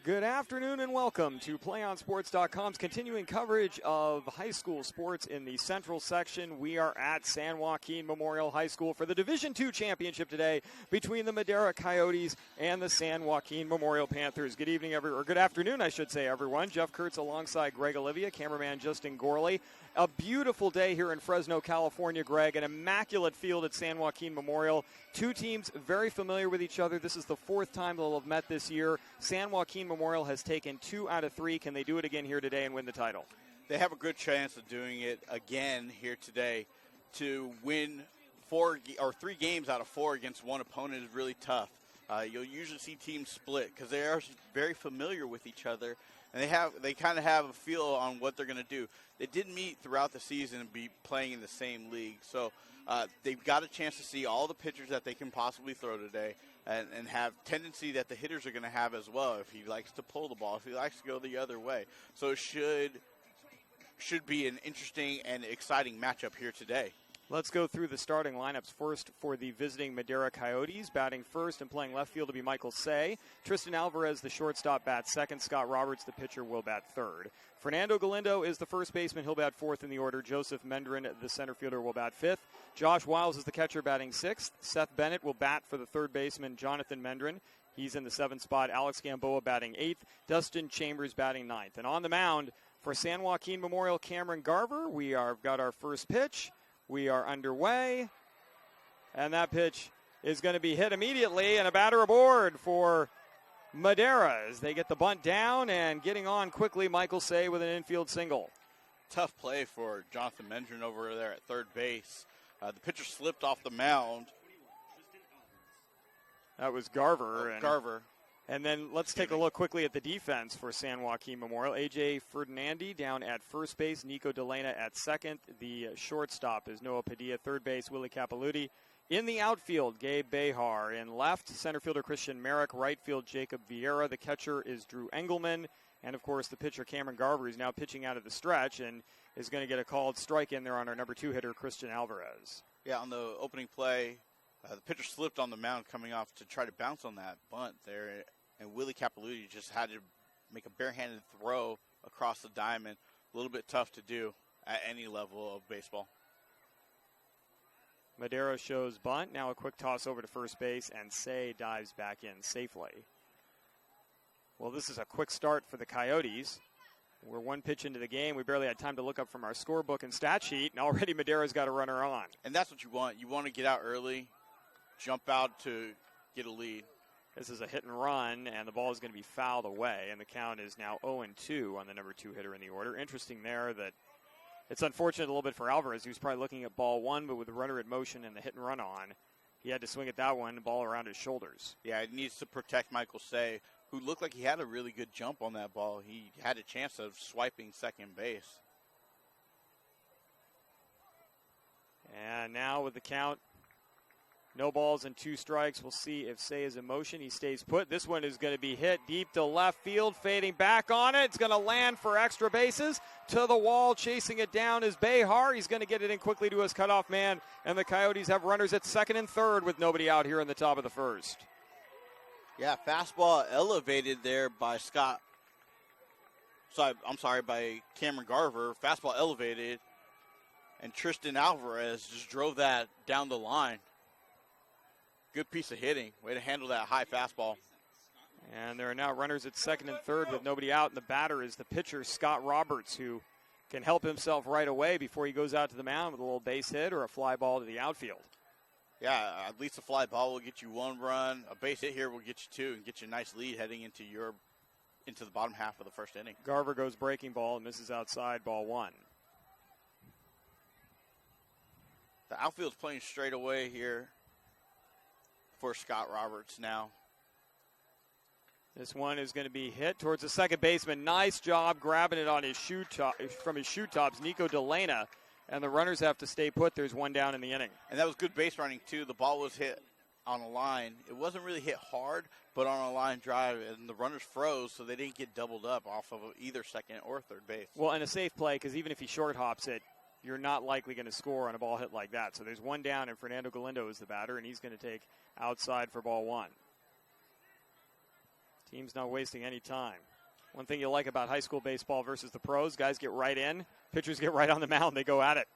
Good afternoon and welcome to PlayOnSports.com's continuing coverage of high school sports in the Central section. We are at San Joaquin Memorial High School for the Division II championship today between the Madera Coyotes and the San Joaquin Memorial Panthers. Good evening, or good afternoon, I should say, everyone. Jeff Kurtz alongside Greg Olivia, cameraman Justin Gorley. A beautiful day here in Fresno, California, Greg. An immaculate field at San Joaquin Memorial. Two teams very familiar with each other. This is the fourth time they'll have met this year. San Joaquin Memorial has taken 2 out of 3. Can they do it again here today and win the title? They have a good chance of doing it again here today. To win 3 games out of 4 against one opponent is really tough. You'll usually see teams split because they are very familiar with each other, and they kind of have a feel on what they're going to do. They didn't meet throughout the season and be playing in the same league, so they've got a chance to see all the pitchers that they can possibly throw today, and have tendency that the hitters are going to have as well. If he likes to pull the ball, if he likes to go the other way, so it should be an interesting and exciting matchup here today. Let's go through the starting lineups first for the visiting Madera Coyotes. Batting first and playing left field will be Michael Say. Tristan Alvarez, the shortstop, bats second. Scott Roberts, the pitcher, will bat third. Fernando Galindo is the first baseman. He'll bat fourth in the order. Joseph Mendrin, the center fielder, will bat fifth. Josh Wiles is the catcher, batting sixth. Seth Bennett will bat for the third baseman, Jonathan Mendrin. He's in the seventh spot. Alex Gamboa batting eighth. Dustin Chambers batting ninth. And on the mound for San Joaquin Memorial, Cameron Garver. We have got our first pitch. We are underway, and that pitch is going to be hit immediately, and a batter aboard for Madera as they get the bunt down, and getting on quickly, Michael Say with an infield single. Tough play for Jonathan Mendrin over there at third base. The pitcher slipped off the mound. That was Garver. Garver. And then let's take a look quickly at the defense for San Joaquin Memorial. A.J. Ferdinandi down at first base. Nico DeLena at second. The shortstop is Noah Padilla. Third base, Willie Capilouti. In the outfield, Gabe Behar. In left, center fielder Christian Merrick. Right field, Jacob Vieira. The catcher is Drew Engelman. And, of course, the pitcher, Cameron Garver, is now pitching out of the stretch and is going to get a called strike in there on our number 2 hitter, Christian Alvarez. Yeah, on the opening play, the pitcher slipped on the mound coming off to try to bounce on that bunt there. And Willie Capilouti just had to make a barehanded throw across the diamond. A little bit tough to do at any level of baseball. Madera shows bunt. Now a quick toss over to first base, and Say dives back in safely. Well, this is a quick start for the Coyotes. We're one pitch into the game. We barely had time to look up from our scorebook and stat sheet, and already Madera's got a runner on. And that's what you want. You want to get out early, jump out to get a lead. This is a hit and run, and the ball is going to be fouled away, and the count is now 0-2 on the number 2 hitter in the order. Interesting there that it's unfortunate a little bit for Alvarez. He was probably looking at ball one, but with the runner in motion and the hit and run on, he had to swing at that one, the ball around his shoulders. Yeah, he needs to protect Michael Say, who looked like he had a really good jump on that ball. He had a chance of swiping second base. And now with the count, no balls and 2 strikes. We'll see if Say is in motion. He stays put. This one is going to be hit deep to left field, fading back on it. It's going to land for extra bases. To the wall, chasing it down is Behar. He's going to get it in quickly to his cutoff man. And the Coyotes have runners at second and third with nobody out here in the top of the first. Yeah, fastball elevated there by by Cameron Garver. Fastball elevated, and Tristan Alvarez just drove that down the line. Good piece of hitting. Way to handle that high fastball. And there are now runners at second and third with nobody out. And the batter is the pitcher, Scott Roberts, who can help himself right away before he goes out to the mound with a little base hit or a fly ball to the outfield. Yeah, at least a fly ball will get you 1 run. A base hit here will get you 2 and get you a nice lead heading into the bottom half of the first inning. Garver goes breaking ball and misses outside, ball 1. The outfield's playing straight away here for Scott Roberts now. This one is going to be hit towards the second baseman. Nice job grabbing it on his shoe top, from his shoe tops, Nico DeLena. And the runners have to stay put. There's 1 down in the inning. And that was good base running, too. The ball was hit on a line. It wasn't really hit hard, but on a line drive. And the runners froze, so they didn't get doubled up off of either second or third base. Well, and a safe play, because even if he short hops it, you're not likely going to score on a ball hit like that. So there's 1 down, and Fernando Galindo is the batter, and he's going to take outside for ball 1. Team's not wasting any time. One thing you like about high school baseball versus the pros, guys get right in, pitchers get right on the mound, they go at it.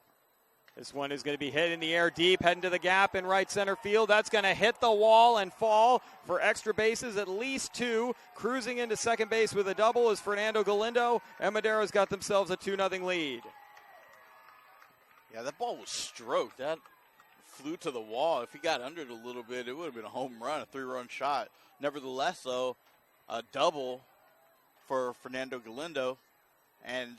This one is going to be hit in the air deep, heading to the gap in right center field. That's going to hit the wall and fall for extra bases, at least 2. Cruising into second base with a double is Fernando Galindo, and Madera's got themselves a 2-0 lead. Yeah, that ball was stroked. That flew to the wall. If he got under it a little bit, it would have been a home run, a 3-run shot. Nevertheless, though, a double for Fernando Galindo, and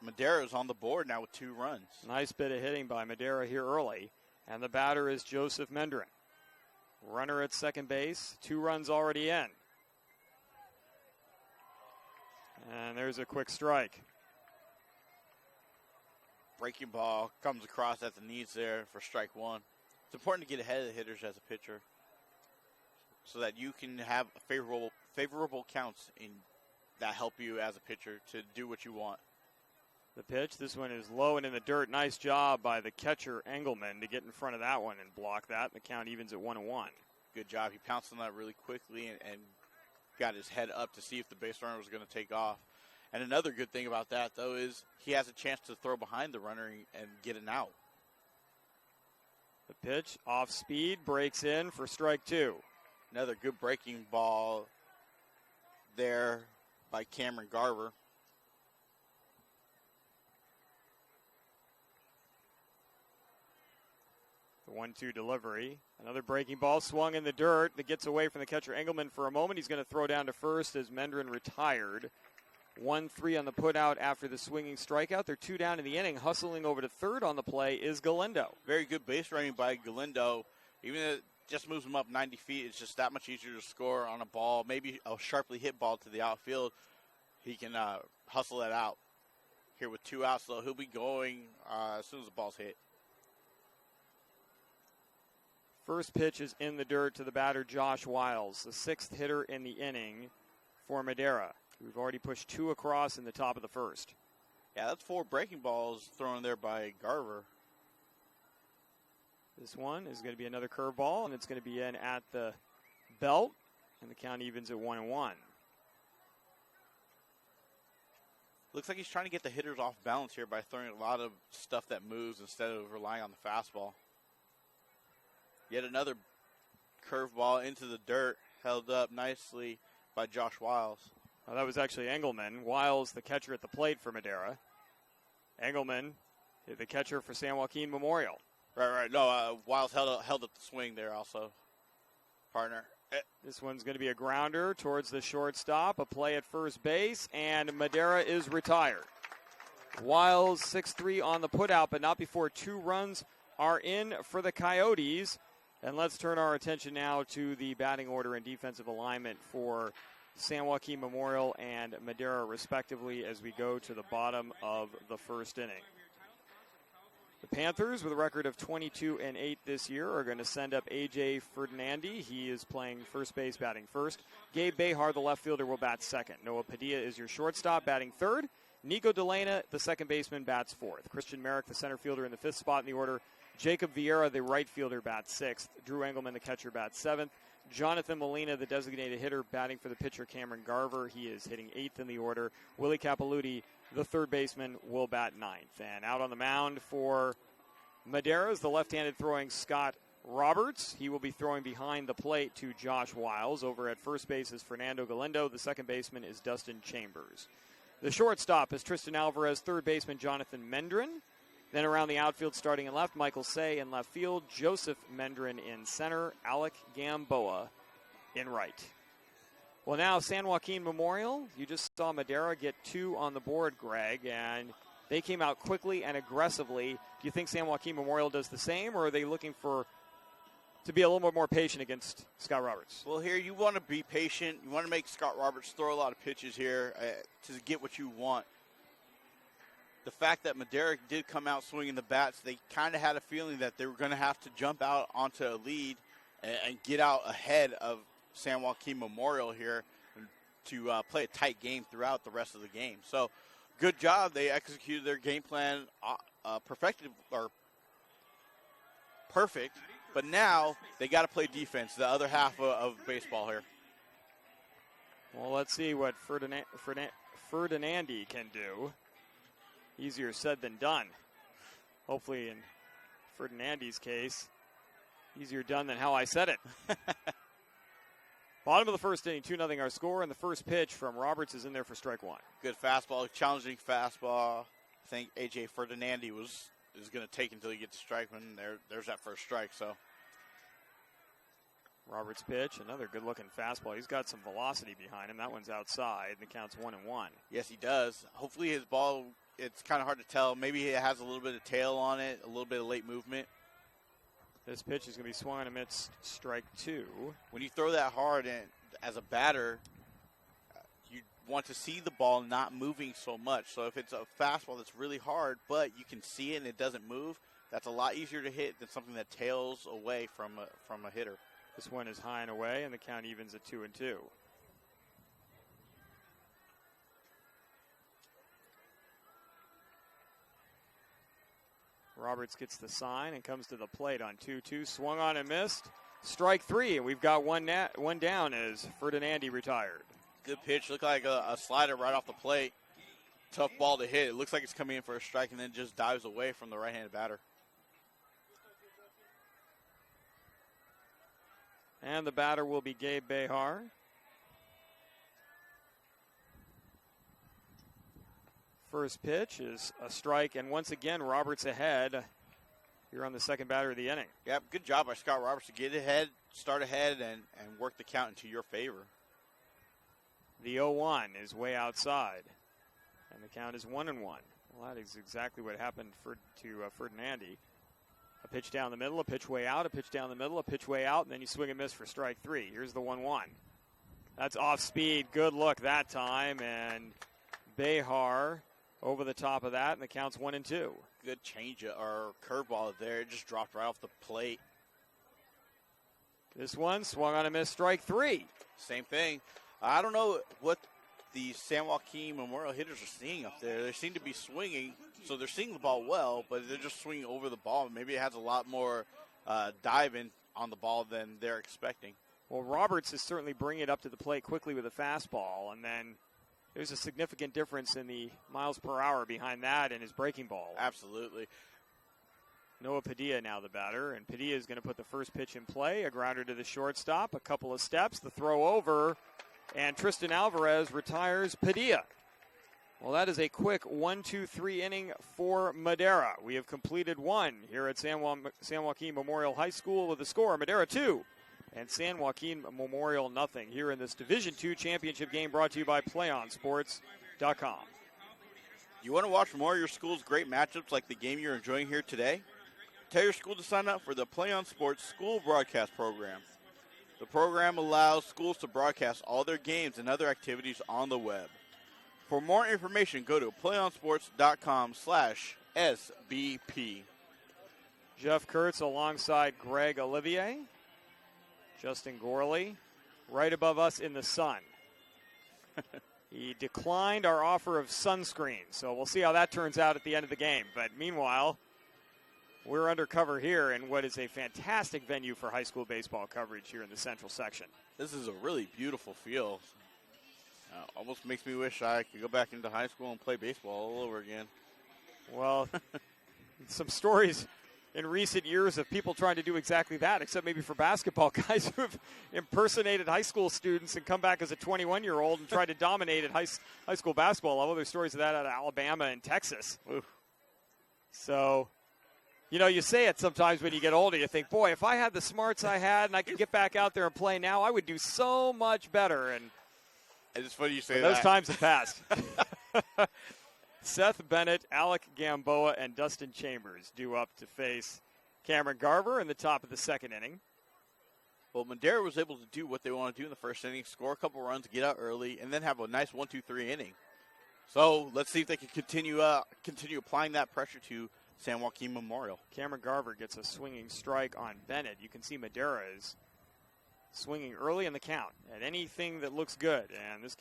Madera's on the board now with 2 runs. Nice bit of hitting by Madera here early. And the batter is Joseph Mendrin. Runner at second base, 2 runs already in. And there's a quick strike. Breaking ball comes across at the knees there for strike 1. It's important to get ahead of the hitters as a pitcher so that you can have favorable counts in that help you as a pitcher to do what you want. The pitch, this one is low and in the dirt. Nice job by the catcher, Engelman, to get in front of that one and block that. The count evens at 1-1. Good job. He pounced on that really quickly and got his head up to see if the base runner was going to take off. And another good thing about that, though, is he has a chance to throw behind the runner and get an out. The pitch, off speed, breaks in for strike 2. Another good breaking ball there by Cameron Garver. The 1-2 delivery. Another breaking ball swung in the dirt that gets away from the catcher Engelman for a moment. He's going to throw down to first as Mendrin retired. 1-3 on the putout after the swinging strikeout. They're 2 down in the inning. Hustling over to third on the play is Galindo. Very good base running by Galindo. Even if it just moves him up 90 feet, it's just that much easier to score on a ball. Maybe a sharply hit ball to the outfield. He can hustle that out. Here with 2 outs, though, he'll be going as soon as the ball's hit. First pitch is in the dirt to the batter, Josh Wiles, the 6th hitter in the inning for Madera. We've already pushed 2 across in the top of the first. Yeah, that's 4 breaking balls thrown there by Garver. This one is going to be another curveball, and it's going to be in at the belt, and the count evens at 1-1. Looks like he's trying to get the hitters off balance here by throwing a lot of stuff that moves instead of relying on the fastball. Yet another curveball into the dirt, held up nicely by Josh Wiles. Well, that was actually Engelman. Wiles, the catcher at the plate for Madera. Engelman, the catcher for San Joaquin Memorial. Right. No, Wiles held up the swing there also, partner. This one's going to be a grounder towards the shortstop, a play at first base, and Madera is retired. Wiles 6-3 on the putout, but not before 2 runs are in for the Coyotes. And let's turn our attention now to the batting order and defensive alignment for San Joaquin Memorial and Madera, respectively, as we go to the bottom of the first inning. The Panthers, with a record of 22-8 this year, are going to send up A.J. Ferdinandi. He is playing first base, batting first. Gabe Behar, the left fielder, will bat second. Noah Padilla is your shortstop, batting third. Nico DeLena, the second baseman, bats fourth. Christian Merrick, the center fielder, in the 5th spot in the order. Jacob Vieira, the right fielder, bats 6th. Drew Engelman, the catcher, bats 7th. Jonathan Molina, the designated hitter, batting for the pitcher Cameron Garver. He is hitting 8th in the order. Willie Capilouti, the third baseman, will bat 9th. And out on the mound for Madera is the left-handed throwing Scott Roberts. He will be throwing behind the plate to Josh Wiles. Over at first base is Fernando Galindo. The second baseman is Dustin Chambers. The shortstop is Tristan Alvarez. Third baseman Jonathan Mendrin. Then around the outfield, starting in left, Michael Say in left field, Joseph Mendrin in center, Alec Gamboa in right. Well, now San Joaquin Memorial, you just saw Madera get 2 on the board, Greg, and they came out quickly and aggressively. Do you think San Joaquin Memorial does the same, or are they looking to be a little bit more patient against Scott Roberts? Well, here you want to be patient. You want to make Scott Roberts throw a lot of pitches here to get what you want. The fact that Madera did come out swinging the bats, they kind of had a feeling that they were going to have to jump out onto a lead and get out ahead of San Joaquin Memorial here to play a tight game throughout the rest of the game. So, good job. They executed their game plan perfect. But now they got to play defense, the other half of baseball here. Well, let's see what Ferdinandi can do. Easier said than done. Hopefully in Ferdinandi's case, easier done than how I said it. Bottom of the first inning, 2-0 our score, and the first pitch from Roberts is in there for strike one. Good fastball, challenging fastball. I think A.J. Ferdinandi is going to take until he gets strike one. There's that first strike, so. Roberts' pitch, another good-looking fastball. He's got some velocity behind him. That one's outside, and the count's 1-1. Yes, he does. Hopefully his ball, it's kind of hard to tell. Maybe it has a little bit of tail on it, a little bit of late movement. This pitch is going to be swung and amidst strike two. When you throw that hard and as a batter, you want to see the ball not moving so much. So if it's a fastball that's really hard, but you can see it and it doesn't move, that's a lot easier to hit than something that tails away from a hitter. This one is high and away, and the count evens at 2-2. Roberts gets the sign and comes to the plate on 2-2. Swung on and missed. Strike three, and we've got one down as Ferdinandi retired. Good pitch. Looked like a slider right off the plate. Tough ball to hit. It looks like it's coming in for a strike and then just dives away from the right-handed batter. And the batter will be Gabe Behar. First pitch is a strike, and once again, Roberts ahead here on the second batter of the inning. Yep, good job by Scott Roberts to get ahead, start ahead, and work the count into your favor. The 0-1 is way outside, and the count is 1-1. Well, that is exactly what happened to Ferdinandi. A pitch down the middle, a pitch way out, a pitch down the middle, a pitch way out, and then you swing and miss for strike three. Here's the 1-1. That's off speed. Good look that time, and Behar over the top of that, and the count's 1-2. Good change or curveball there. It just dropped right off the plate. This one swung on a miss, strike three. Same thing. I don't know what the San Joaquin Memorial hitters are seeing up there. They seem to be swinging, so they're seeing the ball well, but they're just swinging over the ball. Maybe it has a lot more dive in on the ball than they're expecting. Well, Roberts is certainly bringing it up to the plate quickly with a fastball, and then there's a significant difference in the miles per hour behind that and his breaking ball. Absolutely. Noah Padilla now the batter, and Padilla is going to put the first pitch in play, a grounder to the shortstop, a couple of steps, the throw over, and Tristan Alvarez retires Padilla. Well, that is a quick 1-2-3 inning for Madera. We have completed one here at San Joaquin Memorial High School with a score, Madera 2 and San Joaquin Memorial nothing here in this Division II championship game brought to you by PlayOnSports.com. You want to watch more of your school's great matchups like the game you're enjoying here today? Tell your school to sign up for the Play On Sports School Broadcast Program. The program allows schools to broadcast all their games and other activities on the web. For more information, go to playonsports.com/SBP. Jeff Kurtz alongside Greg Olivier. Justin Gorley right above us in the sun. He declined our offer of sunscreen, so we'll see how that turns out at the end of the game. But meanwhile, we're undercover here in what is a fantastic venue for high school baseball coverage here in the Central section. This is a really beautiful field. Almost makes me wish I could go back into high school and play baseball all over again. Well, some stories in recent years of people trying to do exactly that, except maybe for basketball guys who have impersonated high school students and come back as a 21-year-old and tried to dominate at high school basketball. I have other stories of that out of Alabama and Texas. Oof. So, you know, you say it sometimes when you get older. You think, boy, if I had the smarts I had and I could get back out there and play now, I would do so much better. And it's funny you say those times have passed. Seth Bennett, Alec Gamboa, and Dustin Chambers due up to face Cameron Garver in the top of the second inning. Well, Madera was able to do what they want to do in the first inning, score a couple runs, get out early, and then have a nice 1-2-3 inning. So let's see if they can continue applying that pressure to San Joaquin Memorial. Cameron Garver gets a swinging strike on Bennett. You can see Madera is swinging early in the count at anything that looks good. And this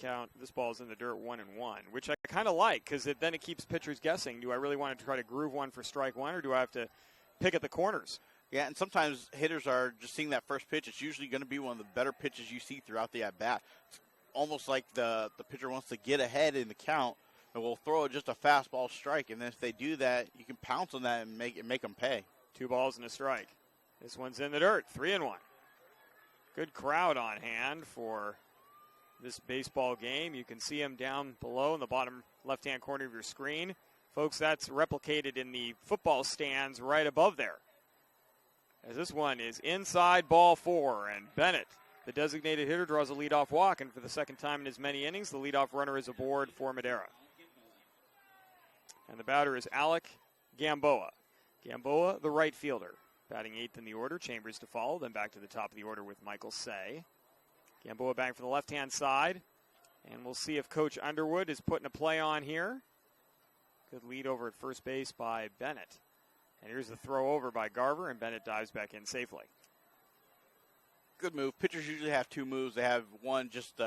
ball is in the dirt 1-1, which I kind of like because then it keeps pitchers guessing. Do I really want to try to groove one for strike one, or do I have to pick at the corners? Yeah, and sometimes hitters are just seeing that first pitch. It's usually going to be one of the better pitches you see throughout the at-bat. almost like the pitcher wants to get ahead in the count, and will throw just a fastball strike. And then if they do that, you can pounce on that and make them pay. 2 balls and a strike. This one's in the dirt, 3-1. Good crowd on hand for this baseball game. You can see them down below in the bottom left-hand corner of your screen. Folks, that's replicated in the football stands right above there. As this one is inside, ball 4, and Bennett, the designated hitter, draws a leadoff walk, and for the second time in as many innings, the leadoff runner is aboard for Madera. And the batter is Alec Gamboa. Gamboa, the right fielder, batting 8th in the order. Chambers to follow, then back to the top of the order with Michael Say. Gamboa back from the left-hand side, and we'll see if Coach Underwood is putting a play on here. Good lead over at first base by Bennett. And here's the throw over by Garver, and Bennett dives back in safely. Good move. Pitchers usually have 2 moves. They have one just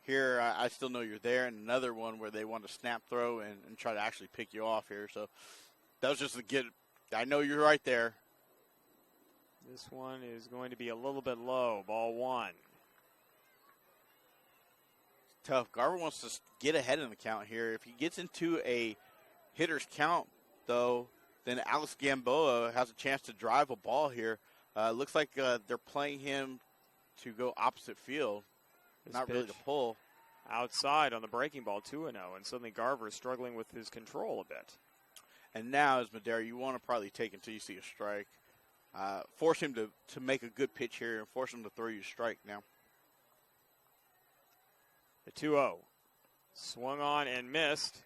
here, I still know you're there, and another one where they want to snap throw and try to actually pick you off here. So that was just a get. I know you're right there. This one is going to be a little bit low. Ball 1. Tough. Garver wants to get ahead in the count here. If he gets into a hitter's count, though, then Alex Gamboa has a chance to drive a ball here. Looks like they're playing him to go opposite field, not really to pull. Outside on the breaking ball, 2-0, and suddenly Garver is struggling with his control a bit. And now, as Madera, you want to probably take until you see a strike. Force him to make a good pitch here and force him to throw you a strike now. The 2-0. Swung on and missed.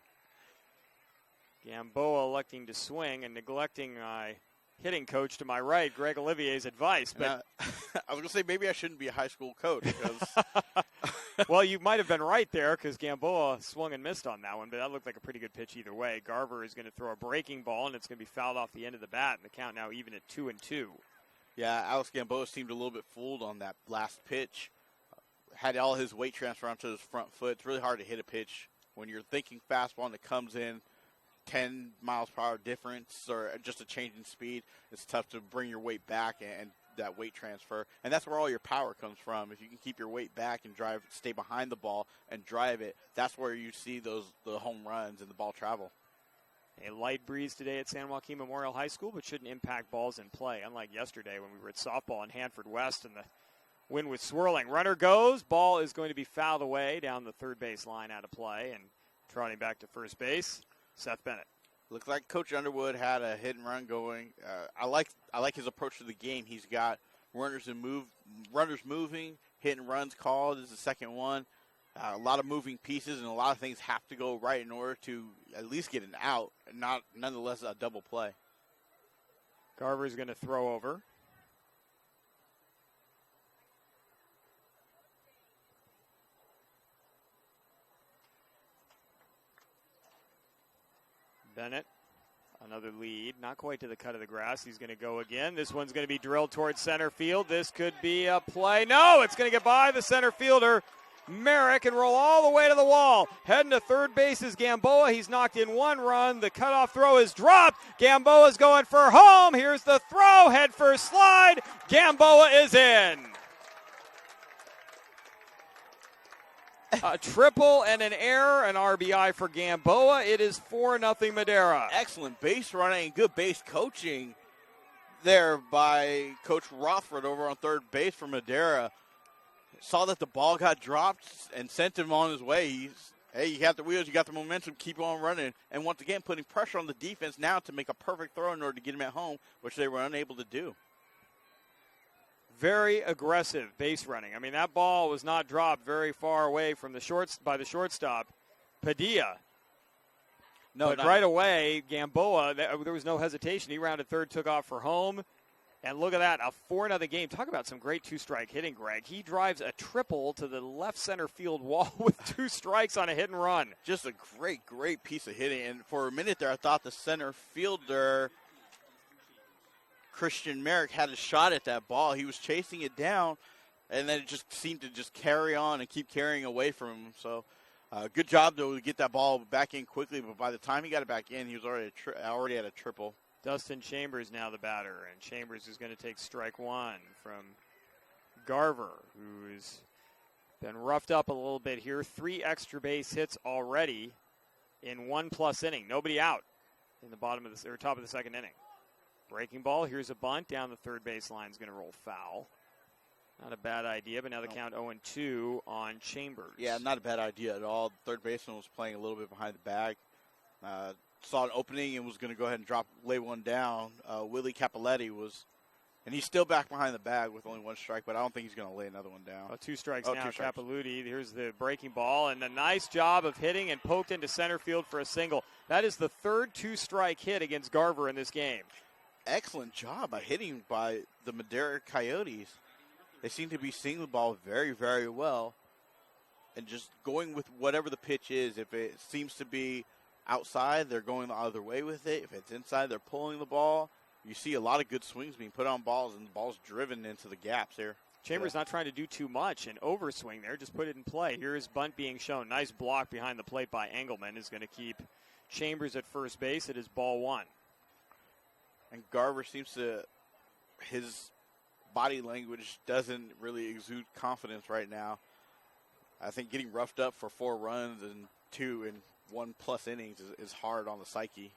Gamboa electing to swing and neglecting my hitting coach to my right, Greg Olivier's advice. But I was going to say maybe I shouldn't be a high school coach. Because well, you might have been right there because Gamboa swung and missed on that one, but that looked like a pretty good pitch either way. Garver is going to throw a breaking ball, and it's going to be fouled off the end of the bat, and the count now even at 2-2. Yeah, Alex Gamboa seemed a little bit fooled on that last pitch. Had all his weight transfer onto his front foot. It's really hard to hit a pitch when you're thinking fastball and it comes in 10 miles per hour difference or just a change in speed. It's tough to bring your weight back and that weight transfer. And that's where all your power comes from. If you can keep your weight back and stay behind the ball and drive it, that's where you see the home runs and the ball travel. A light breeze today at San Joaquin Memorial High School, but shouldn't impact balls in play, unlike yesterday when we were at softball in Hanford West and the wind was swirling. Runner goes. Ball is going to be fouled away down the third base line out of play, and trotting back to first base, Seth Bennett. Looks like Coach Underwood had a hit and run going. I like his approach to the game. He's got runners moving, hit and runs called. This is the second one. A lot of moving pieces, and a lot of things have to go right in order to at least get an out, and nonetheless a double play. Garver is going to throw over. Bennett, another lead, not quite to the cut of the grass. He's going to go again. This one's going to be drilled towards center field. This could be a play. No, it's going to get by the center fielder, Merrick, and roll all the way to the wall. Heading to third base is Gamboa. He's knocked in 1 run. The cutoff throw is dropped. Gamboa's going for home. Here's the throw. Head first slide. Gamboa is in. A triple and an error, an RBI for Gamboa. It is 4-0 Madera. Excellent base running and good base coaching there by Coach Rothford over on third base for Madera. Saw that the ball got dropped and sent him on his way. Hey, you got the wheels, you got the momentum, keep on running. And once again, putting pressure on the defense now to make a perfect throw in order to get him at home, which they were unable to do. Very aggressive base running. I mean, that ball was not dropped very far away from the shortstop, Padilla. No, but right away, Gamboa, there was no hesitation. He rounded third, took off for home. And look at that, a 4-0 game. Talk about some great two-strike hitting, Greg. He drives a triple to the left center field wall with 2 strikes on a hit and run. Just a great, great piece of hitting. And for a minute there, I thought the center fielder, Christian Merrick, had a shot at that ball. He was chasing it down, and then it just seemed to just carry on and keep carrying away from him. So good job, though, to get that ball back in quickly. But by the time he got it back in, he was already at a triple. Dustin Chambers now the batter, and Chambers is going to take strike 1 from Garver, who's Been roughed up a little bit here. 3 extra base hits already in 1+ inning. Nobody out in the top of the second inning. Breaking ball. Here's a bunt down the third base line. Is going to roll foul. Not a bad idea, but now the count 0-2 on Chambers. Yeah, not a bad idea at all. The third baseman was playing a little bit behind the bag. Saw an opening and was going to go ahead and lay one down. Willie Capoletti was, and he's still back behind the bag with only 1 strike, but I don't think he's going to lay another one down. 2 strikes now, Capoletti. Here's the breaking ball, and a nice job of hitting and poked into center field for a single. That is the third 2-strike hit against Garver in this game. Excellent job by hitting by the Madera Coyotes. They seem to be seeing the ball very, very well and just going with whatever the pitch is. If it seems to be outside, they're going the other way with it. If it's inside, they're pulling the ball. You see a lot of good swings being put on balls, and the ball's driven into the gaps there. Chambers not trying to do too much and overswing there, just put it in play. Here is bunt being shown. Nice block behind the plate by Engelman is going to keep Chambers at first base. It is ball 1. And Garver seems to, his body language doesn't really exude confidence right now. I think getting roughed up for 4 runs and 2 in 1+ innings is hard on the psyche.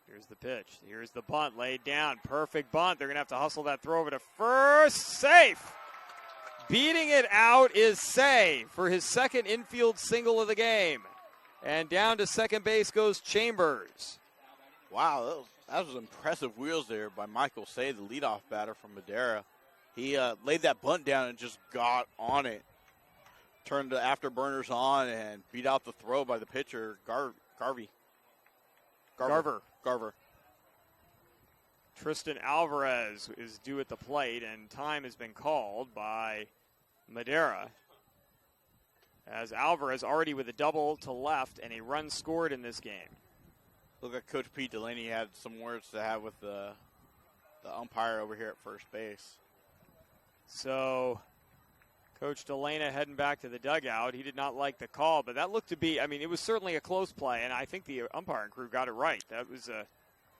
Here's the pitch. Here's the bunt laid down. Perfect bunt. They're going to have to hustle that throw over to first. Safe. Beating it out is Say for his second infield single of the game. And down to second base goes Chambers. Wow, that was impressive wheels there by Michael Say, the leadoff batter from Madera. He laid that bunt down and just got on it. Turned the afterburners on and beat out the throw by the pitcher, Garver. Tristan Alvarez is due at the plate, and time has been called by Madera. As Alvarez already with a double to left and a run scored in this game. Look like Coach Pete Delaney had some words to have with the umpire over here at first base. So Coach Delaney heading back to the dugout. He did not like the call, but that looked to be, it was certainly a close play, and I think the umpiring crew got it right. That was a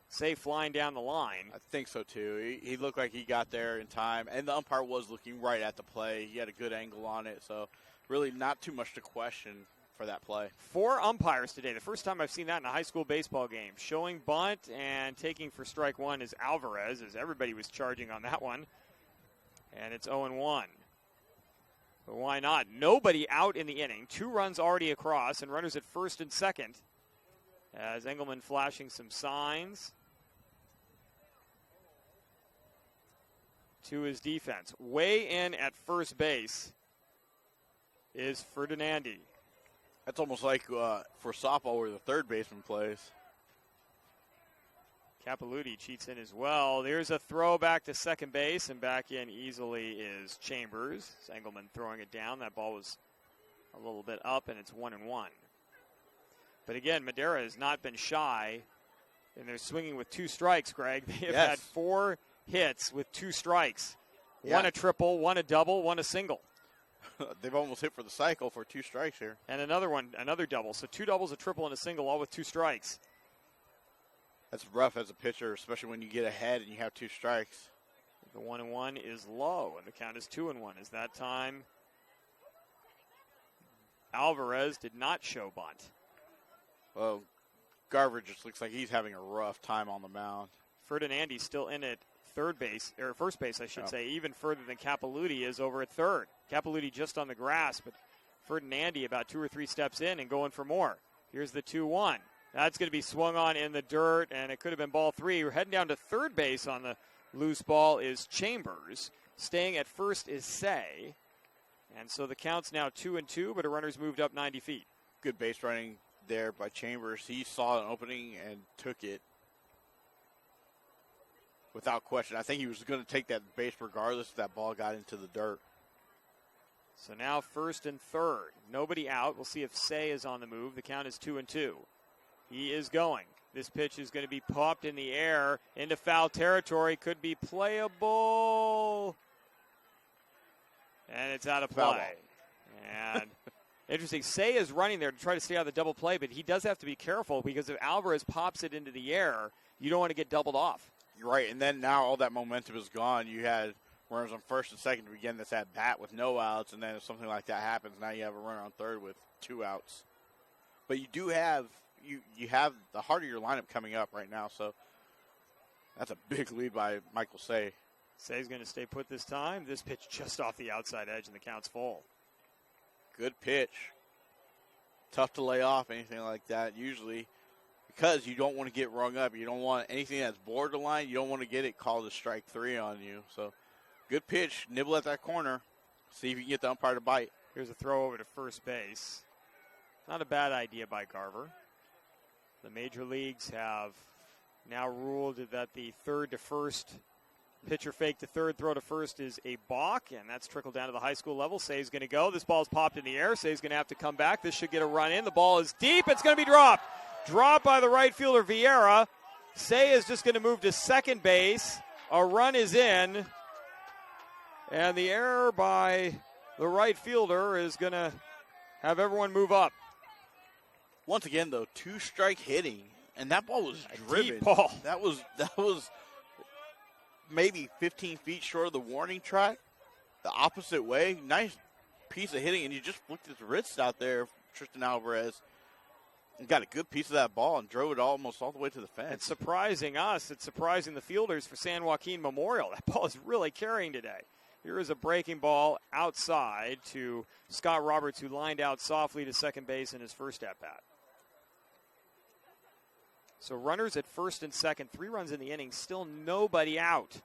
safe line down the line. I think so, too. He looked like he got there in time, and the umpire was looking right at the play. He had a good angle on it, so really not too much to question for that play. 4 umpires today. The first time I've seen that in a high school baseball game. Showing bunt and taking for strike 1 is Alvarez, as everybody was charging on that one. And it's 0-1. But why not? Nobody out in the inning. 2 runs already across and runners at first and second. As Engelman flashing some signs to his defense. Way in at first base is Ferdinandi. That's almost like for softball where the third baseman plays. Capoletti cheats in as well. There's a throw back to second base, and back in easily is Chambers. It's Engelman throwing it down. That ball was a little bit up, and it's 1-1. But again, Madera has not been shy, and they're swinging with 2 strikes, Greg. They have had 4 hits with 2 strikes. Yeah. 1 a triple, 1 a double, 1 a single. They've almost hit for the cycle for 2 strikes here. And another double. So 2 doubles, a triple, and a single, all with 2 strikes. That's rough as a pitcher, especially when you get ahead and you have 2 strikes. The 1-1 is low, and the count is 2-1. As that time, Alvarez did not show bunt. Well, Garver just looks like he's having a rough time on the mound. Ferdinandi still in at first base, I should say, even further than Capoletti is over at third. Capoletti just on the grass, but Ferdinandi about 2 or 3 steps in and going for more. Here's the 2-1. That's going to be swung on in the dirt, and it could have been ball 3. We're heading down to third base on the loose ball is Chambers. Staying at first is Say. And so the count's now 2-2, but a runner's moved up 90 feet. Good base running there by Chambers. He saw an opening and took it without question. I think he was going to take that base regardless if that ball got into the dirt. So now first and third. Nobody out. We'll see if Say is on the move. The count is 2-2. He is going. This pitch is going to be popped in the air into foul territory. Could be playable. And it's out of play. And interesting. Say is running there to try to stay out of the double play, but he does have to be careful because if Alvarez pops it into the air, you don't want to get doubled off. You're right, and then now all that momentum is gone. You had runners on first and second to begin this at bat with no outs, and then if something like that happens, now you have a runner on third with 2 outs. But you do have you have the heart of your lineup coming up right now, so that's a big lead by Michael Say. Say's going to stay put this time. This pitch just off the outside edge, and the count's full. Good pitch. Tough to lay off anything like that usually because you don't want to get rung up. You don't want anything that's borderline. You don't want to get it called a strike 3 on you. So good pitch. Nibble at that corner. See if you can get the umpire to bite. Here's a throw over to first base. Not a bad idea by Garver. The major leagues have now ruled that the third to first pitcher fake to third, throw to first is a balk, and that's trickled down to the high school level. Say's going to go. This ball's popped in the air. Say's going to have to come back. This should get a run in. The ball is deep. It's going to be dropped. Dropped by the right fielder, Vieira. Say is just going to move to second base. A run is in, and the error by the right fielder is going to have everyone move up. Once again, though, 2-strike hitting, and that ball was driven. Deep ball. That was maybe 15 feet short of the warning track, the opposite way. Nice piece of hitting, and you just flicked his wrist out there, Tristan Alvarez. And got a good piece of that ball and drove it almost all the way to the fence. It's surprising us. It's surprising the fielders for San Joaquin Memorial. That ball is really carrying today. Here is a breaking ball outside to Scott Roberts, who lined out softly to second base in his first at-bat. So runners at first and second, 3 runs in the inning, still nobody out.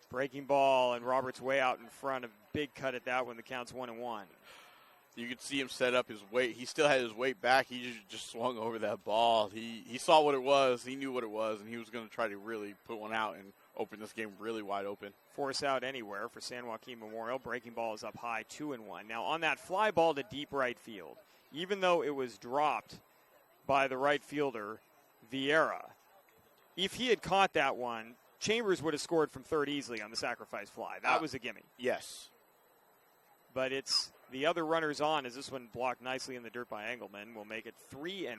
Breaking ball, and Roberts way out in front. A big cut at that one. The count's 1-1. You could see him set up his weight. He still had his weight back. He just swung over that ball. He saw what it was. He knew what it was, and he was going to try to really put one out and open this game really wide open. Force out anywhere for San Joaquin Memorial. Breaking ball is up high, 2-1. Now on that fly ball to deep right field, even though it was dropped by the right fielder, Vieira, if he had caught that one, Chambers would have scored from third easily on the sacrifice fly. That was a gimme. Yes. But it's the other runners on, as this one blocked nicely in the dirt by Engelman, will make it 3-1.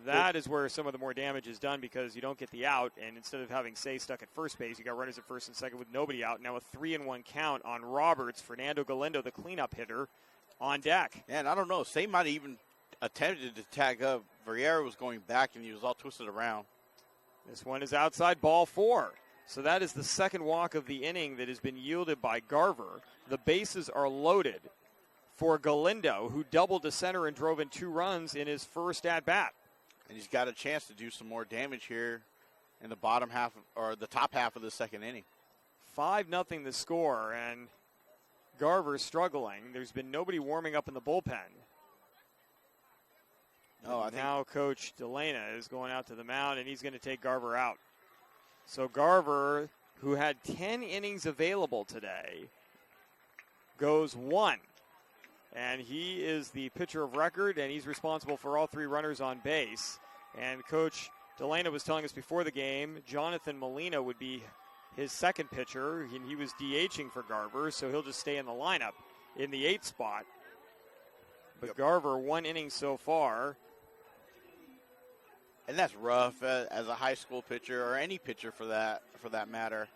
That is where some of the more damage is done because you don't get the out, and instead of having Say stuck at first base, you got runners at first and second with nobody out. Now a 3-1 count on Roberts. Fernando Galindo, the cleanup hitter, on deck. And I don't know, Say might have even attempted to tag up. Vieira was going back, and he was all twisted around. This one is outside, ball 4. So that is the second walk of the inning that has been yielded by Garver. The bases are loaded for Galindo, who doubled to center and drove in 2 runs in his first at-bat. And he's got a chance to do some more damage here in the bottom half, or the top half of the second inning. 5-0 the score, and Garver struggling. There's been nobody warming up in the bullpen. Now Coach Delana is going out to the mound, and he's going to take Garver out. So Garver, who had 10 innings available today, goes 1. And he is the pitcher of record, and he's responsible for all 3 runners on base. And Coach Delana was telling us before the game, Jonathan Molina would be his second pitcher, and he was DHing for Garver, so he'll just stay in the lineup in the 8th spot. But Garver, 1 inning so far. And that's rough as a high school pitcher, or any pitcher for that matter.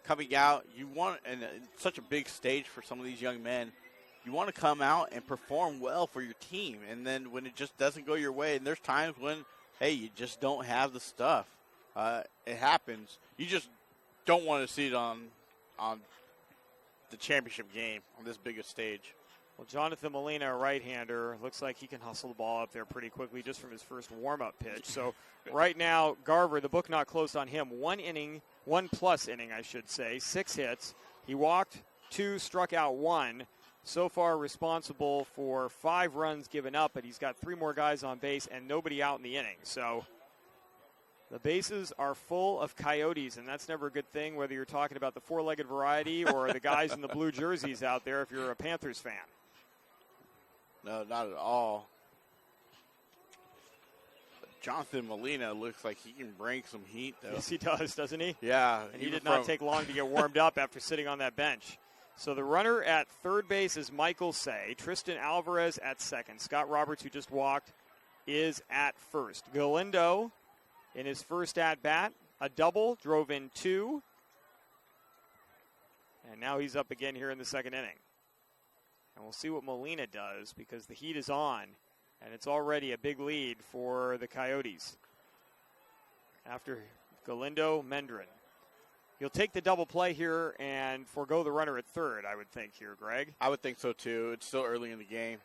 Coming out, you want, and it's such a big stage for some of these young men, you want to come out and perform well for your team. And then when it just doesn't go your way, and there's times when, hey, you just don't have the stuff. It happens. You just don't want to see it on the championship game on this biggest stage. Well, Jonathan Molina, a right-hander, looks like he can hustle the ball up there pretty quickly just from his first warm-up pitch. So right now, Garver, the book not closed on him. 1 inning, 1+ inning, I should say, 6 hits. He walked 2, struck out 1. So far responsible for 5 runs given up, but he's got 3 more guys on base and nobody out in the inning. So the bases are full of coyotes, and that's never a good thing, whether you're talking about the 4-legged variety or the guys in the blue jerseys out there if you're a Panthers fan. No, not at all. Jonathan Molina looks like he can bring some heat, though. Yes, he does, doesn't he? Yeah. And he did not take long to get warmed up after sitting on that bench. So the runner at third base is Michael Say. Tristan Alvarez at second. Scott Roberts, who just walked, is at first. Galindo, in his first at-bat, a double, drove in 2. And now he's up again here in the second inning. And we'll see what Molina does because the heat is on, and it's already a big lead for the Coyotes. After Galindo, Mendrin. He'll take the double play here and forego the runner at third, I would think here, Greg. I would think so, too. It's still early in the game.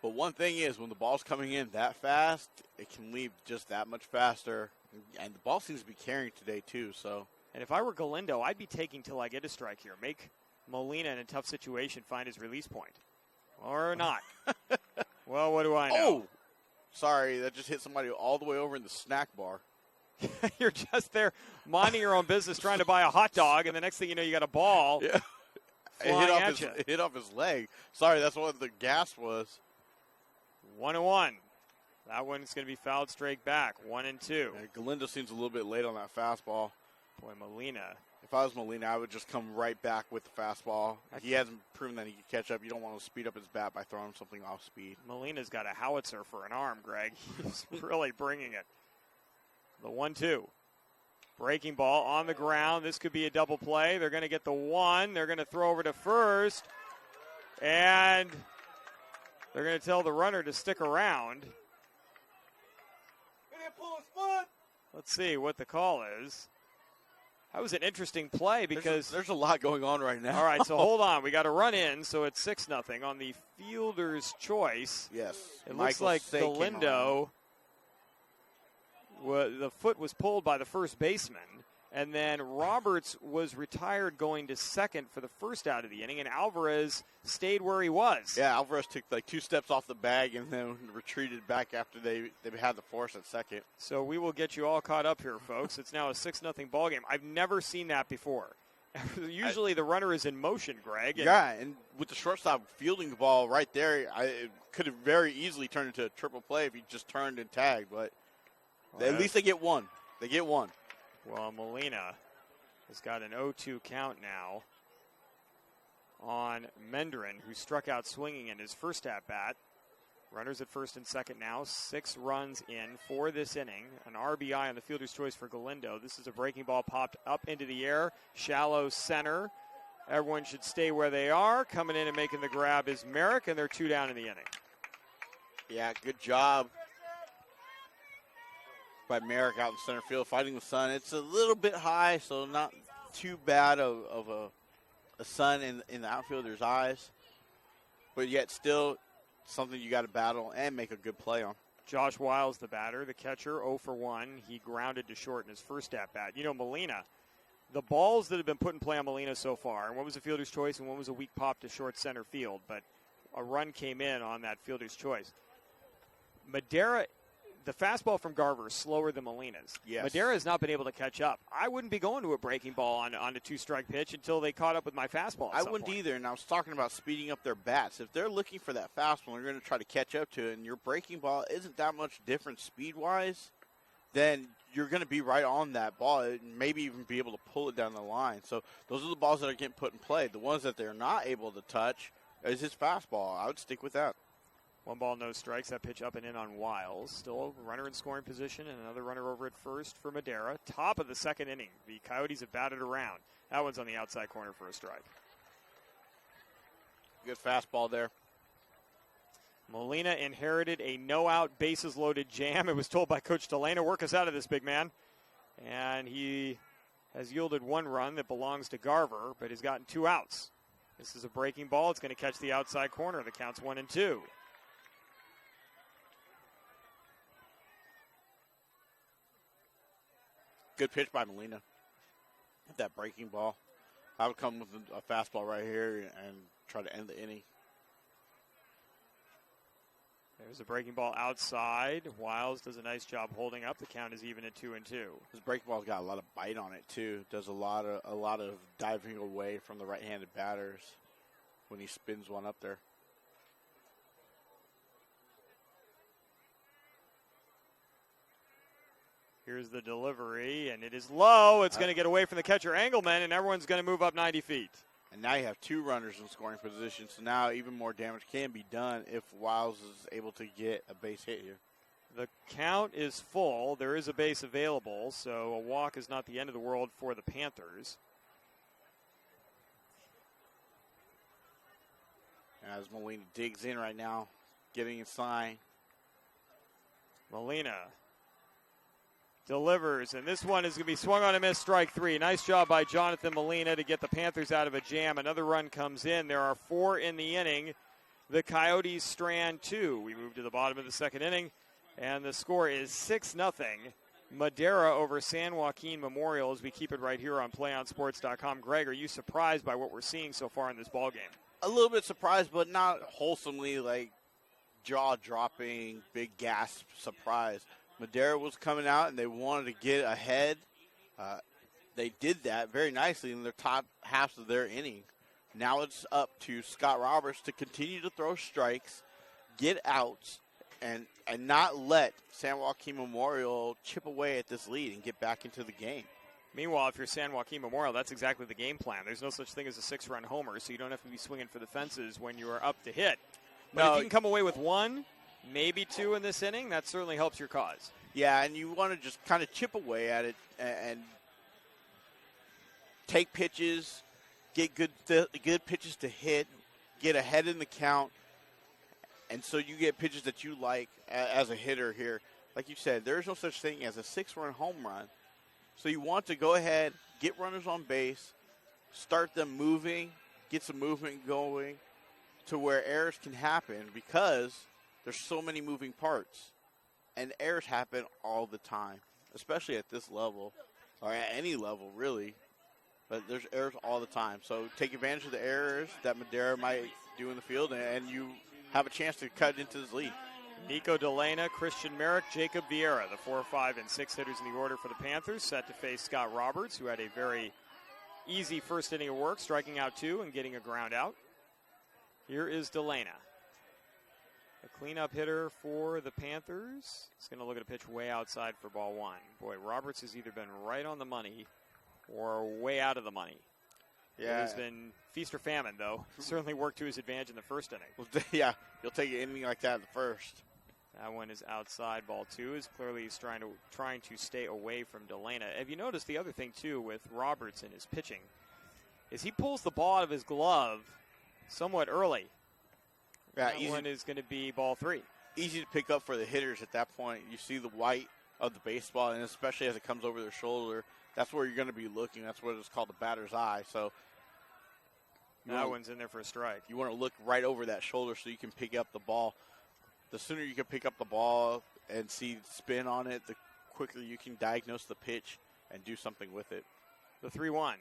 But one thing is, when the ball's coming in that fast, it can leave just that much faster. And the ball seems to be carrying today, too. So. And if I were Galindo, I'd be taking till I get a strike here. Make Molina in a tough situation find his release point. Or not. Well, what do I know? Oh! Sorry, that just hit somebody all the way over in the snack bar. You're just there minding your own business, trying to buy a hot dog, and the next thing you know, you got a ball flying at you. It hit off his leg. Sorry, that's what the gas was. 1-1. That one's going to be fouled straight back. 1-2. Yeah, Galindo seems a little bit late on that fastball. Boy, Molina. If I was Molina, I would just come right back with the fastball. He hasn't proven that he can catch up. You don't want to speed up his bat by throwing something off speed. Molina's got a howitzer for an arm, Greg. He's really bringing it. The 1-2. Breaking ball on the ground. This could be a double play. They're going to get the one. They're going to throw over to first. And they're going to tell the runner to stick around. Let's see what the call is. That was an interesting play because there's a lot going on right now. All right, so hold on. We got to run in, so it's 6-0 on the fielder's choice. Yes. It looks like Galindo. The foot was pulled by the first baseman, and then Roberts was retired going to second for the first out of the inning, and Alvarez stayed where he was. Yeah, Alvarez took like 2 steps off the bag and then retreated back after they had the force at second. So we will get you all caught up here, folks. It's now a 6-0 ball game. I've never seen that before. Usually the runner is in motion, Greg. And with the shortstop fielding the ball right there, it could have very easily turned into a triple play if he just turned and tagged, but at least they get one. They get one. Well, Molina has got an 0-2 count now on Mendrin, who struck out swinging in his first at-bat. Runners at first and second now. 6 runs in for this inning. An RBI on the fielder's choice for Galindo. This is a breaking ball popped up into the air. Shallow center. Everyone should stay where they are. Coming in and making the grab is Merrick, and they're 2 down in the inning. Yeah, good job by Merrick out in center field, fighting the sun. It's a little bit high, so not too bad of a sun in the outfielder's eyes, but yet still something you got to battle and make a good play on. Josh Wiles, the batter, the catcher, 0 for 1. He grounded to short in his first at-bat. You know, Molina, the balls that have been put in play on Molina so far, and one was a fielder's choice and one was a weak pop to short center field, but a run came in on that fielder's choice. Madera, the fastball from Garver is slower than Molina's. Yes. Madera has not been able to catch up. I wouldn't be going to a breaking ball on a 2-strike pitch until they caught up with my fastball. I wouldn't either, and I was talking about speeding up their bats. If they're looking for that fastball, they're going to try to catch up to it, and your breaking ball isn't that much different speed-wise, then you're going to be right on that ball and maybe even be able to pull it down the line. So those are the balls that are getting put in play. The ones that they're not able to touch is his fastball. I would stick with that. 1 ball, no strikes. That pitch up and in on Wiles. Still a runner in scoring position and another runner over at first for Madera. Top of the second inning. The Coyotes have batted around. That one's on the outside corner for a strike. Good fastball there. Molina inherited a no-out, bases-loaded jam. It was told by Coach Delana, work us out of this, big man. And he has yielded 1 run that belongs to Garver, but has gotten 2 outs. This is a breaking ball. It's going to catch the outside corner. The count's 1-2. Good pitch by Molina. That breaking ball. I would come with a fastball right here and try to end the inning. There's a breaking ball outside. Wiles does a nice job holding up. The count is even at 2-2. His breaking ball's got a lot of bite on it too. Does a lot of diving away from the right-handed batters when he spins one up there. Here's the delivery, and it is low. It's going to get away from the catcher, Engelman, and everyone's going to move up 90 feet. And now you have 2 runners in scoring position, so now even more damage can be done if Wiles is able to get a base hit here. The count is full. There is a base available, so a walk is not the end of the world for the Panthers. As Molina digs in right now, getting a sign. Molina delivers, and this one is going to be swung on and missed, strike 3. Nice job by Jonathan Molina to get the Panthers out of a jam. Another run comes in. There are 4 in the inning. The Coyotes strand 2. We move to the bottom of the second inning, and the score is 6-0. Madera over San Joaquin Memorial as we keep it right here on PlayOnSports.com. Greg, are you surprised by what we're seeing so far in this ballgame? A little bit surprised, but not wholesomely like jaw-dropping, big gasp surprise. Madera was coming out, and they wanted to get ahead. They did that very nicely in their top halves of their inning. Now it's up to Scott Roberts to continue to throw strikes, get outs, and not let San Joaquin Memorial chip away at this lead and get back into the game. Meanwhile, if you're San Joaquin Memorial, that's exactly the game plan. There's no such thing as a 6-run homer, so you don't have to be swinging for the fences when you are up to hit. But if you can come away with 1, maybe 2 in this inning, that certainly helps your cause. Yeah, and you want to just kind of chip away at it and take pitches, get good pitches to hit, get ahead in the count, and so you get pitches that you like as a hitter here. Like you said, there is no such thing as a 6-run home run. So you want to go ahead, get runners on base, start them moving, get some movement going to where errors can happen because there's so many moving parts. And errors happen all the time, especially at this level, or at any level, really. But there's errors all the time. So take advantage of the errors that Madera might do in the field, and you have a chance to cut into this lead. Nico Delana, Christian Merrick, Jacob Vieira, the 4, 5, and 6 hitters in the order for the Panthers, set to face Scott Roberts, who had a very easy first inning of work, striking out 2 and getting a ground out. Here is Delana. A cleanup hitter for the Panthers. He's going to look at a pitch way outside for ball 1. Boy, Roberts has either been right on the money or way out of the money. Yeah. It has been feast or famine, though. Certainly worked to his advantage in the first inning. Well, yeah, you'll take anything like that in the first. That one is outside. Ball 2 is clearly he's trying to stay away from Delana. Have you noticed the other thing, too, with Roberts in his pitching, is he pulls the ball out of his glove somewhat early. Yeah, that one is going to be ball 3. Easy to pick up for the hitters at that point. You see the white of the baseball, and especially as it comes over their shoulder, that's where you're going to be looking. That's what it's called the batter's eye. So that one's in there for a strike. You want to look right over that shoulder so you can pick up the ball. The sooner you can pick up the ball and see spin on it, the quicker you can diagnose the pitch and do something with it. The 3-1.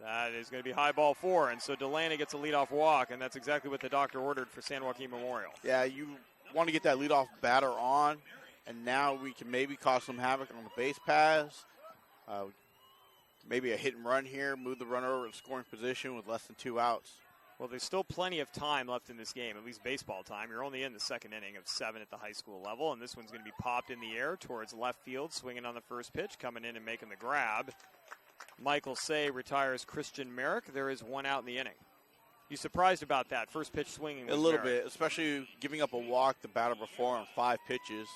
That is going to be high ball 4, and so Delana gets a leadoff walk, and that's exactly what the doctor ordered for San Joaquin Memorial. Yeah, you want to get that leadoff batter on, and now we can maybe cause some havoc on the base paths. Maybe a hit and run here, move the runner over to scoring position with less than 2 outs. Well, there's still plenty of time left in this game, at least baseball time. You're only in the second inning of 7 at the high school level, and this one's going to be popped in the air towards left field, swinging on the first pitch, coming in and making the grab. Michael Say retires Christian Merrick. There is 1 out in the inning. You surprised about that first pitch swinging? A little bit, especially giving up a walk the batter before on 5 pitches.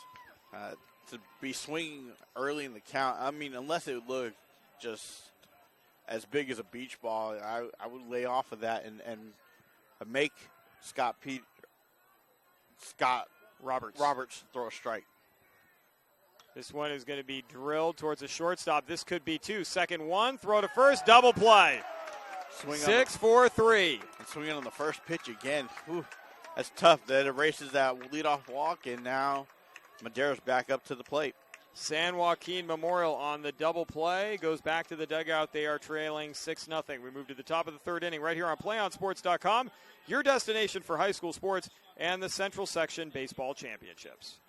To be swinging early in the count, I mean, unless it looked just as big as a beach ball, I would lay off of that and make Scott Roberts throw a strike. This one is going to be drilled towards the shortstop. This could be 2. Second 1, throw to first, double play. 6-4-3. And swinging on the first pitch again. Whew, that's tough. That erases that leadoff walk, and now Madera's back up to the plate. San Joaquin Memorial on the double play. Goes back to the dugout. They are trailing 6-0. We move to the top of the third inning right here on PlayOnSports.com, your destination for high school sports and the Central Section Baseball Championships.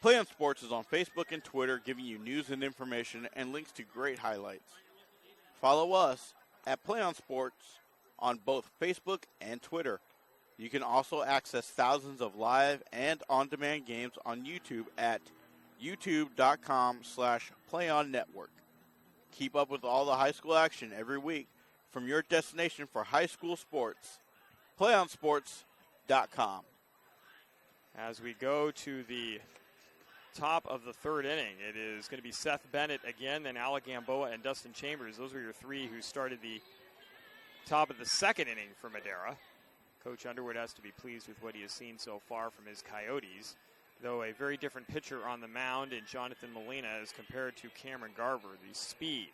Play on Sports is on Facebook and Twitter, giving you news and information and links to great highlights. Follow us at Play on Sports on both Facebook and Twitter. You can also access thousands of live and on-demand games on YouTube at youtube.com/playonnetwork. Keep up with all the high school action every week from your destination for high school sports, playonsports.com. As we go to the top of the third inning, it is going to be Seth Bennett again, then Alec Gamboa and Dustin Chambers. Those were your 3 who started the top of the second inning for Madera. Coach Underwood has to be pleased with what he has seen so far from his Coyotes, though a very different pitcher on the mound in Jonathan Molina as compared to Cameron Garver. The speed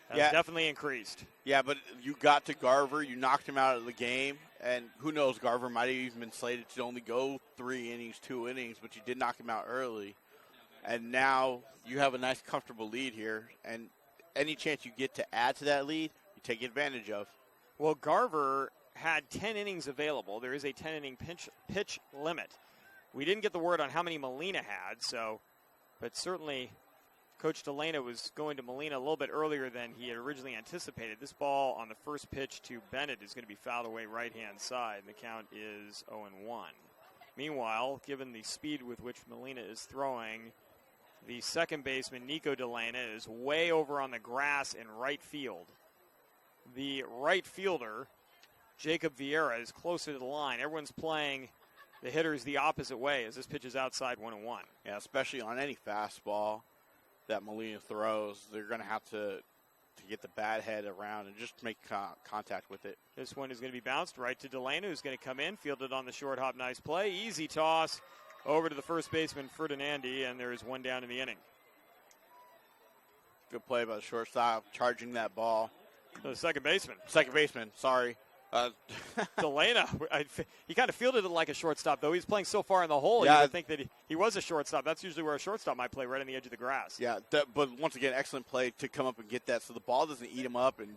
has definitely increased. Yeah, but you got to Garver, you knocked him out of the game, and who knows, Garver might have even been slated to only go 3 innings, 2 innings, but you did knock him out early. And now you have a nice, comfortable lead here, and any chance you get to add to that lead, you take advantage of. Well, Garver had 10 innings available. There is a 10-inning pitch limit. We didn't get the word on how many Molina had, but certainly Coach Delana was going to Molina a little bit earlier than he had originally anticipated. This ball on the first pitch to Bennett is going to be fouled away right-hand side, and the count is 0-1. Meanwhile, given the speed with which Molina is throwing, the second baseman, Nico Delana, is way over on the grass in right field. The right fielder, Jacob Vieira, is closer to the line. Everyone's playing the hitters the opposite way as this pitch is outside 1-1. Yeah, especially on any fastball that Molina throws, they're going to have to get the bat head around and just make contact with it. This one is going to be bounced right to Delana, who's going to come in, fielded on the short hop. Nice play. Easy toss over to the first baseman, Ferdinandi, and there is one down in the inning. Good play by the shortstop, charging that ball. The second baseman. Sorry. Delana, he kind of fielded it like a shortstop, though. He's playing so far in the hole, you would think that he was a shortstop. That's usually where a shortstop might play, right on the edge of the grass. Yeah, but once again, excellent play to come up and get that so the ball doesn't eat him up and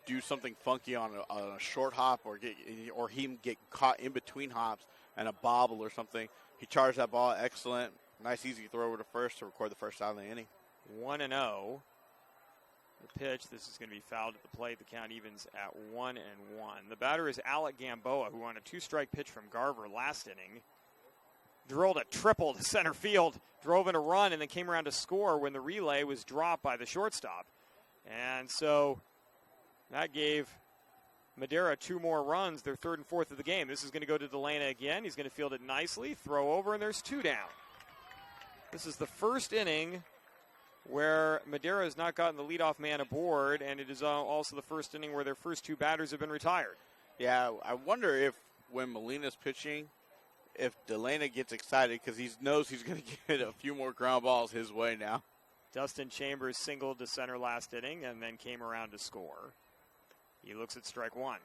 do something funky on a short hop or him get caught in between hops and a bobble or something. He charged that ball. Excellent. Nice, easy throw over to first to record the first out of the inning. 1-0. The pitch, this is going to be fouled at the plate. The count evens at 1-1. The batter is Alec Gamboa, who on a 2-strike pitch from Garver last inning drilled a triple to center field, drove in a run, and then came around to score when the relay was dropped by the shortstop. And so that gave Madera 2 more runs, their third and fourth of the game. This is going to go to Delana again. He's going to field it nicely, throw over, and there's 2 down. This is the first inning where Madera has not gotten the leadoff man aboard, and it is also the first inning where their first 2 batters have been retired. Yeah, I wonder if when Molina's pitching, if Delana gets excited because he knows he's going to get a few more ground balls his way now. Dustin Chambers singled to center last inning and then came around to score. He looks at strike 1.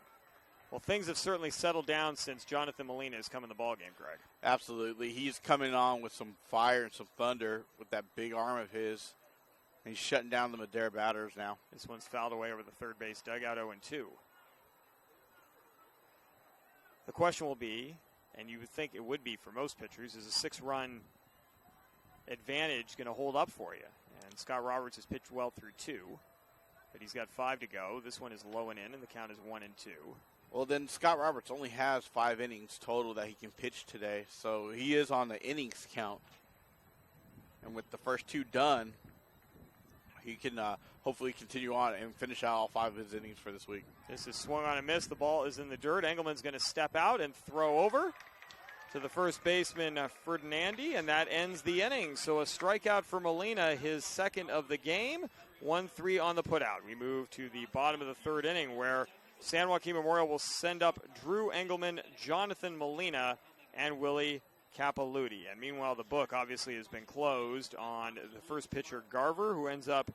Well, things have certainly settled down since Jonathan Molina has come in the ballgame, Greg. Absolutely. He's coming on with some fire and some thunder with that big arm of his. He's shutting down the Madera batters now. This one's fouled away over the third base dugout, 0-2. The question will be, and you would think it would be for most pitchers, is a 6-run advantage going to hold up for you? And Scott Roberts has pitched well through 2, but he's got 5 to go. This one is low and in, and the count is 1-2. Well, then Scott Roberts only has 5 innings total that he can pitch today, so he is on the innings count. And with the first 2 done, he can hopefully continue on and finish out all 5 of his innings for this week. This is swung on and missed. The ball is in the dirt. Engelman's going to step out and throw over to the first baseman, Ferdinandi, and that ends the inning. So a strikeout for Molina, his second of the game. 1-3 on the putout. We move to the bottom of the third inning where San Joaquin Memorial will send up Drew Engelman, Jonathan Molina, and Willie Capaluti. And meanwhile, the book obviously has been closed on the first pitcher, Garver, who ends up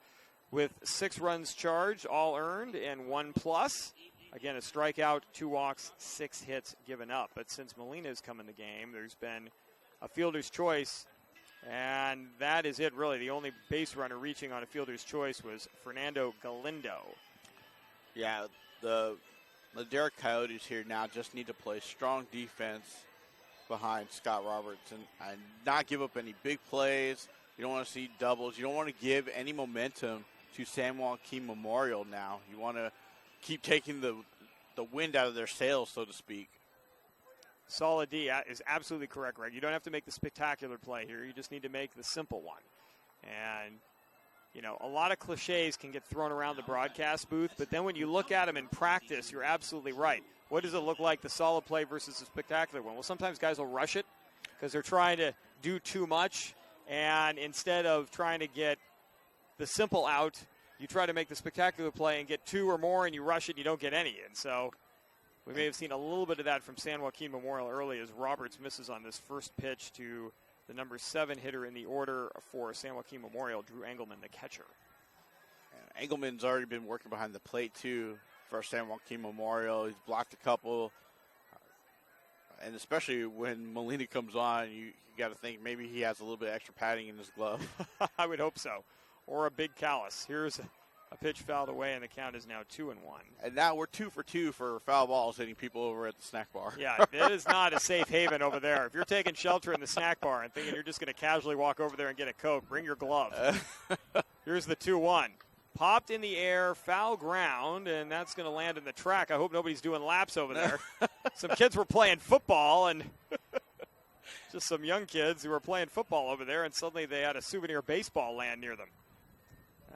with 6 runs charged, all earned, and 1+. Again, a strikeout, 2 walks, 6 hits given up. But since Molina has come in the game, there's been a fielder's choice, and that is it, really. The only base runner reaching on a fielder's choice was Fernando Galindo. Yeah, the Madera Coyotes here now just need to play strong defense behind Scott Roberts and not give up any big plays. You don't want to see doubles. You don't want to give any momentum to San Joaquin Memorial now. You want to keep taking the wind out of their sails, so to speak. Solid D is absolutely correct, Greg. You don't have to make the spectacular play here. You just need to make the simple one. And, you know, a lot of cliches can get thrown around the broadcast booth, but then when you look at them in practice, you're absolutely right. What does it look like, the solid play versus the spectacular one? Well, sometimes guys will rush it because they're trying to do too much, and instead of trying to get the simple out, you try to make the spectacular play and get 2 or more, and you rush it and you don't get any. And so We may have seen a little bit of that from San Joaquin Memorial early as Roberts misses on this first pitch to the number 7 hitter in the order for San Joaquin Memorial, Drew Engelman, the catcher. And Engelman's already been working behind the plate, too, for San Joaquin Memorial. He's blocked a couple. And especially when Molina comes on, you got to think maybe he has a little bit of extra padding in his glove. I would hope so. Or a big callus. Here's a pitch fouled away, and the count is now 2-1. And now we're 2 for 2 for foul balls hitting people over at the snack bar. Yeah, it is not a safe haven over there. If you're taking shelter in the snack bar and thinking you're just going to casually walk over there and get a Coke, bring your glove. Here's the 2-1. Popped in the air, foul ground, and that's going to land in the track. I hope nobody's doing laps over there. Some kids were playing football, and just some young kids who were playing football over there, and suddenly they had a souvenir baseball land near them.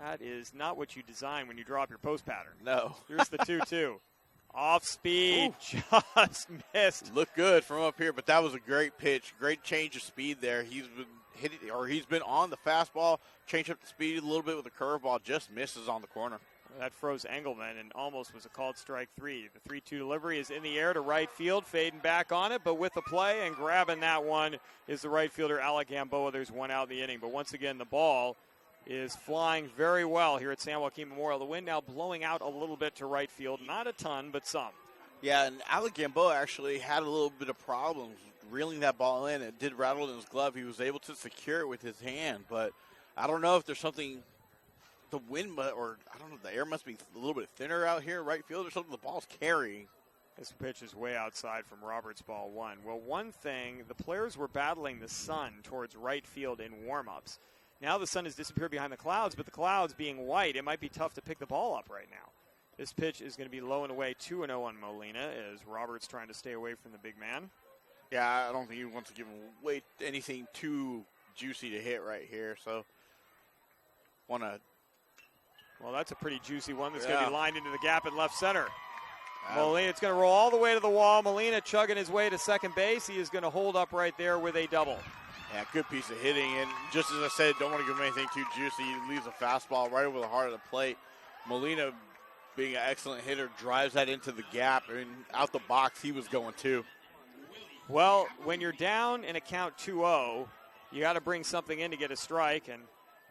That is not what you design when you draw up your post pattern. No. Here's the 2-2. Off speed, just missed. Looked good from up here, but that was a great pitch. Great change of speed there. He's been on the fastball, changed up the speed a little bit with the curveball, just misses on the corner. That froze Engelman and almost was a called strike 3. The 3-2 delivery is in the air to right field, fading back on it, but with the play and grabbing that one is the right fielder, Alec Gamboa. There's one out in the inning, but once again, the ball is flying very well here at San Joaquin Memorial. The wind now blowing out a little bit to right field. Not a ton, but some. Yeah, and Alec Gamboa actually had a little bit of problems reeling that ball in. It did rattle in his glove. He was able to secure it with his hand, but I don't know if there's something, the wind, or I don't know, the air must be a little bit thinner out here in right field or something. The ball's carrying. This pitch is way outside from Roberts, ball 1. Well, one thing, the players were battling the sun towards right field in warm-ups. Now the sun has disappeared behind the clouds, but the clouds being white, it might be tough to pick the ball up right now. This pitch is going to be low and away, 2-0 on Molina, as Roberts trying to stay away from the big man. Yeah, I don't think he wants to give away anything too juicy to hit right here, so want to. Well, that's a pretty juicy one that's going to be lined into the gap in left center. Wow. Molina, it's going to roll all the way to the wall. Molina chugging his way to second base. He is going to hold up right there with a double. Yeah, good piece of hitting, and just as I said, don't want to give him anything too juicy. He leaves a fastball right over the heart of the plate. Molina, being an excellent hitter, drives that into the gap, and out the box he was going too. Well, when you're down in a count 2-0, you got to bring something in to get a strike, and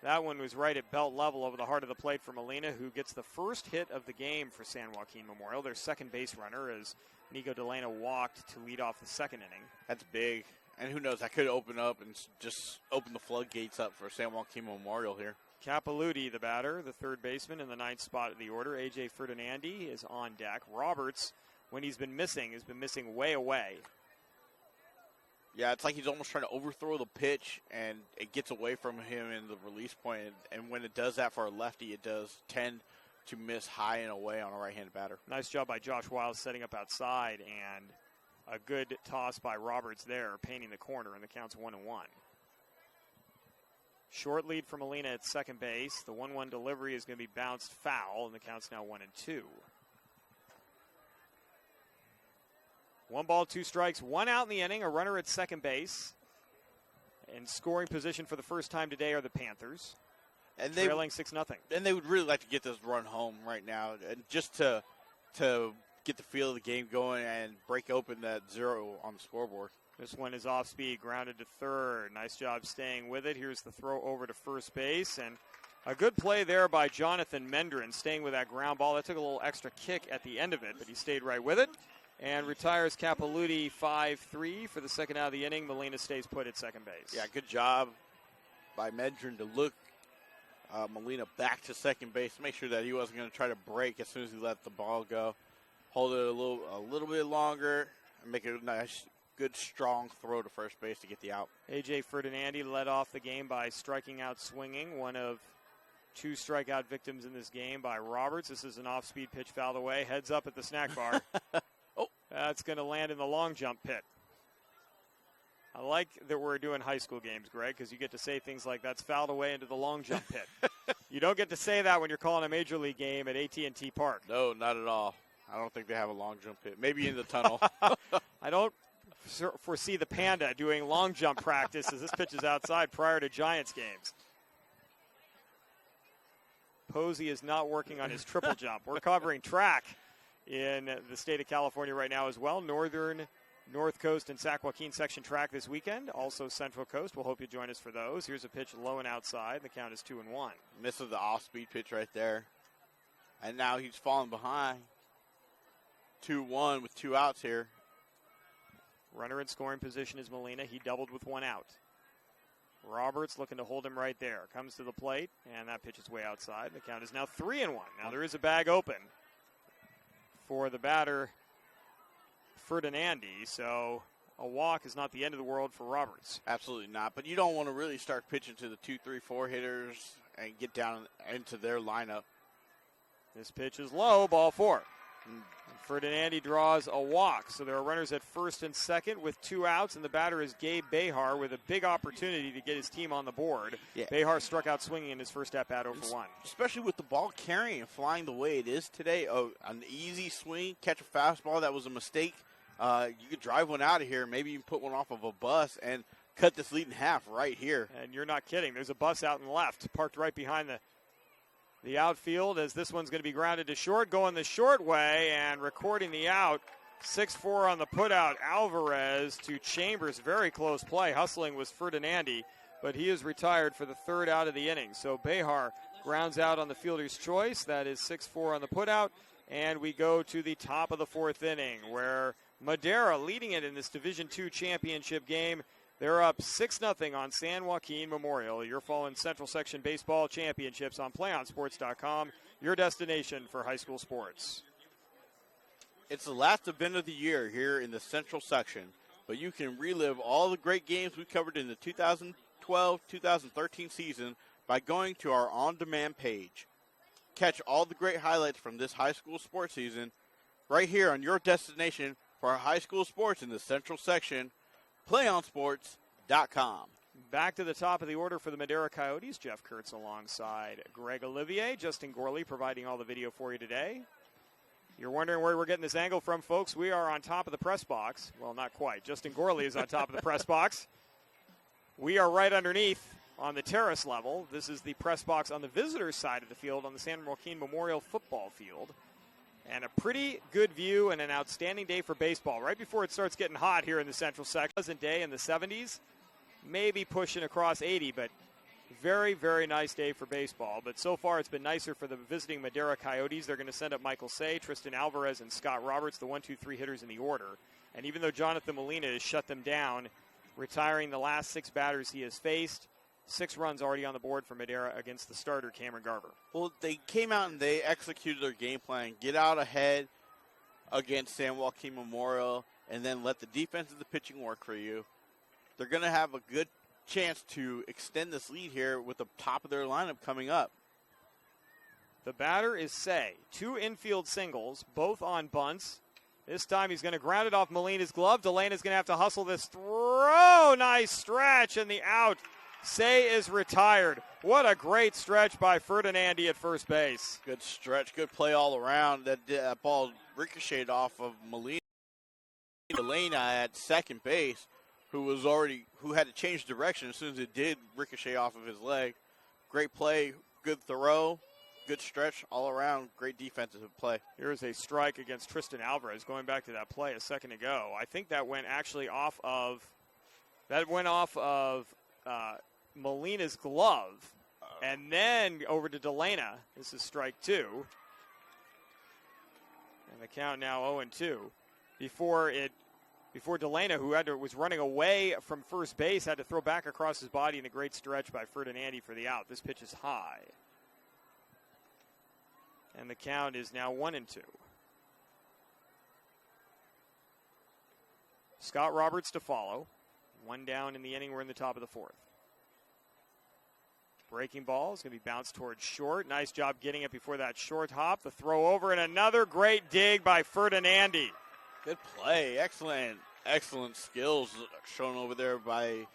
that one was right at belt level over the heart of the plate for Molina, who gets the first hit of the game for San Joaquin Memorial. Their second base runner, as Nico Delano walked to lead off the second inning. That's big. And who knows, that could open up and just open the floodgates up for San Joaquin Memorial here. Capilouti, the batter, the third baseman in the 9th spot of the order. A.J. Ferdinandi is on deck. Roberts, when he's been missing, has been missing way away. Yeah, it's like he's almost trying to overthrow the pitch, and it gets away from him in the release point. And when it does that for a lefty, it does tend to miss high and away on a right-handed batter. Nice job by Josh Wiles setting up outside, and a good toss by Roberts there, painting the corner, and the count's 1-1. Short lead for Molina at second base. The 1-1 delivery is going to be bounced foul, and the count's now 1-2. 1 ball, 2 strikes, 1 out in the inning, a runner at second base. In scoring position for the first time today are the Panthers, and trailing 6-0. And they would really like to get this run home right now, and just to get the feel of the game going and break open that 0 on the scoreboard. This one is off speed, grounded to third. Nice job staying with it. Here's the throw over to first base, and a good play there by Jonathan Mendrin, staying with that ground ball. That took a little extra kick at the end of it, but he stayed right with it. And retires Capilouti 5-3 for the second out of the inning. Molina stays put at second base. Yeah, good job by Mendrin to look Molina back to second base, make sure that he wasn't going to try to break as soon as he let the ball go. Hold it a little bit longer and make it a nice, good, strong throw to first base to get the out. A.J. Ferdinandi led off the game by striking out swinging, one of 2 strikeout victims in this game by Roberts. This is an off-speed pitch fouled away. Heads up at the snack bar. That's going to land in the long jump pit. I like that we're doing high school games, Greg, because you get to say things like that's fouled away into the long jump pit. You don't get to say that when you're calling a major league game at AT&T Park. No, not at all. I don't think they have a long jump pit. Maybe in the tunnel. I don't foresee the Panda doing long jump practice as this pitch is outside prior to Giants games. Posey is not working on his triple jump. We're covering track in the state of California right now as well. Northern, North Coast, and Sac Joaquin section track this weekend. Also Central Coast. We'll hope you join us for those. Here's a pitch low and outside. The count is 2-1. Misses the off-speed pitch right there. And now he's falling behind. 2-1 with 2 outs here. Runner in scoring position is Molina. He doubled with 1 out. Roberts looking to hold him right there. Comes to the plate, and that pitch is way outside. The count is now 3-1. Now there is a bag open for the batter, Ferdinandi. So a walk is not the end of the world for Roberts. Absolutely not. But you don't want to really start pitching to the 2, 3, 4 hitters and get down into their lineup. This pitch is low, ball 4. Ferdinandi draws a walk, so there are runners at first and second with 2 outs, and the batter is Gabe Behar with a big opportunity to get his team on the board. Yeah. Behar struck out swinging in his first at-bat 0-for-1. Especially with the ball carrying and flying the way it is today. Oh, an easy swing, catch a fastball, that was a mistake. You could drive one out of here, maybe even put one off of a bus and cut this lead in half right here. And you're not kidding. There's a bus out in the left, parked right behind the outfield, as this one's going to be grounded to short, going the short way and recording the out. 6-4 on the putout. Alvarez to Chambers. Very close play. Hustling was Ferdinandi, but he is retired for the 3rd out of the inning. So Behar grounds out on the fielder's choice. That is 6-4 on the putout. And we go to the top of the 4th inning, where Madera leading it in this Division II championship game. They're up 6-0 on San Joaquin Memorial. You're following Central Section Baseball Championships on PlayOnSports.com, your destination for high school sports. It's the last event of the year here in the Central Section, but you can relive all the great games we covered in the 2012-2013 season by going to our on-demand page. Catch all the great highlights from this high school sports season right here on your destination for high school sports in the Central Section, PlayOnSports.com. Back to the top of the order for the Madera Coyotes. Jeff Kurtz alongside Greg Olivier. Justin Gorley providing all the video for you today. You're wondering where we're getting this angle from, folks. We are on top of the press box. Well, not quite. Justin Gorley is on top of the press box. We are right underneath on the terrace level. This is the press box on the visitors' side of the field on the San Joaquin Memorial football field. And a pretty good view and an outstanding day for baseball. Right before it starts getting hot here in the Central Section. Pleasant day in the 70s, maybe pushing across 80, but very, very nice day for baseball. But so far it's been nicer for the visiting Madera Coyotes. They're going to send up Michael Say, Tristan Alvarez, and Scott Roberts, the 1, 2, 3 hitters in the order. And even though Jonathan Molina has shut them down, retiring the last 6 batters he has faced, 6 runs already on the board for Madera against the starter, Cameron Garver. Well, they came out and they executed their game plan. Get out ahead against San Joaquin Memorial and then let the defense and the pitching work for you. They're going to have a good chance to extend this lead here with the top of their lineup coming up. The batter is Say. 2 infield singles, both on bunts. This time he's going to ground it off Molina's glove. Delena's going to have to hustle this throw. Nice stretch, and the out. Say is retired. What a great stretch by Ferdinandi at first base. Good stretch, good play all around. That ball ricocheted off of Molina. Molina at second base, who had to change direction as soon as it did ricochet off of his leg. Great play, good throw, good stretch all around. Great defensive play. Here's a strike against Tristan Alvarez. Going back to that play a second ago, I think that went actually off of Molina's glove, and then over to Delena. This is strike 2. And the count now 0-2. Before Delena, who was running away from first base, had to throw back across his body in a great stretch by Ferdinandi for the out. This pitch is high. And the count is now 1-2. Scott Roberts to follow. 1 down in the inning. We're in the top of the 4th. Breaking ball is going to be bounced towards short. Nice job getting it before that short hop. The throw over, and another great dig by Ferdinandi. Good play. Excellent skills shown over there by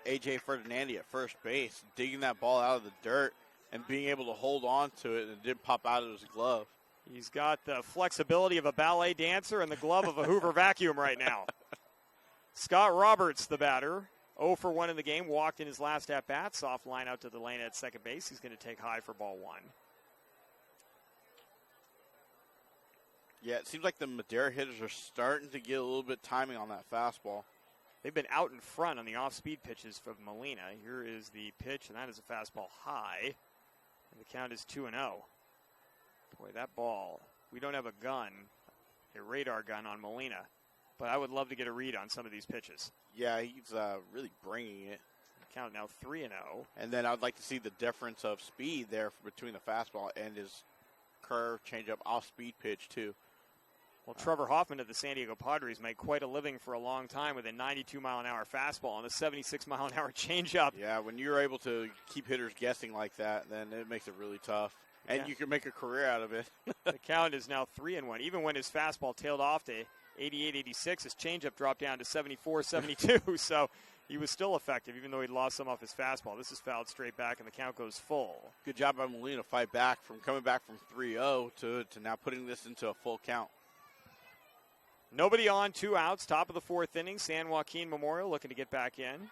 A.J. Ferdinandi at first base. Digging that ball out of the dirt and being able to hold on to it, and it didn't pop out of his glove. He's got the flexibility of a ballet dancer and the glove of a Hoover vacuum right now. Scott Roberts, the batter. 0-for-1 in the game, walked in his last at-bat. Soft line out to the lane at second base. He's going to take high for ball 1. Yeah, it seems like the Madera hitters are starting to get a little bit timing on that fastball. They've been out in front on the off-speed pitches from Molina. Here is the pitch, and that is a fastball high. And the count is 2-0. Boy, that ball, we don't have a gun, a radar gun on Molina, but I would love to get a read on some of these pitches. Yeah, he's really bringing it. The count now 3-0. And then I would like to see the difference of speed there between the fastball and his curve, changeup, off-speed pitch, too. Well, Trevor Hoffman of the San Diego Padres made quite a living for a long time with a 92-mile-an-hour fastball and a 76-mile-an-hour changeup. Yeah, when you're able to keep hitters guessing like that, then it makes it really tough. And you can make a career out of it. The count is now 3-1. Even when his fastball tailed off to 88-86, his changeup dropped down to 74-72. So he was still effective, even though he'd lost some off his fastball. This is fouled straight back, and the count goes full. Good job by Molina to fight back from coming back from 3-0 to now putting this into a full count. Nobody on, 2 outs, top of the 4th inning. San Joaquin Memorial looking to get back in.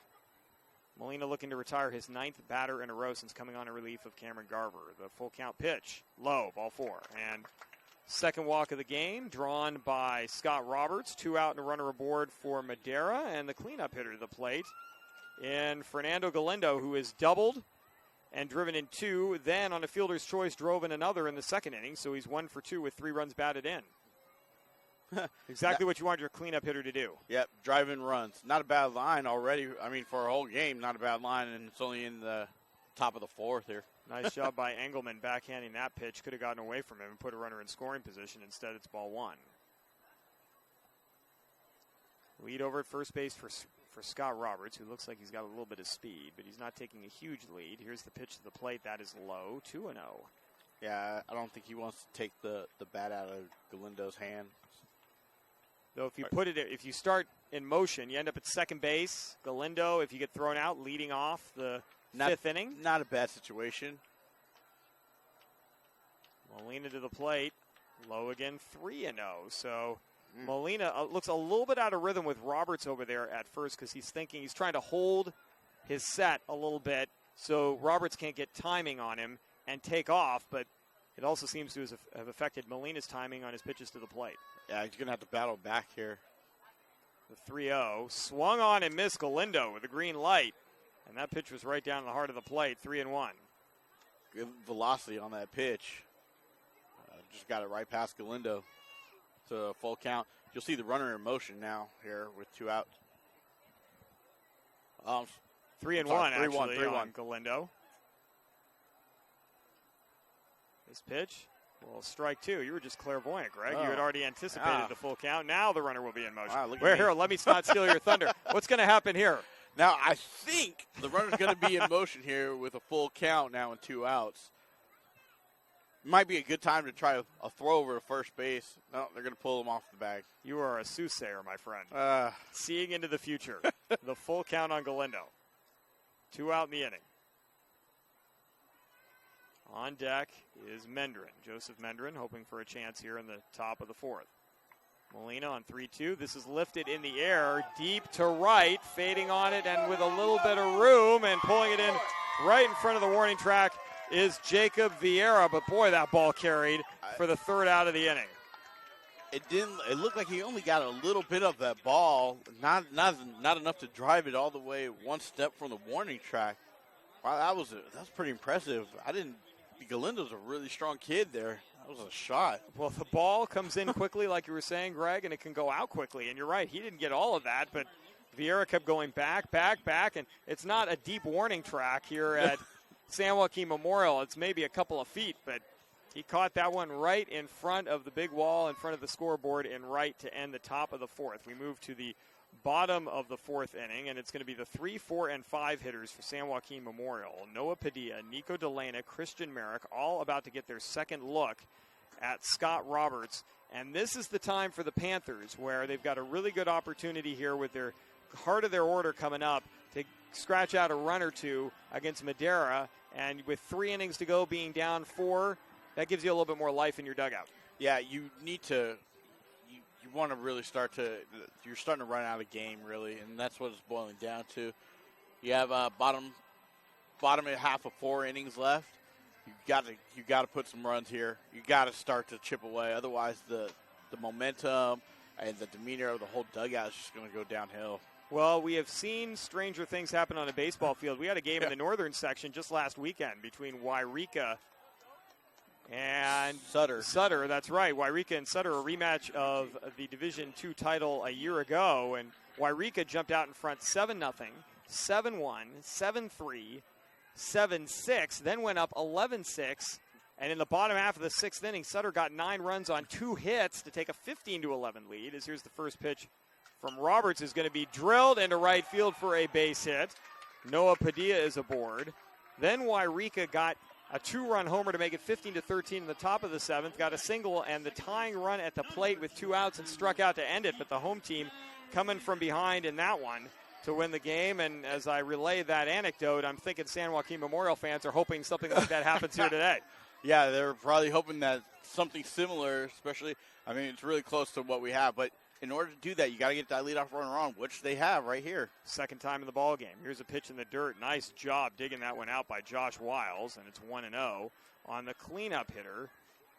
Molina looking to retire his 9th batter in a row since coming on in relief of Cameron Garver. The full count pitch, low, ball 4. And second walk of the game, drawn by Scott Roberts. 2 out and a runner aboard for Madera. And the cleanup hitter to the plate in Fernando Galindo, who has doubled and driven in 2. Then on a fielder's choice, drove in another in the second inning. So he's 1 for 2 with 3 runs batted in. Exactly what you want your cleanup hitter to do. Yep, drive-in runs. Not a bad line already. I mean, for a whole game, not a bad line, and it's only in the top of the 4th here. Nice job by Engelman backhanding that pitch. Could have gotten away from him and put a runner in scoring position. Instead, it's ball 1. Lead over at first base for Scott Roberts, who looks like he's got a little bit of speed, but he's not taking a huge lead. Here's the pitch to the plate. That is low, 2-0. Yeah, I don't think he wants to take the bat out of Galindo's hand. Though if you start in motion, you end up at second base. Galindo, if you get thrown out, leading off the 5th inning. Not a bad situation. Molina to the plate. Low again, 3-0. So Molina looks a little bit out of rhythm with Roberts over there at first because he's trying to hold his set a little bit so Roberts can't get timing on him and take off. But it also seems to have affected Molina's timing on his pitches to the plate. Yeah, he's going to have to battle back here. The 3-0. Swung on and missed Galindo with a green light. And that pitch was right down the heart of the plate, 3-1. Good velocity on that pitch. Just got it right past Galindo to a full count. You'll see the runner in motion now here with 2 outs. 3-1, actually, 3-1 on Galindo. This pitch. Well, strike 2. You were just clairvoyant, Greg. You had already anticipated the full count. Now the runner will be in motion. Wow, here, let me not steal your thunder. What's going to happen here? Now, I think the runner's going to be in motion here with a full count now and 2 outs. Might be a good time to try a throw over to first base. No, they're going to pull him off the bag. You are a soothsayer, my friend. Seeing into the future. The full count on Galindo. 2 out in the inning. On deck is Mendrin, Joseph Mendrin, hoping for a chance here in the top of the 4th. Molina on 3-2. This is lifted in the air, deep to right, fading on it, and with a little bit of room, and pulling it in right in front of the warning track is Jacob Vieira. But boy, that ball carried for the 3rd out of the inning. It looked like he only got a little bit of that ball, not enough to drive it all the way 1 step from the warning track. Wow, that was pretty impressive. Galindo's a really strong kid there. That was a shot. Well, the ball comes in quickly, like you were saying, Greg, and it can go out quickly. And you're right, he didn't get all of that, but Vieira kept going back, and it's not a deep warning track here at San Joaquin Memorial. It's maybe a couple of feet, but he caught that one right in front of the big wall, in front of the scoreboard, and right to end the top of the 4th. We move to the bottom of the 4th inning, and it's going to be the 3, 4, and 5 hitters for San Joaquin Memorial. Noah Padilla, Nico DeLena, Christian Merrick, all about to get their second look at Scott Roberts. And this is the time for the Panthers, where they've got a really good opportunity here with their heart of their order coming up to scratch out a run or 2 against Madera. And with 3 innings to go, being down 4, that gives you a little bit more life in your dugout. Yeah, you need to. You want to really you're starting to run out of game, really, and that's what it's boiling down to. You have bottom half of 4 innings left. You got to put some runs here. You got to start to chip away. Otherwise, the the momentum and the demeanor of the whole dugout is just going to go downhill. Well, we have seen stranger things happen on a baseball field. We had a game in the northern section just last weekend between Wairika and Sutter. That's right. Wairika and Sutter, a rematch of the Division II title a year ago. And Wairika jumped out in front 7-0, 7-1, 7-3, 7-6, then went up 11-6. And in the bottom half of the sixth inning, Sutter got 9 runs on 2 hits to take a 15-11 lead. As here's the first pitch from Roberts is going to be drilled into right field for a base hit. Noah Padilla is aboard. Then Wairika got a 2-run homer to make it 15-13 in the top of the 7th, got a single and the tying run at the plate with 2 outs and struck out to end it. But the home team coming from behind in that one to win the game. And as I relay that anecdote, I'm thinking San Joaquin Memorial fans are hoping something like that happens here today. Yeah, they're probably hoping that something similar, especially, I mean, it's really close to what we have, but in order to do that, you got to get that leadoff runner on, which they have right here. Second time in the ball game. Here's a pitch in the dirt. Nice job digging that one out by Josh Wiles, and it's 1-0 on the cleanup hitter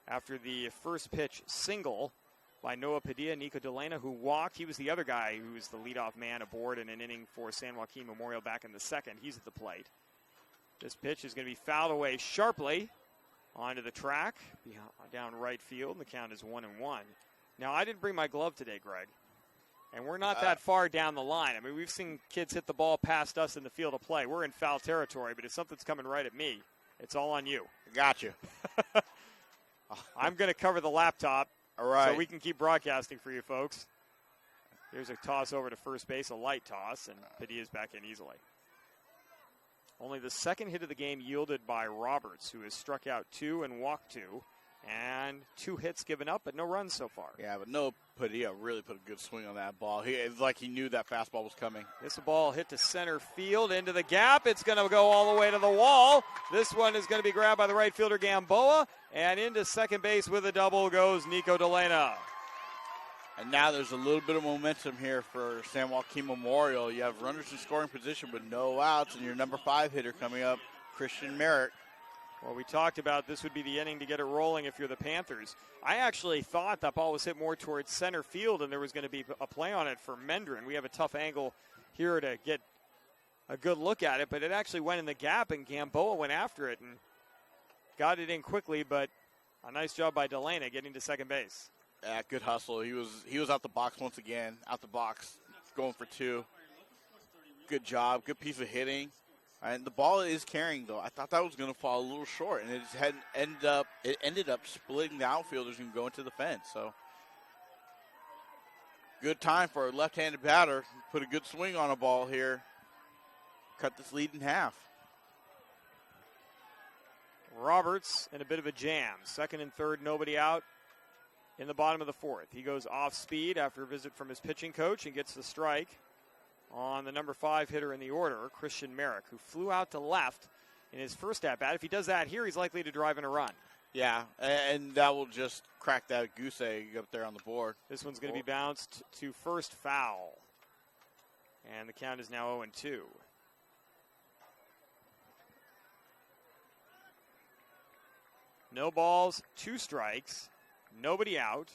after the first pitch single by Noah Padilla. Nico Delena, who walked. He was the other guy who was the leadoff man aboard in an inning for San Joaquin Memorial back in the second. He's at the plate. This pitch is going to be fouled away sharply onto the track down right field. The count is 1-1. Now, I didn't bring my glove today, Greg, and we're not that far down the line. I mean, we've seen kids hit the ball past us in the field of play. We're in foul territory, but if something's coming right at me, it's all on you. Got you. I'm going to cover the laptop all right, so we can keep broadcasting for you folks. Here's a toss over to first base, a light toss, and Padilla's back in easily. Only the second hit of the game yielded by Roberts, who has struck out 2 and walked 2. And 2 hits given up, but no runs so far. Yeah, but no Padilla really put a good swing on that ball. It's like he knew that fastball was coming. This ball hit to center field into the gap. It's going to go all the way to the wall. This one is going to be grabbed by the right fielder Gamboa. And into second base with a double goes Nico Delena. And now there's a little bit of momentum here for San Joaquin Memorial. You have runners in scoring position with no outs, and your number 5 hitter coming up, Christian Merrick. Well, we talked about this would be the inning to get it rolling if you're the Panthers. I actually thought that ball was hit more towards center field and there was going to be a play on it for Mendrin. We have a tough angle here to get a good look at it, but it actually went in the gap and Gamboa went after it and got it in quickly, but a nice job by Delena getting to second base. Yeah, good hustle. He was out the box once again, out the box, going for 2. Good job, good piece of hitting. And the ball is carrying, though. I thought that was going to fall a little short, and it ended up splitting the outfielders and going to the fence. So, good time for a left-handed batter. Put a good swing on a ball here. Cut this lead in half. Roberts in a bit of a jam. Second and third, nobody out in the bottom of the 4th. He goes off speed after a visit from his pitching coach and gets the strike on the number 5 hitter in the order, Christian Merrick, who flew out to left in his first at-bat. If he does that here, he's likely to drive in a run. Yeah, and that will just crack that goose egg up there on the board. This one's going to be bounced to first foul. And the count is now 0-2. No balls, 2 strikes, nobody out.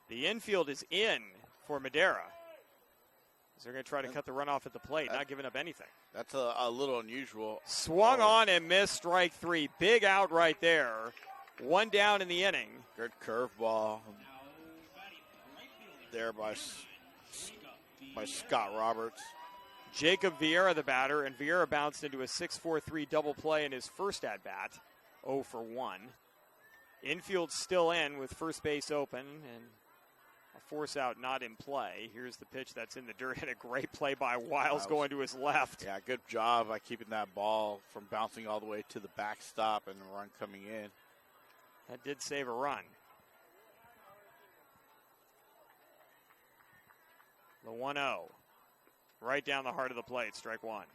The infield is in for Madera. They're going to try to cut the run off at the plate, not giving up anything. That's a little unusual. Swung on and missed, strike 3. Big out right there. 1 down in the inning. Good curveball there by Scott Roberts. Jacob Vieira, the batter, and Vieira bounced into a 6-4-3 double play in his first at-bat, 0 for 1. Infield still in with first base open, and a force out not in play. Here's the pitch that's in the dirt, and a great play by Wiles going to his left. Yeah, good job by keeping that ball from bouncing all the way to the backstop and the run coming in. That did save a run. The 1-0. Right down the heart of the plate, strike 1.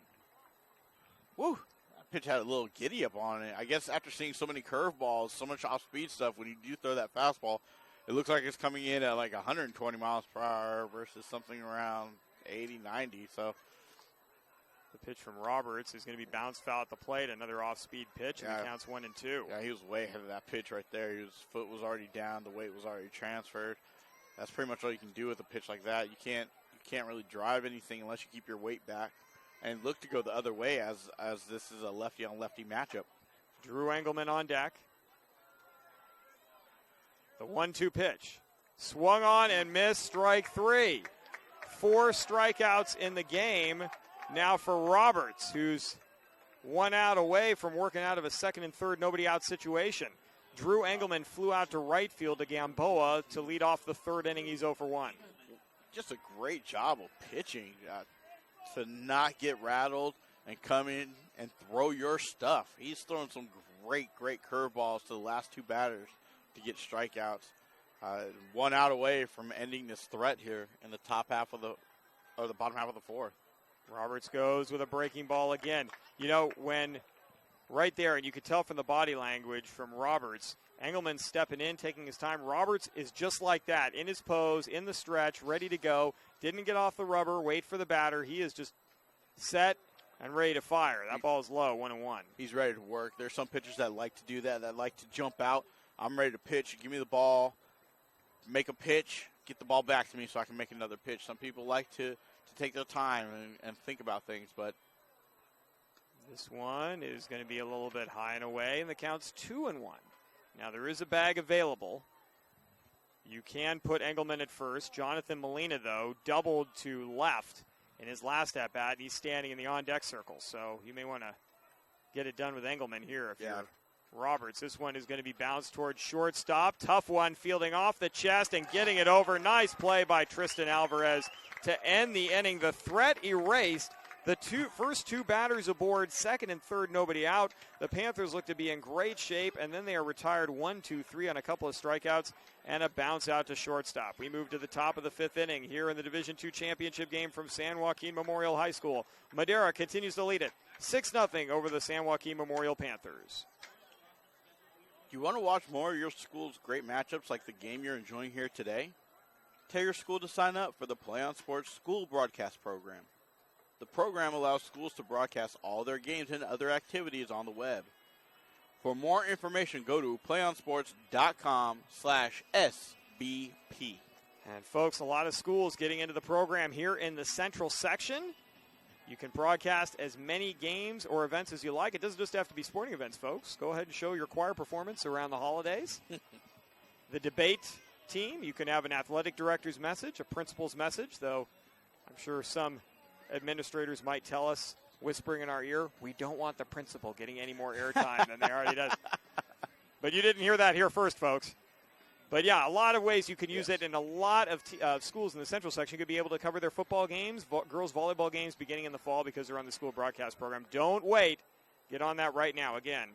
Woo! That pitch had a little giddy up on it. I guess after seeing so many curveballs, so much off-speed stuff, when you do throw that fastball, it looks like it's coming in at like 120 miles per hour versus something around 80, 90. So The pitch from Roberts is going to be bounced foul at the plate. Another off-speed pitch, and it counts 1-2. Yeah, he was way ahead of that pitch right there. His foot was already down. The weight was already transferred. That's pretty much all you can do with a pitch like that. You can't really drive anything unless you keep your weight back and look to go the other way as this is a lefty-on-lefty matchup. Drew Engelman on deck. The 1-2 pitch. Swung on and missed, strike 3. 4 strikeouts in the game. Now for Roberts, who's 1 out away from working out of a second and third nobody out situation. Drew Engelman flew out to right field to Gamboa to lead off the third inning. He's 0 for 1. Just a great job of pitching to not get rattled and come in and throw your stuff. He's throwing some great curveballs to the last 2 batters to get strikeouts. 1 out away from ending this threat here in the top half of the bottom half of the 4th. Roberts goes with a breaking ball again. You know, when right there, and you could tell from the body language from Roberts, Engelman stepping in, taking his time. Roberts is just like that, in his pose, in the stretch, ready to go. Didn't get off the rubber, wait for the batter. He is just set and ready to fire. That ball is low, 1-1. He's ready to work. There's some pitchers that like to do that like to jump out. I'm ready to pitch. Give me the ball, make a pitch, get the ball back to me so I can make another pitch. Some people like to take their time and think about things, but this one is going to be a little bit high and away, and the count's 2-1. Now there is a bag available. You can put Engelman at first. Jonathan Molina, though, doubled to left in his last at-bat. He's standing in the on-deck circle, so you may want to get it done with Engelman here if you're Roberts. This one is going to be bounced towards shortstop. Tough one, fielding off the chest and getting it over. Nice play by Tristan Alvarez to end the inning. The threat erased. The first 2 batters aboard, second and third, nobody out. The Panthers look to be in great shape, and then they are retired 1-2-3 on a couple of strikeouts and a bounce out to shortstop. We move to the top of the 5th inning here in the Division II championship game from San Joaquin Memorial High School. Madera continues to lead it 6-0 over the San Joaquin Memorial Panthers. Do you want to watch more of your school's great matchups like the game you're enjoying here today? Tell your school to sign up for the Play on Sports School Broadcast Program. The program allows schools to broadcast all their games and other activities on the web. For more information, go to playonsports.com/SBP. And folks, a lot of schools getting into the program here in the Central section. You can broadcast as many games or events as you like. It doesn't just have to be sporting events, folks. Go ahead and show your choir performance around the holidays. The debate team, you can have an athletic director's message, a principal's message, though I'm sure some administrators might tell us, whispering in our ear, we don't want the principal getting any more airtime than they already does. But you didn't hear that here first, folks. But yeah, a lot of ways you can use it, and a lot of schools in the Central section could be able to cover their football games, girls volleyball games beginning in the fall because they're on the school broadcast program. Don't wait. Get on that right now. Again,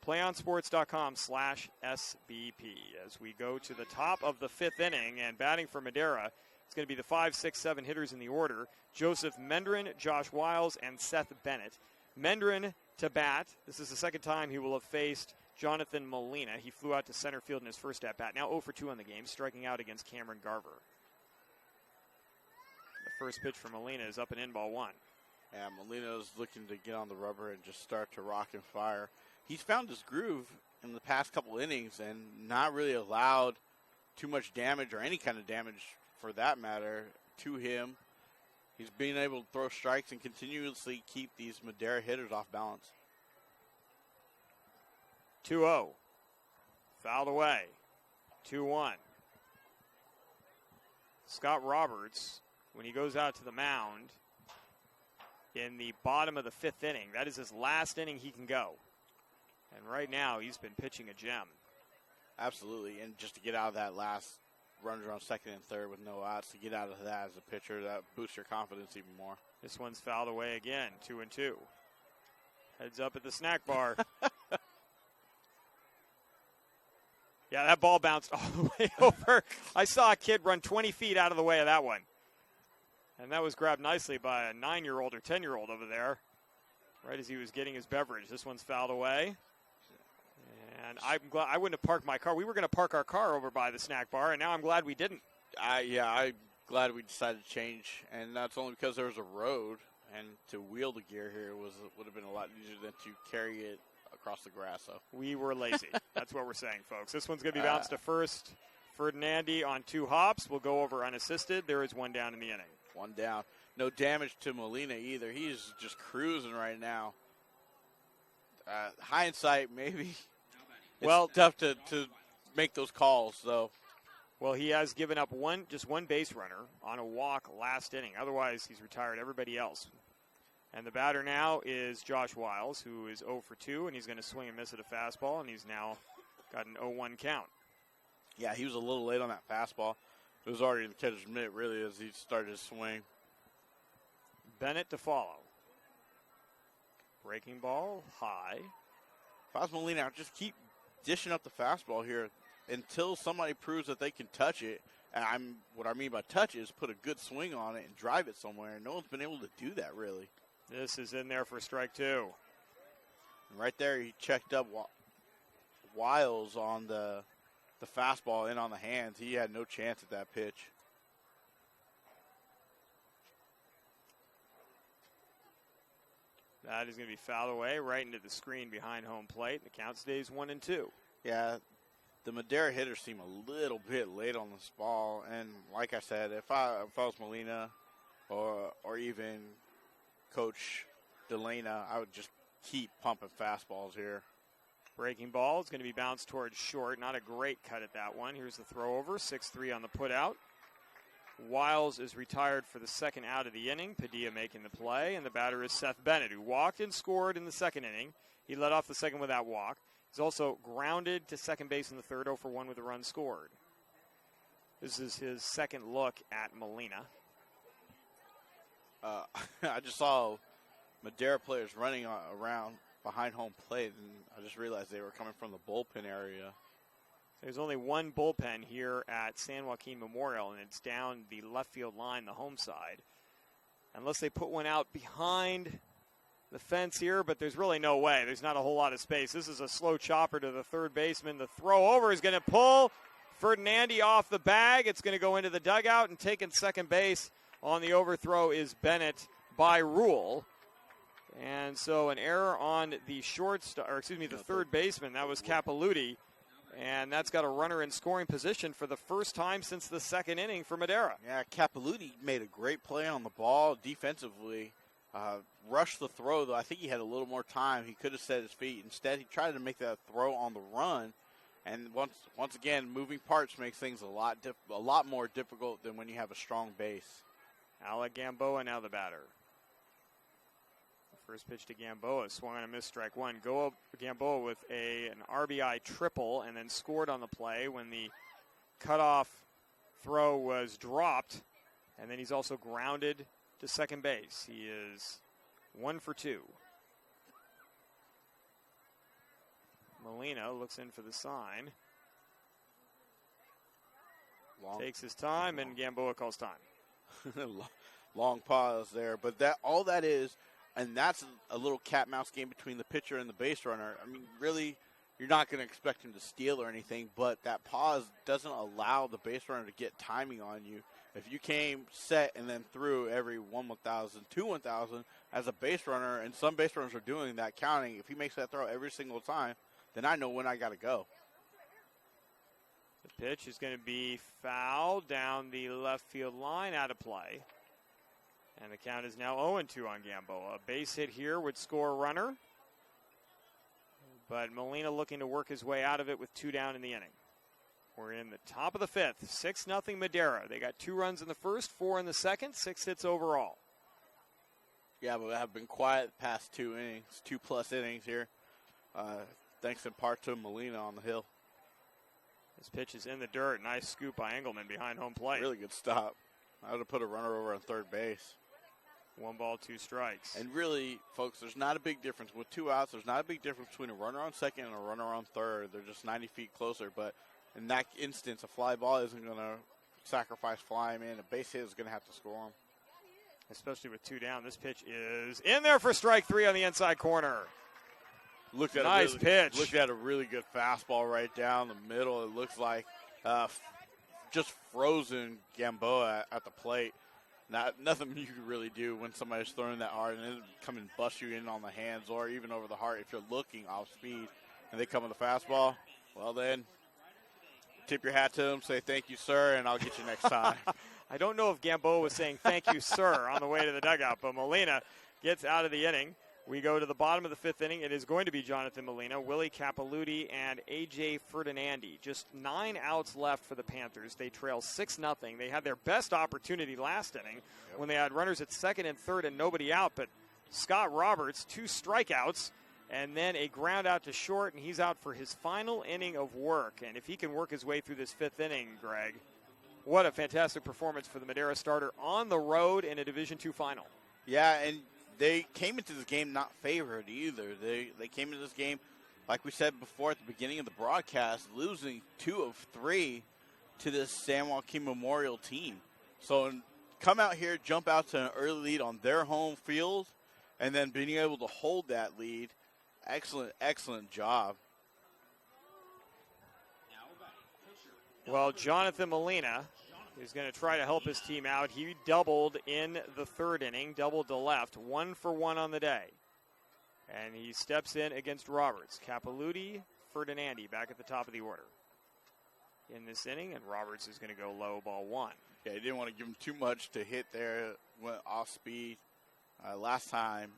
playonsports.com/SBP as we go to the top of the 5th inning, and batting for Madera, it's going to be the 5, 6, 7 hitters in the order. Joseph Mendrin, Josh Wiles, and Seth Bennett. Mendrin to bat. This is the second time he will have faced Jonathan Molina. He flew out to center field in his first at-bat. Now 0 for 2 on the game, striking out against Cameron Garver. The first pitch for Molina is up and in, ball 1. Yeah, Molina's looking to get on the rubber and just start to rock and fire. He's found his groove in the past couple innings and not really allowed too much damage, or any kind of damage for that matter, to him. He's being able to throw strikes and continuously keep these Madera hitters off balance. 2-0. Fouled away. 2-1. Scott Roberts, when he goes out to the mound in the bottom of the 5th inning, that is his last inning he can go. And right now he's been pitching a gem. Absolutely, and just to get out of that last runner on second and third with no outs, to get out of that as a pitcher, that boosts your confidence even more. This one's fouled away again, 2-2. Heads up at the snack bar. Yeah, that ball bounced all the way over. I saw a kid run 20 feet out of the way of that one. And that was grabbed nicely by a 9-year-old or 10-year-old over there, right as he was getting his beverage. This one's fouled away. And I'm glad I wouldn't have parked my car. We were going to park our car over by the snack bar, and now I'm glad we didn't. I'm glad we decided to change, and that's only because there was a road. and to wheel the gear here would have been a lot easier than to carry it across the grass. So we were lazy. That's what we're saying, folks. This one's going to be bounced to first. Ferdinandi on 2 hops will go over unassisted. There is 1 down in the inning. 1 down. No damage to Molina either. He's just cruising right now. Hindsight, maybe. Well, it's tough to make those calls, though. Well, he has given up just one base runner on a walk last inning. Otherwise, he's retired everybody else. And the batter now is Josh Wiles, who is 0 for 2, and he's going to swing and miss at a fastball, and he's now got an 0-1 count. Yeah, he was a little late on that fastball. It was already in the catcher's mitt, really, as he started to swing. Bennett to follow. Breaking ball, high. If I was Molina, I'd just keep dishing up the fastball here until somebody proves that they can touch it. And what I mean by touch is put a good swing on it and drive it somewhere. And no one's been able to do that, really. This is in there for strike 2. And right there, he checked up Wiles on the fastball in on the hands. He had no chance at that pitch. That is going to be fouled away right into the screen behind home plate. The count stays 1-2. Yeah, the Madera hitters seem a little bit late on this ball. And like I said, if I was Molina or even Coach Delana, I would just keep pumping fastballs here. Breaking ball is going to be bounced towards short. Not a great cut at that one. Here's the throw over. 6-3 on the put out. Wiles is retired for the second out of the inning. Padilla making the play, and the batter is Seth Bennett, who walked and scored in the second inning. He led off the second with that walk. He's also grounded to second base in the third, 0 for 1 with a run scored. This is his second look at Molina. I just saw Madera players running around behind home plate, and I just realized they were coming from the bullpen area. There's only one bullpen here at San Joaquin Memorial, and it's down the left field line, the home side. Unless they put one out behind the fence here, but there's really no way. There's not a whole lot of space. This is a slow chopper to the third baseman. The throw over is going to pull Ferdinandi off the bag. It's going to go into the dugout, and taking second base on the overthrow is Bennett by rule. And so an error on the the third baseman. That was Capilouti. And that's got a runner in scoring position for the first time since the second inning for Madera. Yeah, Capilouti made a great play on the ball defensively. Rushed the throw, though. I think he had a little more time. He could have set his feet. Instead, he tried to make that throw on the run. And once again, moving parts makes things a lot more difficult than when you have a strong base. Alec Gamboa now the batter. First pitch to Gamboa, swung on a miss, strike 1. Gamboa with an RBI triple and then scored on the play when the cutoff throw was dropped. And then he's also grounded to second base. He is 1 for 2. Molina looks in for the sign. Takes his time, and Gamboa calls time. Long pause there, but all that is. And that's a little cat-mouse game between the pitcher and the base runner. I mean, really, you're not going to expect him to steal or anything, but that pause doesn't allow the base runner to get timing on you. If you came, set, and then threw every 1/1000, 2/1000 as a base runner, and some base runners are doing that counting, if he makes that throw every single time, then I know when I got to go. The pitch is going to be fouled down the left field line, out of play. And the count is now 0-2 on Gamboa. A base hit here would score a runner. But Molina looking to work his way out of it with 2 down in the inning. We're in the top of the 5th. 6-0 Madera. They got 2 runs in the first, 4 in the second, 6 hits overall. Yeah, but have been quiet the past 2 innings, 2+ innings here. Thanks in part to Molina on the hill. This pitch is in the dirt. Nice scoop by Engelman behind home plate. Really good stop. I would have put a runner over on third base. 1 ball, 2 strikes. And really, folks, there's not a big difference. With 2 outs, there's not a big difference between a runner on second and a runner on third. They're just 90 feet closer. But in that instance, a fly ball isn't going to sacrifice fly him in. A base hit is going to have to score him. Especially with 2 down. This pitch is in there for strike 3 on the inside corner. Nice pitch. Looked at a really good fastball right down the middle. It looks like just frozen Gamboa at the plate. Nothing you can really do when somebody's throwing that hard and then come and bust you in on the hands or even over the heart if you're looking off speed and they come with a fastball. Well, then tip your hat to them, say thank you, sir, and I'll get you next time. I don't know if Gamboa was saying thank you, sir, on the way to the dugout, but Molina gets out of the inning. We go to the bottom of the fifth inning. It is going to be Jonathan Molina, Willie Capilouti, and A.J. Ferdinandi. Just 9 outs left for the Panthers. They trail 6-0. They had their best opportunity last inning when they had runners at second and third and nobody out, but Scott Roberts, 2 strikeouts, and then a ground out to short, and he's out for his final inning of work. And if he can work his way through this fifth inning, Greg, what a fantastic performance for the Madera starter on the road in a Division II final. Yeah, and they came into this game not favored either. They came into this game, like we said before at the beginning of the broadcast, losing 2 of 3 to this San Joaquin Memorial team. So come out here, jump out to an early lead on their home field, and then being able to hold that lead. Excellent, excellent job. Well, Jonathan Molina is going to try to help his team out. He doubled in the third inning, doubled to left, 1 for 1 on the day. And he steps in against Roberts. Capilouti, Ferdinandi back at the top of the order in this inning, and Roberts is going to go low, ball 1. Yeah, he didn't want to give him too much to hit there, went off speed. Last time,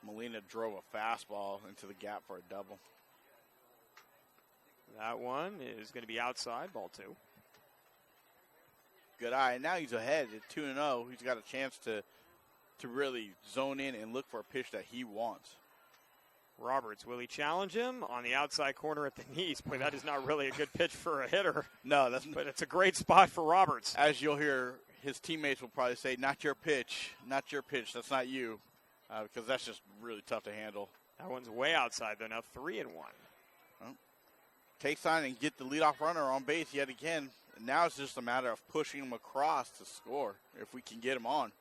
Molina drove a fastball into the gap for a double. That one is going to be outside, ball 2. Good eye. And now he's ahead at 2-0. He's got a chance to really zone in and look for a pitch that he wants. Roberts, will he challenge him on the outside corner at the knees? Boy, that is not really a good pitch for a hitter. No, but it's a great spot for Roberts. As you'll hear, his teammates will probably say, not your pitch, not your pitch, that's not you, because that's just really tough to handle. That one's way outside, though, now 3-1. Well, takes on and get the leadoff runner on base yet again. Now it's just a matter of pushing him across to score if we can get him on.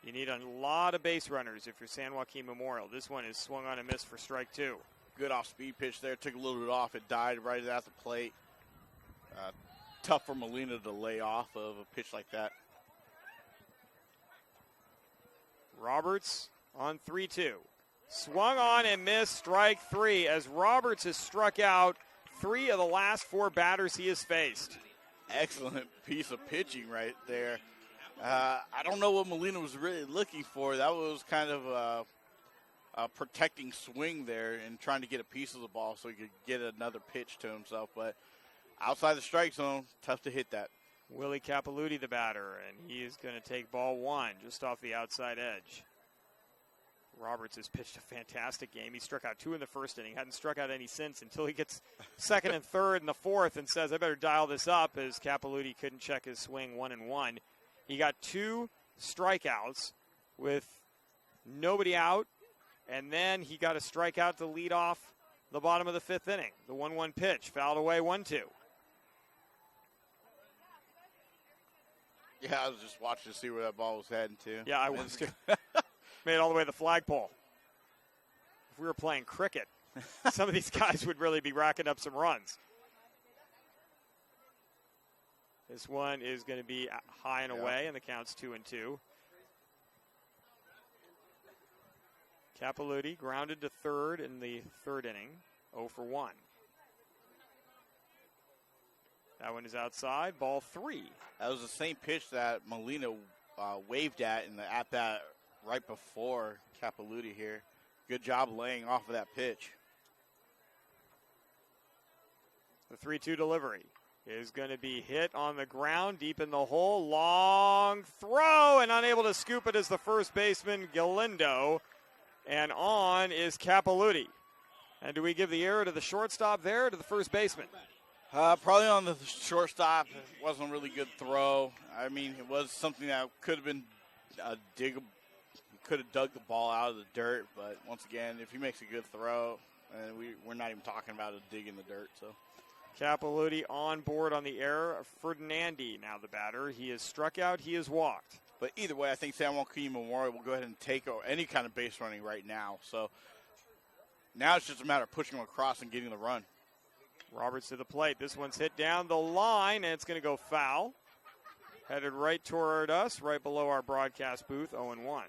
You need a lot of base runners if you're San Joaquin Memorial. This one is swung on and missed for strike 2. Good off-speed pitch there. Took a little bit off. It died right at the plate. Tough for Molina to lay off of a pitch like that. Roberts on 3-2. Swung on and missed, strike 3, as Roberts has struck out 3 of the last 4 batters he has faced. Excellent piece of pitching right there. I don't know what Molina was really looking for. That was kind of a protecting swing there and trying to get a piece of the ball so he could get another pitch to himself. But outside the strike zone, tough to hit that. Willie Capilouti, the batter, and he is going to take ball 1 just off the outside edge. Roberts has pitched a fantastic game. He struck out 2 in the first inning. Hadn't struck out any since until he gets second and third in the fourth and says, I better dial this up, as Capilouti couldn't check his swing 1-1. He got 2 strikeouts with nobody out, and then he got a strikeout to lead off the bottom of the 5th inning. The 1-1 pitch, fouled away 1-2. Yeah, I was just watching to see where that ball was heading to. Yeah, I was too. Made it all the way to the flagpole. If we were playing cricket, some of these guys would really be racking up some runs. This one is going to be high and away, and the count's 2-2. Capilouti grounded to third in the third inning, 0 for 1. That one is outside, ball 3. That was the same pitch that Molina waved at in the at-bat right before Capilouti here. Good job laying off of that pitch. The 3-2 delivery is going to be hit on the ground, deep in the hole. Long throw, and unable to scoop it is the first baseman, Galindo. And on is Capilouti. And do we give the error to the shortstop there or to the first baseman? Probably on the shortstop. It wasn't a really good throw. I mean, it was something that could have been diggable. Could have dug the ball out of the dirt, but once again, if he makes a good throw, and we're not even talking about a dig in the dirt. So, Capilouti on board on the error. Ferdinandi now the batter. He is struck out. He is walked. But either way, I think San Joaquin Memorial will go ahead and take any kind of base running right now. So now it's just a matter of pushing him across and getting the run. Roberts to the plate. This one's hit down the line, and it's going to go foul. Headed right toward us, right below our broadcast booth, 0-1.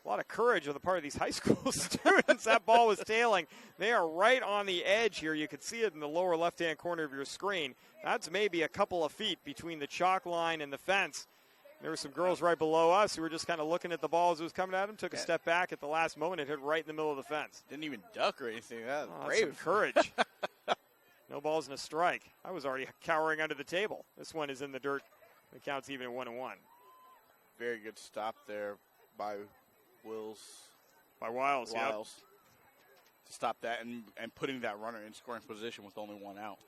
A lot of courage on the part of these high school students. That ball was tailing. They are right on the edge here. You can see it in the lower left-hand corner of your screen. That's maybe a couple of feet between the chalk line and the fence. There were some girls right below us who were just kind of looking at the ball as it was coming at them, took a step back at the last moment. It hit right in the middle of the fence. Didn't even duck or anything. That was That's some courage. No balls and a strike. I was already cowering under the table. This one is in the dirt. It counts even at 1-1. Very good stop there by Wiles. Yep. To stop that and putting that runner in scoring position with only one out.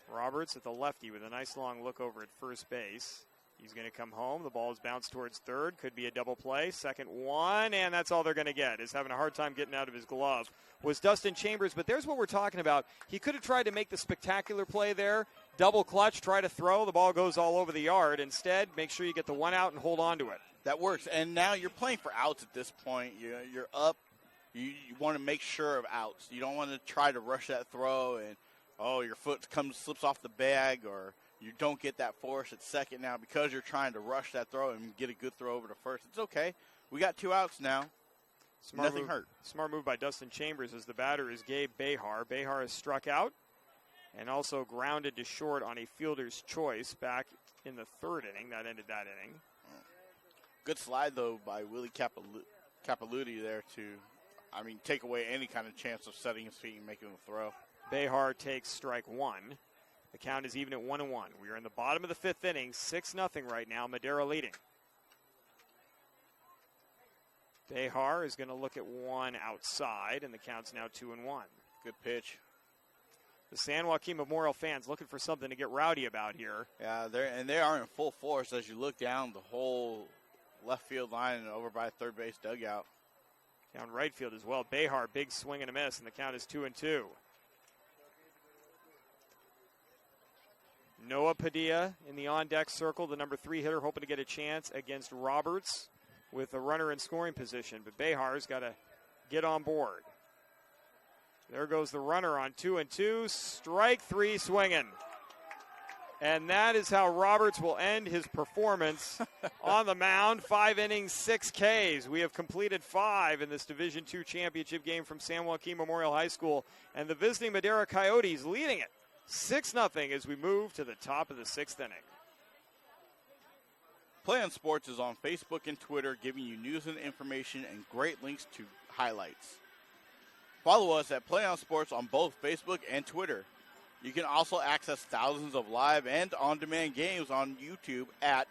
Roberts at the lefty with a nice long look over at first base. He's going to come home. The ball is bounced towards third. Could be a double play. Second one, and that's all they're going to get. Is having a hard time getting out of his glove was Dustin Chambers, but there's what we're talking about. He could have tried to make the spectacular play there. Double clutch, try to throw. The ball goes all over the yard. Instead, make sure you get the one out and hold on to it. That works. And now you're playing for outs at this point. You're up. You want to make sure of outs. You don't want to try to rush that throw and, your foot slips off the bag, or you don't get that force at second now because you're trying to rush that throw and get a good throw over to first. It's okay. We got 2 outs now. Nothing hurt. Smart move by Dustin Chambers as the batter is Gabe Behar. Behar has struck out and also grounded to short on a fielder's choice back in the third inning. That ended that inning. Good slide, though, by Willie Capilouti there to, take away any kind of chance of setting his feet and making the throw. Behar takes strike one. The count is even at 1-1. We are in the bottom of the fifth inning, 6-0 right now. Madera leading. Behar is going to look at one outside, and the count's now 2-1. Good pitch. The San Joaquin Memorial fans looking for something to get rowdy about here. Yeah, they are in full force as you look down the whole left field line and over by third base dugout. Down right field as well. Behar, big swing and a miss, and the count is 2-2. Noah Padilla in the on-deck circle, the number 3 hitter, hoping to get a chance against Roberts with a runner in scoring position. But Behar's got to get on board. There goes the runner on 2-2. Strike 3 swinging. And that is how Roberts will end his performance on the mound. 5 innings, 6 Ks. We have completed 5 in this Division II championship game from San Joaquin Memorial High School. And the visiting Madera Coyotes leading it 6-0 as we move to the top of the 6th inning. Play on Sports is on Facebook and Twitter, giving you news and information and great links to highlights. Follow us at Play on Sports on both Facebook and Twitter. You can also access thousands of live and on-demand games on YouTube at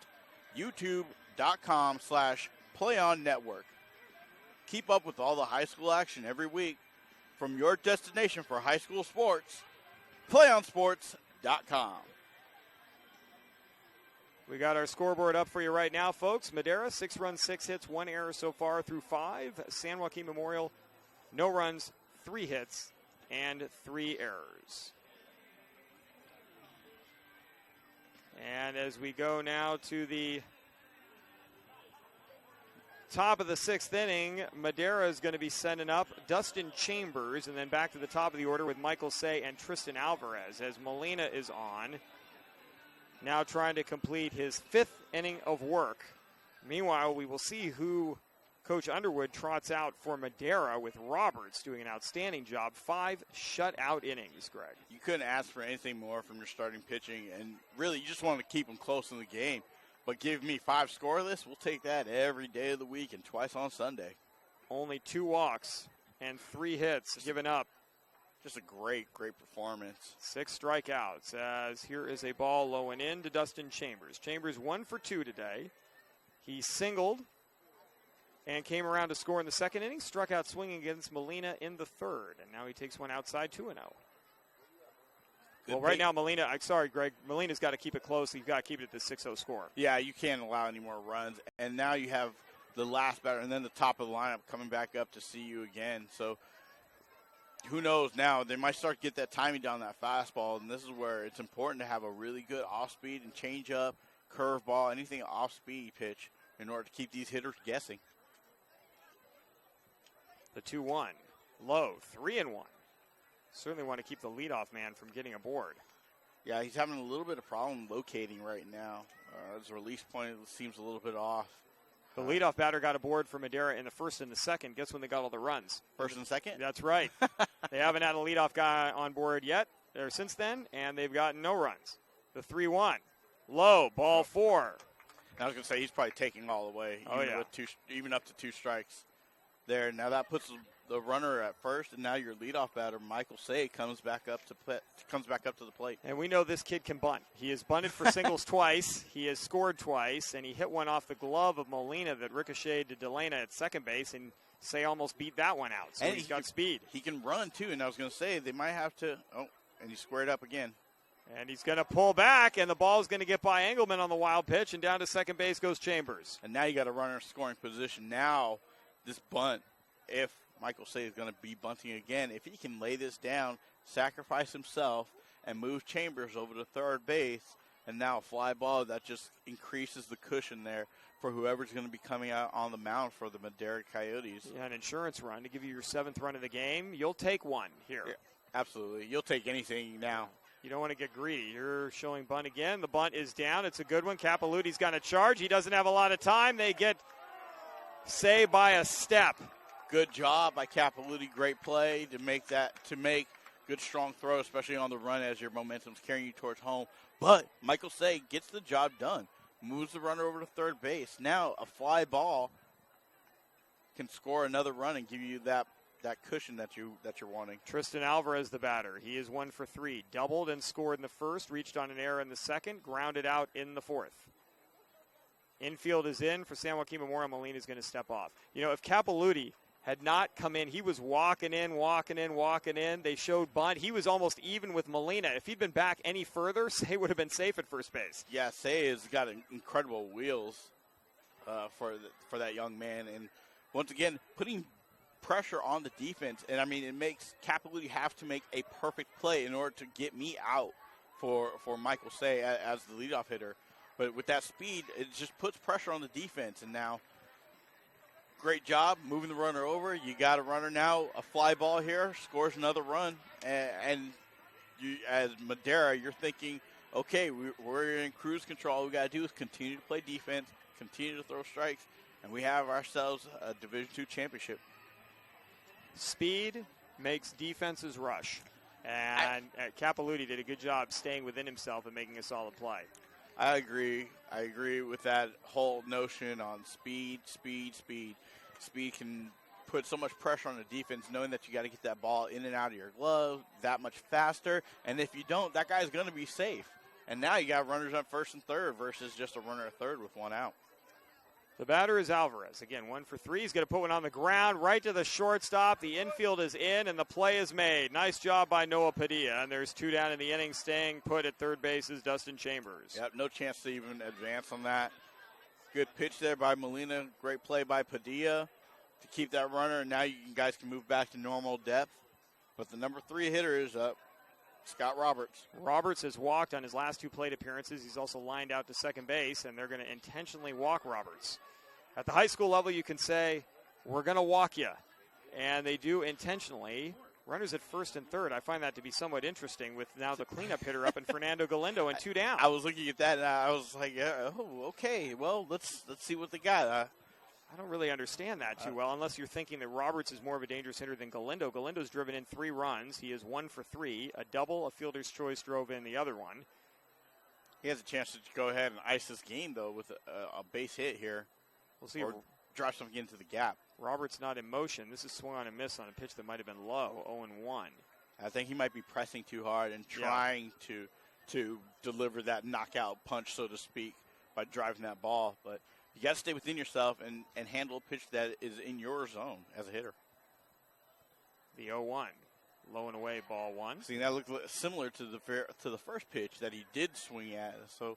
youtube.com/playonnetwork. Keep up with all the high school action every week from your destination for high school sports, playonsports.com. We got our scoreboard up for you right now, folks. Madera, 6 runs, 6 hits, 1 error so far through 5. San Joaquin Memorial, no runs, 3 hits, and 3 errors. And as we go now to the top of the 6th inning, Madera is going to be sending up Dustin Chambers, and then back to the top of the order with Michael Say and Tristan Alvarez as Molina is on. Now trying to complete his 5th inning of work. Meanwhile, we will see who Coach Underwood trots out for Madera, with Roberts doing an outstanding job. 5 shutout innings, Greg. You couldn't ask for anything more from your starting pitching, and really you just want to keep them close in the game. But give me 5 scoreless, we'll take that every day of the week and twice on Sunday. Only 2 walks and 3 hits given up. Just a great performance. 6 strikeouts as here is a ball low and in to Dustin Chambers. Chambers 1 for 2 today. He singled and came around to score in the 2nd inning. Struck out swinging against Molina in the 3rd. And now he takes one outside, 2-0. Well, right now, Greg, Molina's got to keep it close. You've got to keep it at the 6-0 score. Yeah, you can't allow any more runs. And now you have the last batter and then the top of the lineup coming back up to see you again. So who knows now? They might start to get that timing down, that fastball. And this is where it's important to have a really good off-speed and change-up, curveball, anything off-speed pitch in order to keep these hitters guessing. The 2-1. Low, 3-1. Certainly want to keep the leadoff man from getting aboard. Yeah, he's having a little bit of problem locating right now. His release point seems a little bit off. The leadoff batter got aboard for Madera in the first and the second. Guess when they got all the runs? First and second? That's right. They haven't had a leadoff guy on board yet, or since then, and they've gotten no runs. The 3-1. Low, ball 4. I was going to say he's probably taking all the way, even up to 2 strikes there. Now that puts the runner at first, and now your leadoff batter, Michael Say, comes back up to the plate. And we know this kid can bunt. He has bunted for singles twice. He has scored twice, and he hit one off the glove of Molina that ricocheted to Delana at second base, and Say almost beat that one out. So he's got speed. He can run, too, and I was going to say they might have to – and he squared up again. And he's going to pull back, and the ball is going to get by Engelman on the wild pitch, and down to second base goes Chambers. And now you got a runner scoring position. Now this bunt, if Michael Say is going to be bunting again, if he can lay this down, sacrifice himself, and move Chambers over to third base, and now a fly ball, that just increases the cushion there for whoever's going to be coming out on the mound for the Madera Coyotes. Yeah, an insurance run to give you your 7th run of the game. You'll take one here. Yeah, absolutely. You'll take anything now. You don't want to get greedy. You're showing bunt again. The bunt is down. It's a good one. Capeluti's got a charge. He doesn't have a lot of time. They get Say by a step. Good job by Capeluti. Great play to make good strong throw, especially on the run as your momentum's carrying you towards home. But Michael Say gets the job done. Moves the runner over to third base. Now a fly ball can score another run and give you that cushion that you're wanting. Tristan Alvarez, the batter. He is 1 for 3. Doubled and scored in the first. Reached on an error in the second. Grounded out in the fourth. Infield is in for San Joaquin Memorial. Molina is going to step off. You know, if Capeluti had not come in, he was walking in. They showed bunt. He was almost even with Molina. If he'd been back any further, Say would have been safe at first base. Yeah, Say has got incredible wheels for that young man. And once again, putting pressure on the defense, and I mean it makes Capeluti have to make a perfect play in order to get me out for Michael Say as the leadoff hitter. But with that speed, it just puts pressure on the defense. And now, great job moving the runner over. You got a runner now. A fly ball here scores another run, and you, as Madera, you're thinking, okay, we're in cruise control. All we got to do is continue to play defense, continue to throw strikes, and we have ourselves a Division II championship. Speed makes defenses rush. And Capeluti did a good job staying within himself and making a solid play. I agree. I agree with that whole notion on speed. Speed can put so much pressure on the defense, knowing that you got to get that ball in and out of your glove that much faster. And if you don't, that guy's going to be safe. And now you got runners on first and third versus just a runner at third with one out. The batter is Alvarez. Again, 1 for 3. He's going to put one on the ground right to the shortstop. The infield is in, and the play is made. Nice job by Noah Padilla. And there's 2 down in the inning. Staying put at third base is Dustin Chambers. Yep, no chance to even advance on that. Good pitch there by Molina. Great play by Padilla to keep that runner. And now you guys can move back to normal depth. But the number 3 hitter is up. Scott Roberts. Roberts has walked on his last 2 plate appearances. He's also lined out to second base, and they're going to intentionally walk Roberts. At the high school level, you can say, we're going to walk you. And they do intentionally. Runners at first and third. I find that to be somewhat interesting with now the cleanup hitter up in Fernando Galindo and 2 down. I was looking at that, and I was like, oh, okay. Well, let's see what they got. I don't really understand that too well, unless you're thinking that Roberts is more of a dangerous hitter than Galindo. Galindo's driven in 3 runs. He is 1 for 3. A double, a fielder's choice drove in the other one. He has a chance to go ahead and ice this game, though, with a base hit here. We'll see. Or drive something into the gap. Roberts not in motion. This is swung on and miss on a pitch that might have been low, 0-1. I think he might be pressing too hard and trying to deliver that knockout punch, so to speak, by driving that ball. But you got to stay within yourself and handle a pitch that is in your zone as a hitter. The 0-1. Low and away, ball 1. See, that looked similar to the first pitch that he did swing at. So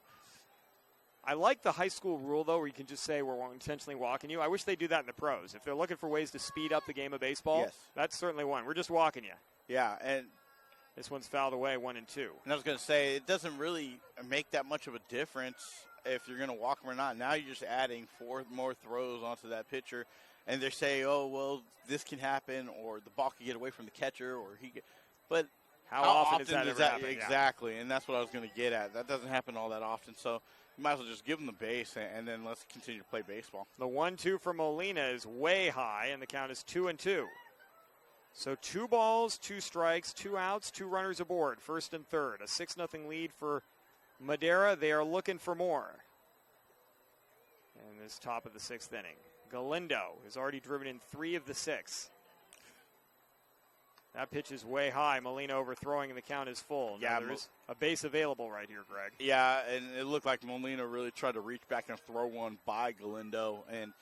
I like the high school rule, though, where you can just say we're intentionally walking you. I wish they do that in the pros. If they're looking for ways to speed up the game of baseball, yes, that's certainly one. We're just walking you. Yeah, and this one's fouled away, 1-2. And I was going to say, it doesn't really make that much of a difference if you're going to walk him or not. Now you're just adding 4 more throws onto that pitcher, and they say, oh, well, this can happen, or the ball can get away from the catcher, or but How often does that ever happen? Exactly, and that's what I was going to get at. That doesn't happen all that often, so you might as well just give them the base, and then let's continue to play baseball. The 1-2 for Molina is way high, and the count is 2-2. So 2 balls, 2 strikes, 2 outs, 2 runners aboard, first and third. A 6-0 lead for Madera. They are looking for more in this top of the 6th inning. Galindo has already driven in 3 of the 6. That pitch is way high. Molina overthrowing, and the count is full. Now there's a base available right here, Greg. Yeah, and it looked like Molina really tried to reach back and throw one by Galindo, and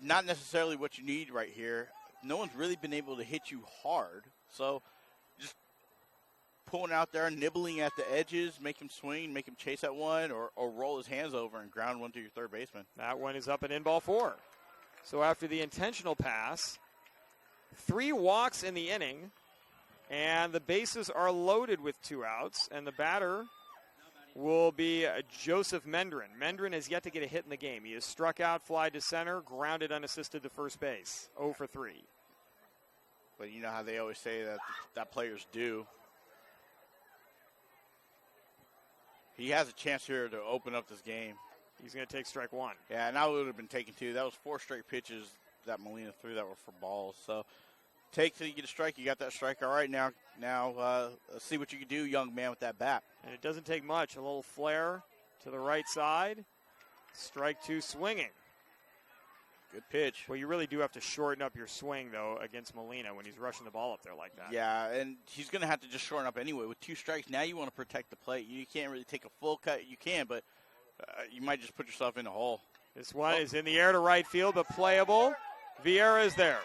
not necessarily what you need right here. No one's really been able to hit you hard, so just pulling out there, nibbling at the edges, make him swing, make him chase that one, or roll his hands over and ground one to your third baseman. That one is up and in, ball 4. So after the intentional pass, 3 walks in the inning, and the bases are loaded with 2 outs, and the batter will be Joseph Mendrin. Mendrin has yet to get a hit in the game. He has struck out, fly to center, grounded unassisted to first base. 0 for 3. But you know how they always say that players do. He has a chance here to open up this game. He's going to take strike 1. Yeah, and I would have been taking 2. That was 4 straight pitches that Molina threw that were for balls. So take till you get a strike. You got that strike. All right, now let's see what you can do, young man, with that bat. And it doesn't take much. A little flare to the right side. Strike 2 swinging. Good pitch. Well, you really do have to shorten up your swing, though, against Molina when he's rushing the ball up there like that. Yeah, and he's going to have to just shorten up anyway. With 2 strikes, now you want to protect the plate. You can't really take a full cut. You can, but you might just put yourself in a hole. This one is in the air to right field, but playable. Vieira is there.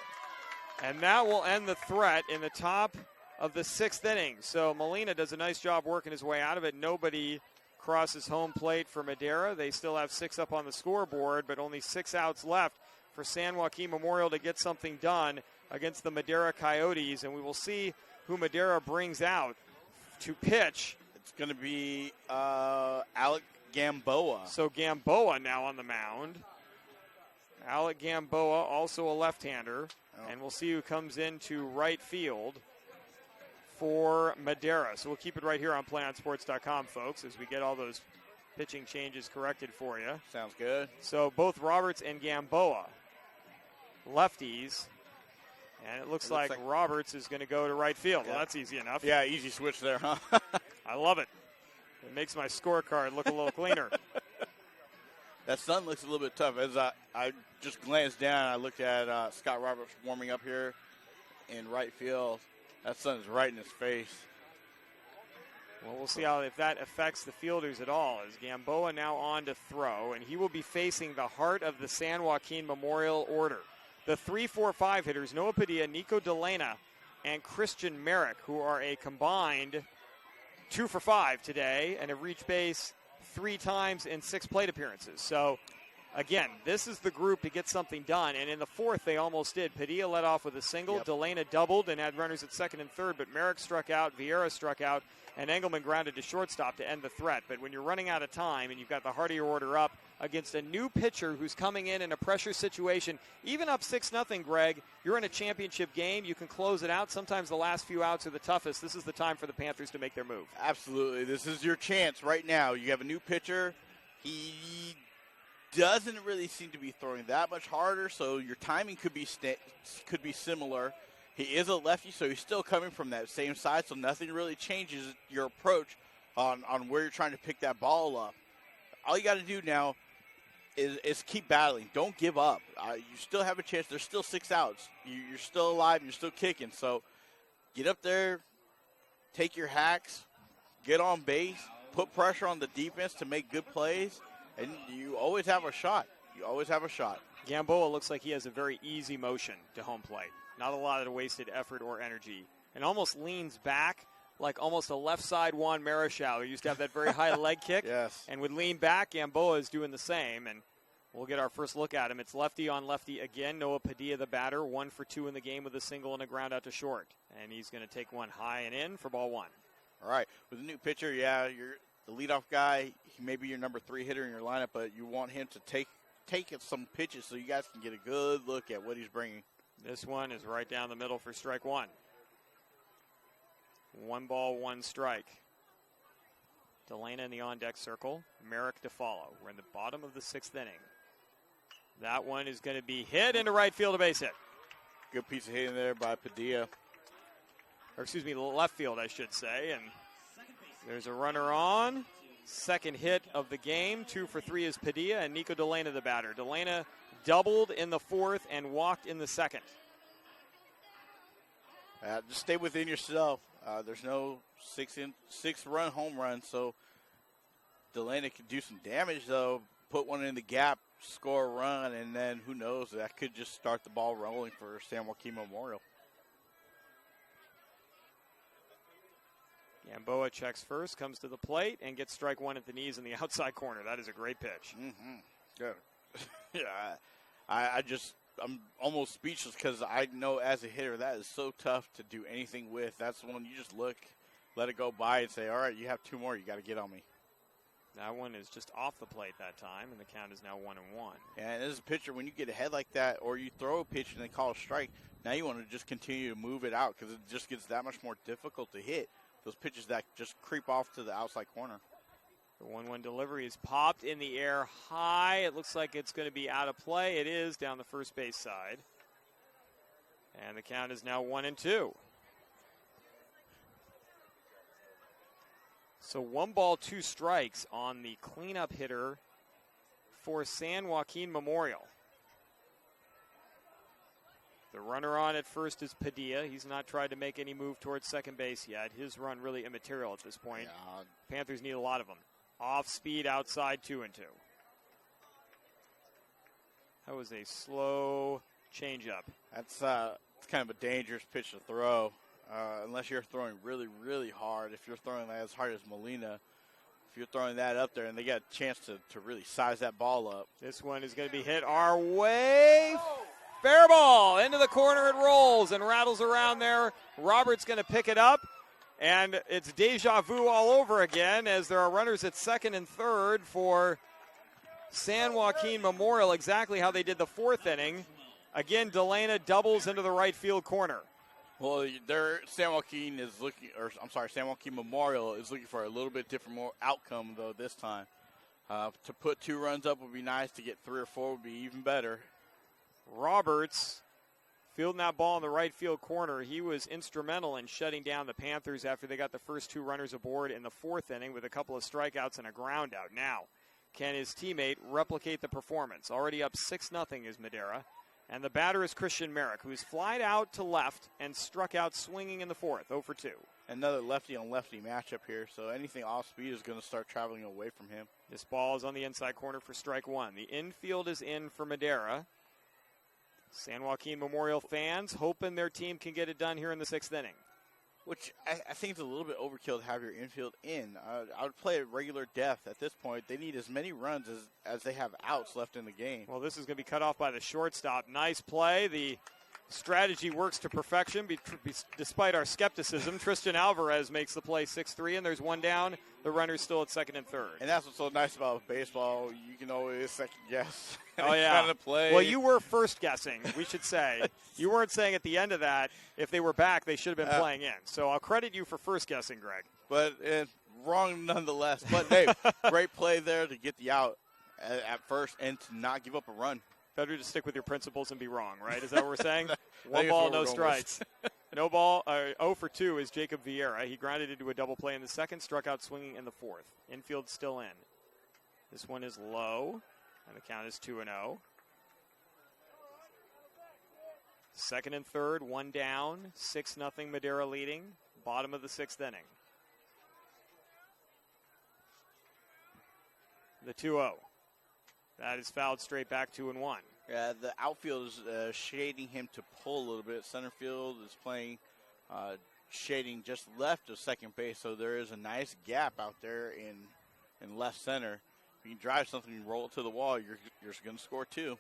And that will end the threat in the top of the 6th inning. So Molina does a nice job working his way out of it. Nobody crosses home plate for Madera. They still have 6 up on the scoreboard, but only 6 outs left for San Joaquin Memorial to get something done against the Madera Coyotes. And we will see who Madera brings out to pitch. It's going to be Alec Gamboa. So Gamboa now on the mound. Alec Gamboa, also a left-hander. And we'll see who comes into right field for Madera. So we'll keep it right here on PlayOnSports.com, folks, as we get all those pitching changes corrected for you. Sounds good. So both Roberts and Gamboa, lefties. And it looks like Roberts is going to go to right field. Yeah. Well, that's easy enough. Yeah, easy switch there, huh? I love it. It makes my scorecard look a little cleaner. That sun looks a little bit tough. As I just glanced down, I looked at Scott Roberts warming up here in right field. That sun is right in his face. Well, we'll see if that affects the fielders at all. As Gamboa now on to throw, and he will be facing the heart of the San Joaquin Memorial order. The 3-4-5 hitters, Noah Padilla, Nico Delena, and Christian Merrick, who are a combined 2 for 5 today and have reached base 3 times in 6 plate appearances. So, again, this is the group to get something done. And in the 4th, they almost did. Padilla led off with a single. Yep. Delena doubled and had runners at 2nd and 3rd. But Merrick struck out, Vieira struck out, and Engelman grounded to shortstop to end the threat. But when you're running out of time and you've got the heart of your order up against a new pitcher who's coming in a pressure situation, even up 6-0, Greg, you're in a championship game. You can close it out. Sometimes the last few outs are the toughest. This is the time for the Panthers to make their move. Absolutely. This is your chance right now. You have a new pitcher. He doesn't really seem to be throwing that much harder, so your timing could be similar. He is a lefty, so he's still coming from that same side, so nothing really changes your approach on where you're trying to pick that ball up. All you got to do now is keep battling. Don't give up. You still have a chance. There's still 6 outs. You're still alive. You're still kicking. So get up there, take your hacks, get on base, put pressure on the defense to make good plays, and you always have a shot. You always have a shot. Gamboa looks like he has a very easy motion to home plate. Not a lot of wasted effort or energy. And almost leans back like almost a left side Juan Marichal, who used to have that very high leg kick. Yes. And would lean back. Gamboa is doing the same. And we'll get our first look at him. It's lefty on lefty again. Noah Padilla, the batter, 1 for 2 in the game with a single and a ground out to short. And he's going to take one high and in for ball 1. All right. With a new pitcher, yeah, you're the leadoff guy. He may be your number 3 hitter in your lineup, but you want him to take some pitches so you guys can get a good look at what he's bringing. This one is right down the middle for strike 1. 1 ball, 1 strike. Delana in the on-deck circle. Merrick to follow. We're in the bottom of the 6th inning. That one is going to be hit into right field, a base hit. Good piece of hitting there by Padilla. Or excuse me, left field, I should say. And there's a runner on. Second hit of the game. 2 for 3 is Padilla and Nico Delana the batter. Delana doubled in the 4th and walked in the 2nd. Just stay within yourself. There's no 6-run home run, so Delana could do some damage, though. Put one in the gap, score a run, and then who knows, that could just start the ball rolling for San Joaquin Memorial. Gamboa checks first, comes to the plate, and gets strike 1 at the knees in the outside corner. That is a great pitch. Mm-hmm. Good. Yeah, I'm almost speechless because I know as a hitter that is so tough to do anything with. That's the one you just look, let it go by, and say, all right, you have 2 more. You got to get on me. That one is just off the plate that time, and the count is now 1-1. And as a pitcher, when you get ahead like that, or you throw a pitch and they call a strike, now you want to just continue to move it out because it just gets that much more difficult to hit those pitches that just creep off to the outside corner. The 1-1 delivery is popped in the air high. It looks like it's going to be out of play. It is down the first base side. And the count is now 1-2. So 1 ball, 2 strikes on the cleanup hitter for San Joaquin Memorial. The runner on at first is Padilla. He's not tried to make any move towards second base yet. His run really immaterial at this point. Yeah. Panthers need a lot of them. Off speed outside, 2-2. That was a slow changeup. That's kind of a dangerous pitch to throw. Unless you're throwing really, really hard. If you're throwing that as hard as Molina, if you're throwing that up there and they got a chance to really size that ball up. This one is going to be hit our way. Fair ball. Into the corner it rolls and rattles around there. Roberts going to pick it up. And it's deja vu all over again as there are runners at second and third for San Joaquin Memorial, exactly how they did the 4th inning. Again, Delana doubles into the right field corner. Well, San Joaquin Memorial is looking for a little bit different more outcome, though, this time. To put 2 runs up would be nice. To get 3 or 4 would be even better. Roberts fielding that ball in the right field corner. He was instrumental in shutting down the Panthers after they got the first 2 runners aboard in the 4th inning with a couple of strikeouts and a ground out. Now, can his teammate replicate the performance? Already up 6-0 is Madera. And the batter is Christian Merrick, who's flied out to left and struck out swinging in the 4th, 0 for 2. Another lefty-on-lefty matchup here, so anything off speed is going to start traveling away from him. This ball is on the inside corner for strike 1. The infield is in for Madera. San Joaquin Memorial fans hoping their team can get it done here in the 6th inning. Which I think is a little bit overkill to have your infield in. I would play at regular depth at this point. They need as many runs as they have outs left in the game. Well, this is going to be cut off by the shortstop. Nice play. The strategy works to perfection despite our skepticism. Tristan Alvarez makes the play 6-3, and there's 1 down. The runner's still at second and third. And that's what's so nice about baseball. You can always second guess. Oh, yeah. To play. Well, you were first guessing, we should say. You weren't saying at the end of that, if they were back, they should have been playing in. So I'll credit you for first guessing, Greg. But wrong nonetheless. But, hey, great play there to get the out at first and to not give up a run. Better to stick with your principles and be wrong, right? Is that what we're saying? 1 ball, no strikes. No ball. 0 for 2 is Jacob Vieira. He grounded into a double play in the 2nd, struck out swinging in the 4th. Infield still in. This one is low, and the count is 2-0. 2nd and 3rd, 1 down, 6-0 Madera leading. Bottom of the 6th inning. The 2-0. That is fouled straight back 2-1. Yeah, the outfield is shading him to pull a little bit. Center field is playing shading just left of second base, so there is a nice gap out there in left center. If you can drive something and roll it to the wall, you're going to score 2.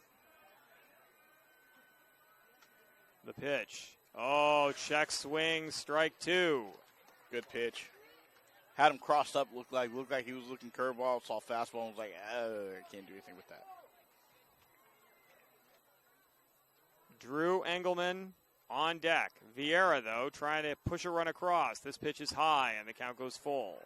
The pitch. Oh, check swing, strike 2. Good pitch. Had him crossed up, looked like he was looking curveball, saw fastball, and was like, I can't do anything with that. Drew Engelman on deck. Vieira, though, trying to push a run across. This pitch is high, and the count goes full.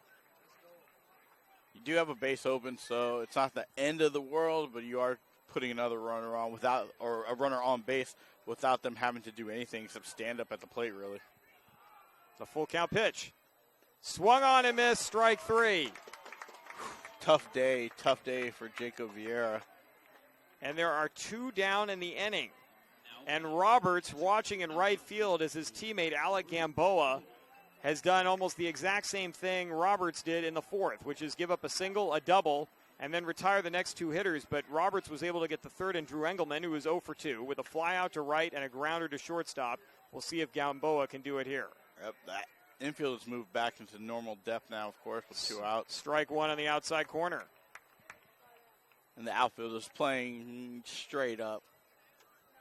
You do have a base open, so it's not the end of the world, but you are putting another runner on or a runner on base without them having to do anything except stand up at the plate, really. The full count pitch. Swung on and missed, strike 3. Tough day for Jacob Vieira. And there are 2 down in the inning. And Roberts watching in right field as his teammate Alec Gamboa has done almost the exact same thing Roberts did in the 4th, which is give up a single, a double, and then retire the next 2 hitters. But Roberts was able to get the third, and Drew Engelman, who was 0 for 2, with a fly out to right and a grounder to shortstop. We'll see if Gamboa can do it here. Yep, that infield has moved back into normal depth now, of course, with 2 outs. Strike 1 on the outside corner. And the outfield is playing straight up.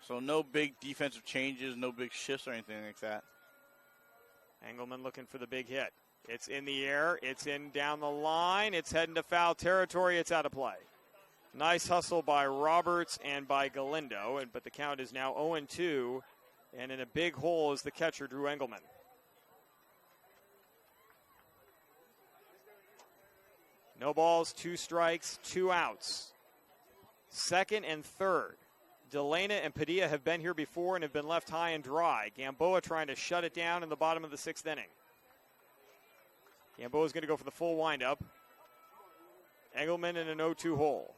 So no big defensive changes, no big shifts or anything like that. Engelman looking for the big hit. It's in the air. It's in down the line. It's heading to foul territory. It's out of play. Nice hustle by Roberts and by Galindo, but the count is now 0-2, and in a big hole is the catcher, Drew Engelman. No balls, 2 strikes, 2 outs. Second and third. Delana and Padilla have been here before and have been left high and dry. Gamboa trying to shut it down in the bottom of the 6th inning. Gamboa's going to go for the full windup. Engelman in an 0-2 hole.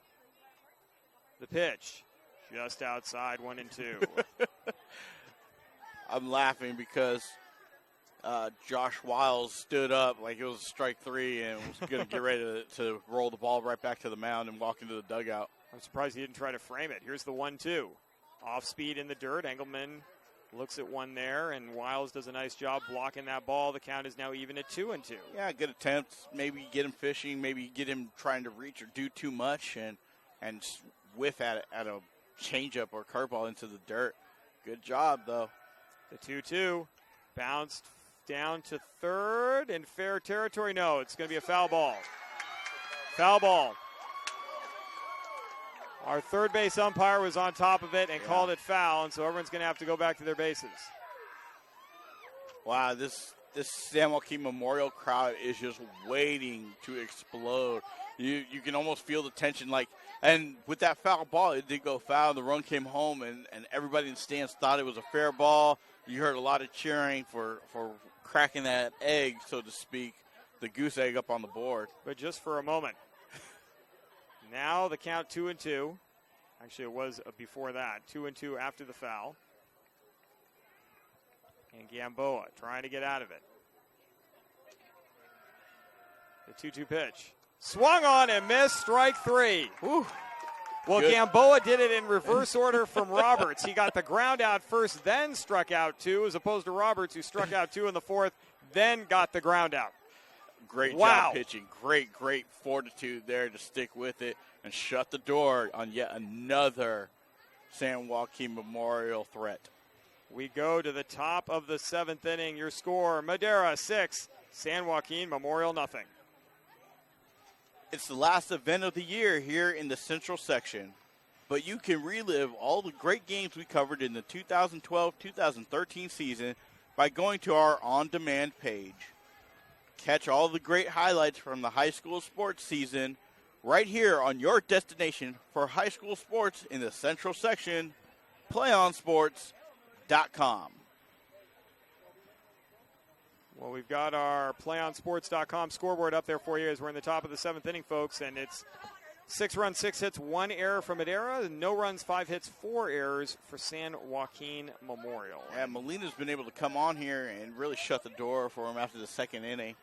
The pitch, just outside, 1-2. I'm laughing because Josh Wiles stood up like it was strike 3 and was going to get ready to roll the ball right back to the mound and walk into the dugout. I'm surprised he didn't try to frame it. Here's the 1-2. Off speed in the dirt. Engelman looks at one there, and Wiles does a nice job blocking that ball. The count is now even at 2-2. Yeah, good attempt. Maybe get him fishing. Maybe get him trying to reach or do too much and whiff at a changeup or curveball into the dirt. Good job, though. The 2-2 bounced down to third in fair territory. No, it's going to be a foul ball. Foul ball. Our third base umpire was on top of it and called it foul, and so everyone's going to have to go back to their bases. Wow, this San Joaquin Memorial crowd is just waiting to explode. You can almost feel the tension, and with that foul ball, it did go foul. The run came home, and everybody in the stands thought it was a fair ball. You heard a lot of cheering for cracking that egg, so to speak, the goose egg up on the board. But just for a moment. Now the count 2-2. Actually, it was before that. 2-2 after the foul. And Gamboa trying to get out of it. The 2-2 pitch. Swung on and missed, strike 3. Whew. Well, good. Gamboa did it in reverse order from Roberts. He got the ground out first, then struck out 2, as opposed to Roberts, who struck out 2 in the 4th, then got the ground out. Great job pitching. Great fortitude there to stick with it and shut the door on yet another San Joaquin Memorial threat. We go to the top of the 7th inning. Your score, Madera 6, San Joaquin Memorial nothing. It's the last event of the year here in the Central section, but you can relive all the great games we covered in the 2012-2013 season by going to our on-demand page. Catch all the great highlights from the high school sports season right here on your destination for high school sports in the Central section, playonsports.com. Well, we've got our playonsports.com scoreboard up there for you as we're in the top of the 7th inning, folks, and it's 6 runs, 6 hits, 1 error for Madera, no runs, 5 hits, 4 errors for San Joaquin Memorial. Yeah, Molina's been able to come on here and really shut the door for him after the 2nd inning.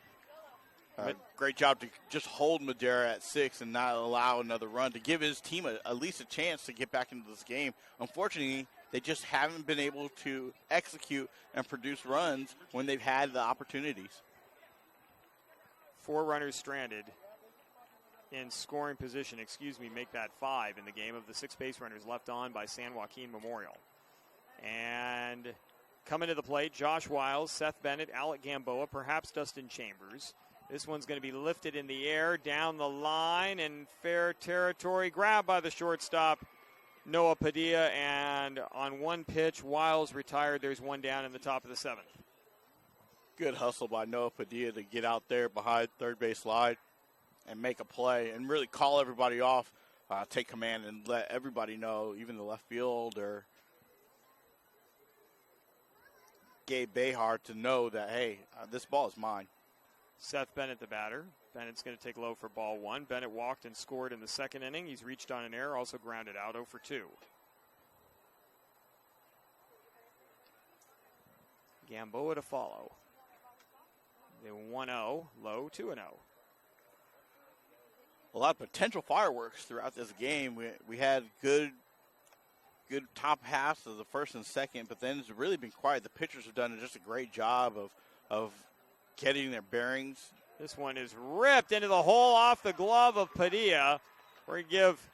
Great job to just hold Madera at 6 and not allow another run to give his team at least a chance to get back into this game. Unfortunately, they just haven't been able to execute and produce runs when they've had the opportunities. 4 runners stranded in scoring position, make that 5 in the game of the 6 base runners left on by San Joaquin Memorial. And coming to the plate, Josh Wiles, Seth Bennett, Alec Gamboa, perhaps Dustin Chambers. This one's going to be lifted in the air, down the line, and fair territory, grabbed by the shortstop, Noah Padilla, and on one pitch, Wiles retired. There's one down in the top of the 7th. Good hustle by Noah Padilla to get out there behind third base line and make a play and really call everybody off, take command and let everybody know, even the left fielder, Gabe Behar, to know that, hey, this ball is mine. Seth Bennett, the batter. Bennett's going to take low for ball 1. Bennett walked and scored in the 2nd inning. He's reached on an error, also grounded out 0 for 2. Gamboa to follow. The 1-0, low 2-0. A lot of potential fireworks throughout this game. We had good top halves of the first and second, but then it's really been quiet. The pitchers have done just a great job of getting their bearings. This one is ripped into the hole off the glove of Padilla. We're going to give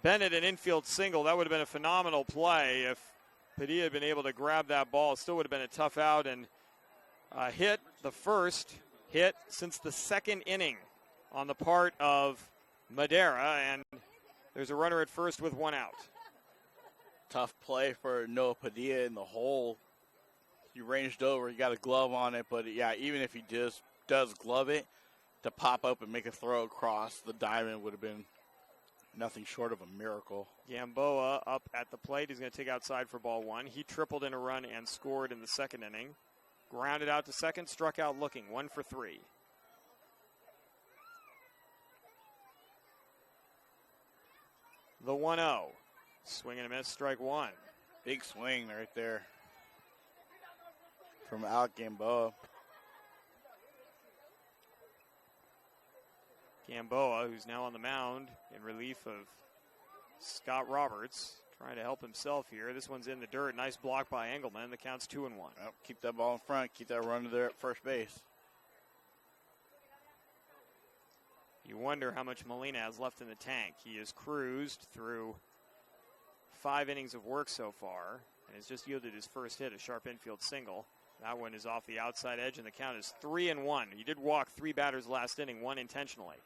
Bennett an infield single. That would have been a phenomenal play if Padilla had been able to grab that ball. It still would have been a tough out and hit, the first hit since the 2nd inning on the part of Madera, and there's a runner at first with 1 out. Tough play for Noah Padilla in the hole. He ranged over, he got a glove on it, but yeah, even if he does glove it, to pop up and make a throw across the diamond would have been nothing short of a miracle. Gamboa up at the plate. He's going to take outside for ball 1. He tripled in a run and scored in the 2nd inning. Grounded out to second, struck out looking, 1 for 3. The 1-0. Swing and a miss, strike 1. Big swing right there from Alec Gamboa. Gamboa, who's now on the mound in relief of Scott Roberts, trying to help himself here. This one's in the dirt. Nice block by Engelman. The count's 2-1. Well, keep that ball in front. Keep that runner there at first base. You wonder how much Molina has left in the tank. He has cruised through 5 innings of work so far and has just yielded his first hit, a sharp infield single. That one is off the outside edge, and the count is 3-1. He did walk 3 batters last inning, 1 intentionally.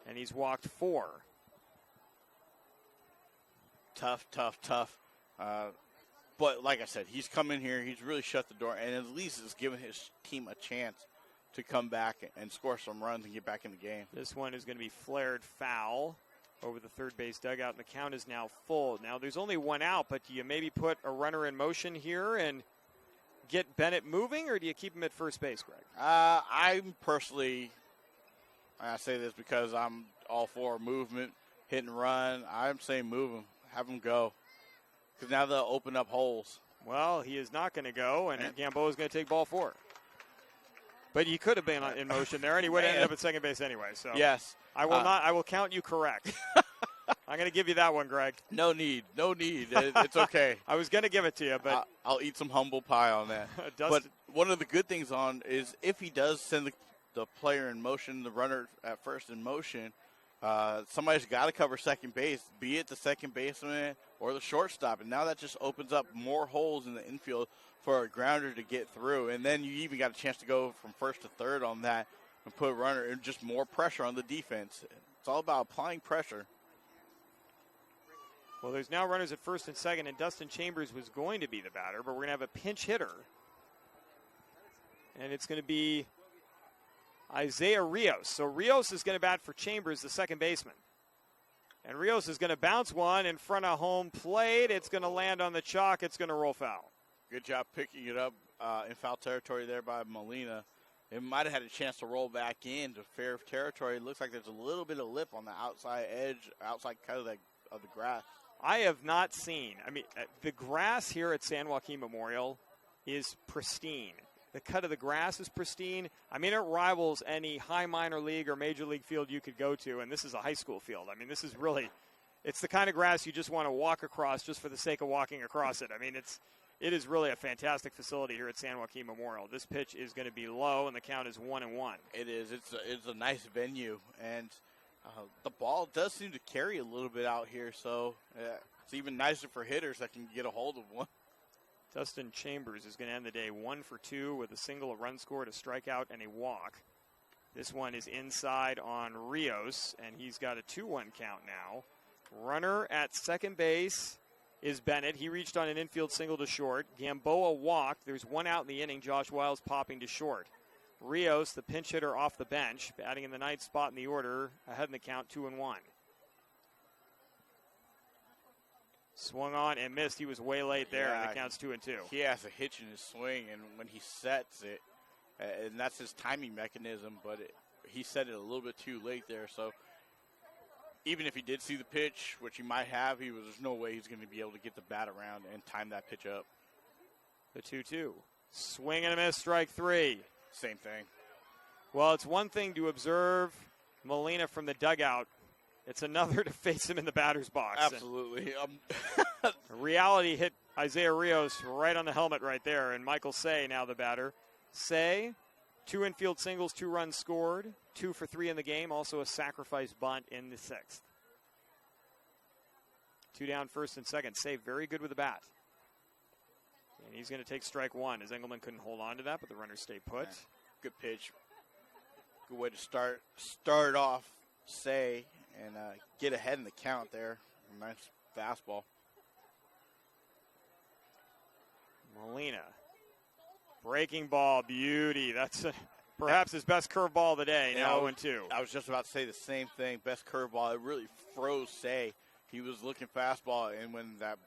And he's walked 4. Tough. But like I said, he's come in here, he's really shut the door, and at least has given his team a chance to come back and score some runs and get back in the game. This one is going to be flared foul over the third base dugout, and the count is now full. Now, there's only 1 out, but do you maybe put a runner in motion here and get Bennett moving, or do you keep him at first base, Greg? I'm personally, I say this because I'm all for movement, hit and run. I'm saying move him, have him go, because now they'll open up holes. Well, he is not going to go, and Gamboa is going to take ball 4. But he could have been in motion there, and he would have ended up at second base anyway. So yes, I will not. I will count you correct. I'm going to give you that one, Greg. No need. It's okay. I was going to give it to you, but I'll eat some humble pie on that. But one of the good things is if he does send the player in motion, the runner at first in motion, somebody's got to cover second base, be it the second baseman or the shortstop. And now that just opens up more holes in the infield for a grounder to get through. And then you even got a chance to go from first to third on that and put a runner and just more pressure on the defense. It's all about applying pressure. Well, there's now runners at first and second, and Dustin Chambers was going to be the batter, but we're going to have a pinch hitter. And it's going to be Isaiah Rios. So Rios is going to bat for Chambers, the second baseman. And Rios is going to bounce one in front of home plate. It's going to land on the chalk. It's going to roll foul. Good job picking it up in foul territory there by Molina. It might have had a chance to roll back into fair territory. It looks like there's a little bit of lip on the outside edge, outside cut of the grass. I have not seen. I mean, the grass here at San Joaquin Memorial is pristine. The cut of the grass is pristine. I mean, it rivals any high minor league or major league field you could go to, and this is a high school field. I mean, this is really, it's the kind of grass you just want to walk across just for the sake of walking across it. I mean, it is really a fantastic facility here at San Joaquin Memorial. This pitch is going to be low, and the count is 1-1. It is. It's a nice venue, and the ball does seem to carry a little bit out here, so it's even nicer for hitters that can get a hold of one. Dustin Chambers is going to end the day 1 for 2 with a single, a run scored, a strikeout, and a walk. This one is inside on Rios, and he's got a 2-1 count now. Runner at second base is Bennett. He reached on an infield single to short. Gamboa walked. There's one out in the inning. Josh Wiles popping to short. Rios, the pinch hitter off the bench, batting in the ninth spot in the order, ahead in the count, 2-1. Swung on and missed. He was way late there, and the count's 2-2. He has a hitch in his swing, and when he sets it, and that's his timing mechanism, but he set it a little bit too late there. So even if he did see the pitch, which he might have, there's no way he's going to be able to get the bat around and time that pitch up. The 2-2. Swing and a miss, strike three. Same thing. Well, it's one thing to observe Molina from the dugout. It's another to face him in the batter's box. Absolutely. Reality hit Isaiah Rios right on the helmet right there, and Michael Say now the batter. Say, 2 infield singles, 2 runs scored, 2 for 3 in the game, also a sacrifice bunt in the 6th. 2 down, first and second. Say very good with the bat. And he's going to take strike one, as Engelman couldn't hold on to that, but the runners stay put. Yeah. Good pitch. Good way to start off Say and get ahead in the count there. Nice fastball. Molina. Breaking ball, beauty. That's perhaps his best curveball of the day. Now 0-2. I was just about to say the same thing. Best curveball. It really froze Say. He was looking fastball, and when that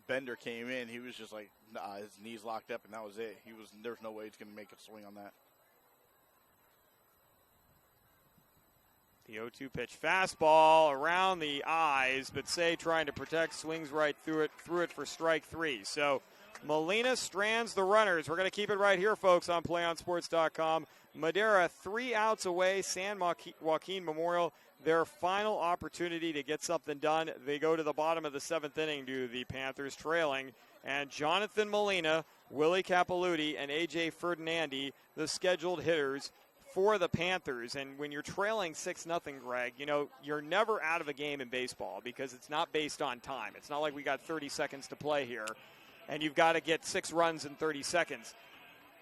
bender came in, he was just like, nah, his knees locked up, and that was it. There's no way he's going to make a swing on that. The 0-2 pitch, fastball around the eyes, but Say trying to protect, swings right through it for strike three. So Molina strands the runners. We're going to keep it right here, folks, on PlayOnSports.com. Madera 3 outs away. San Joaquin Memorial, their final opportunity to get something done. They go to the bottom of the 7th inning to the Panthers trailing. And Jonathan Molina, Willie Capilouti, and A.J. Ferdinandi, the scheduled hitters for the Panthers. And when you're trailing 6-0, Greg, you're never out of a game in baseball because it's not based on time. It's not like we got 30 seconds to play here, and you've got to get 6 runs in 30 seconds.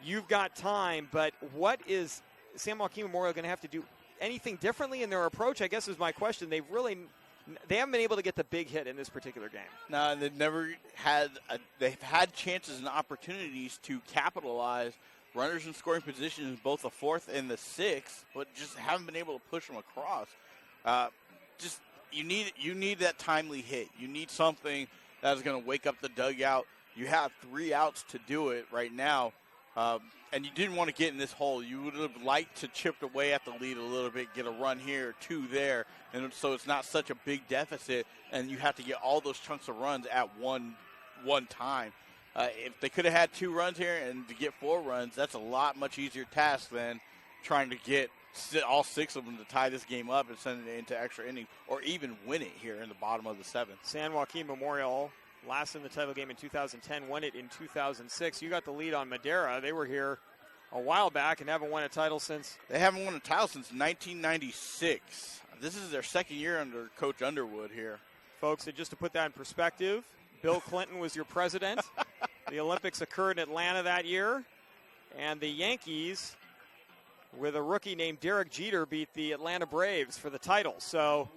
You've got time, but what is San Joaquin Memorial going to have to do? Anything differently in their approach, I guess, is my question. They haven't been able to get the big hit in this particular game. No, they've never had they've had chances and opportunities to capitalize. Runners in scoring positions, both the 4th and the 6th, but just haven't been able to push them across. You need that timely hit. You need something that is going to wake up the dugout. You have 3 outs to do it right now, and you didn't want to get in this hole. You would have liked to chip away at the lead a little bit, get a run here, 2 there, and so it's not such a big deficit, and you have to get all those chunks of runs at one time. If they could have had 2 runs here and to get 4 runs, that's a much easier task than trying to get all 6 of them to tie this game up and send it into extra innings or even win it here in the bottom of the 7th. San Joaquin Memorial, last in the title game in 2010, won it in 2006. You got the lead on Madera. They were here a while back and haven't won a title since. They haven't won a title since 1996. This is their 2nd year under Coach Underwood here. Folks, and just to put that in perspective, Bill Clinton was your president. The Olympics occurred in Atlanta that year, and the Yankees, with a rookie named Derek Jeter, beat the Atlanta Braves for the title. So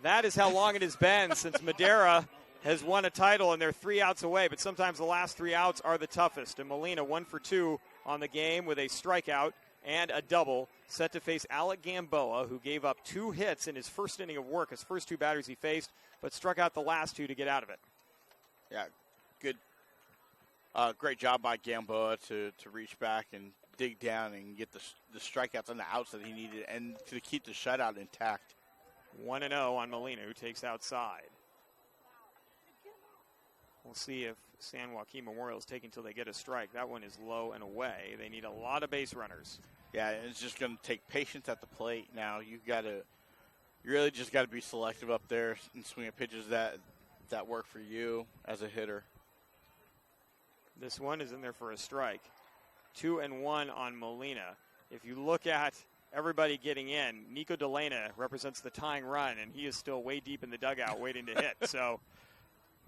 that is how long it has been since Madera has won a title, and they're 3 outs away. But sometimes the last 3 outs are the toughest. And Molina, 1 for 2 on the game with a strikeout and a double, set to face Alec Gamboa, who gave up 2 hits in his first inning of work, his first 2 batters he faced, but struck out the last 2 to get out of it. Yeah, good. Great job by Gamboa to reach back and dig down and get the strikeouts and the outs that he needed and to keep the shutout intact. 1-0 on Molina, who takes outside. We'll see if San Joaquin Memorial is taking until they get a strike. That one is low and away. They need a lot of base runners. Yeah, and it's just going to take patience at the plate now. You really just got to be selective up there and swing at pitches that work for you as a hitter. This one is in there for a strike. 2-1 on Molina. If you look at everybody getting in, Nico DeLena represents the tying run, and he is still way deep in the dugout waiting to hit. So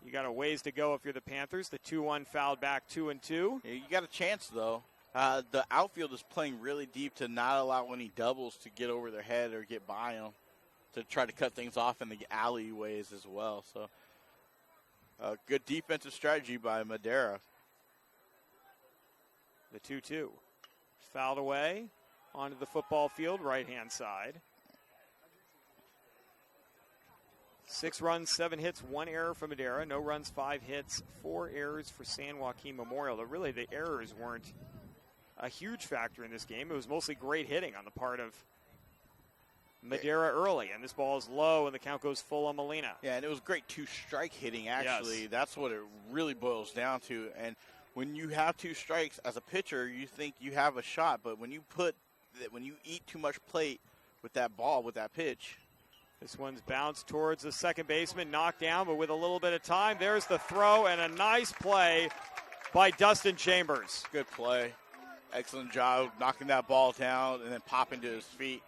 you got a ways to go if you're the Panthers. The 2-1 fouled back, 2-2. Yeah, you got a chance, though. The outfield is playing really deep to not allow any doubles to get over their head or get by them. to try to cut things off in the alleyways as well. So good defensive strategy by Madera. The 2-2. Fouled away onto the football field, right-hand side. 6 runs, 7 hits, 1 error for Madera. No runs, 5 hits, 4 errors for San Joaquin Memorial. But really, the errors weren't a huge factor in this game. It was mostly great hitting on the part of Madera early. And this ball is low, and the count goes full on Molina. Yeah, and it was great two-strike hitting, actually. Yes. That's what it really boils down to. And when you have 2 strikes as a pitcher, you think you have a shot. But when you eat too much plate with that ball, with that pitch. This one's bounced towards the second baseman, knocked down, but with a little bit of time. There's the throw, and a nice play by Dustin Chambers. Good play. Excellent job knocking that ball down and then popping to his feet,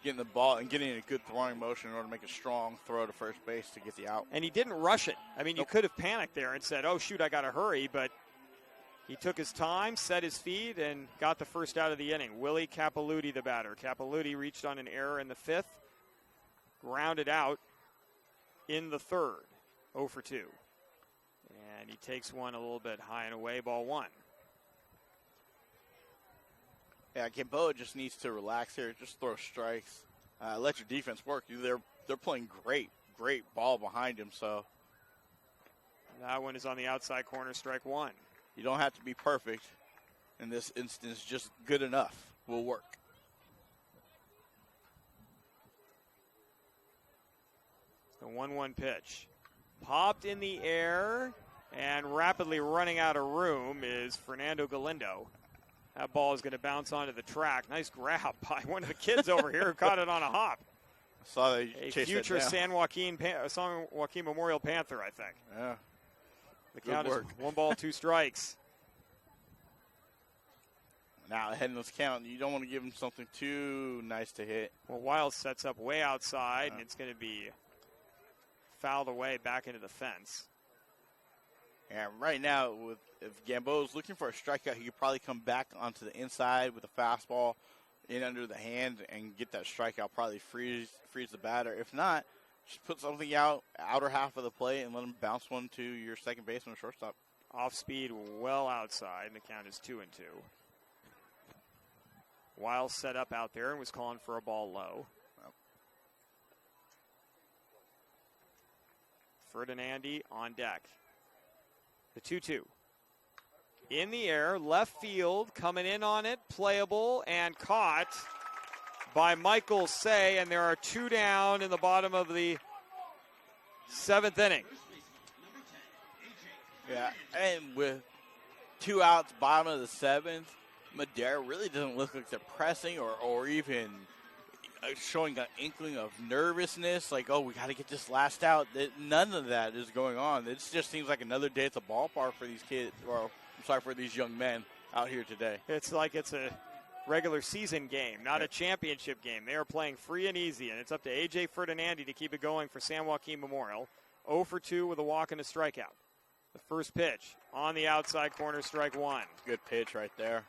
getting the ball and getting a good throwing motion in order to make a strong throw to first base to get the out. And he didn't rush it. I mean, you could have panicked there and said, oh, shoot, I got to hurry, but he took his time, set his feet, and got the first out of the inning. Willie Capilouti, the batter. Capilouti reached on an error in the 5th. Grounded out in the 3rd, 0 for 2. And he takes one a little bit high and away, ball 1. Yeah, Gamboa just needs to relax here, just throw strikes. Let your defense work. They're playing great ball behind him. So that one is on the outside corner, strike 1. You don't have to be perfect. In this instance, just good enough will work. The 1-1 pitch. Popped in the air and rapidly running out of room is Fernando Galindo. That ball is going to bounce onto the track. Nice grab by one of the kids over here who caught it on a hop. I saw that a future San Joaquin Memorial Panther, I think. Yeah. The count is 1 ball, 2 strikes. Now, ahead in this count, you don't want to give him something too nice to hit. Well, Wild sets up way outside, and it's going to be fouled away back into the fence. And right now, if Gamboa's looking for a strikeout, he could probably come back onto the inside with a fastball in under the hand and get that strikeout, probably freeze the batter. If not, just put something out, outer half of the plate, and let him bounce one to your second baseman or shortstop. Off speed, well outside, and the count is 2-2. Wild set up out there and was calling for a ball low. Ferdinandi on deck. The 2-2. In the air, left field, coming in on it, playable, and caught by Michael Say, and there are 2 down in the bottom of the 7th inning. Yeah, and with 2 outs, bottom of the 7th, Madera really doesn't look like they're pressing or even showing an inkling of nervousness, like, oh, we got to get this last out. None of that is going on. It just seems like another day at the ballpark for these kids, or I'm sorry, for these young men out here today. It's like it's a regular season game, not a championship game. They are playing free and easy, and it's up to A.J. Ferdinandi to keep it going for San Joaquin Memorial. 0 for 2 with a walk and a strikeout. The first pitch on the outside corner, strike 1. Good pitch right there.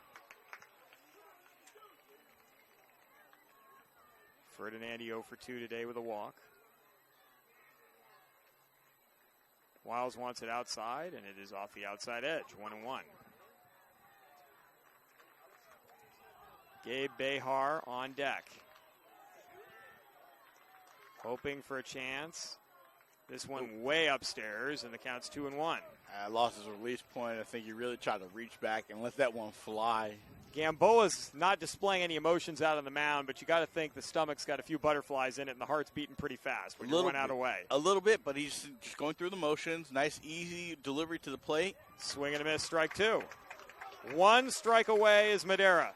Ferdinandi 0 for 2 today with a walk. Wiles wants it outside, and it is off the outside edge, 1-1. Gabe Behar on deck. Hoping for a chance. This one way upstairs, and the count's 2-1. Lost his release point. I think he really tried to reach back and let that one fly. Gamboa's not displaying any emotions out on the mound, but you got to think the stomach's got a few butterflies in it, and the heart's beating pretty fast when you went out away. A little bit, but he's just going through the motions. Nice, easy delivery to the plate. Swing and a miss, strike 2. 1 strike away is Madera.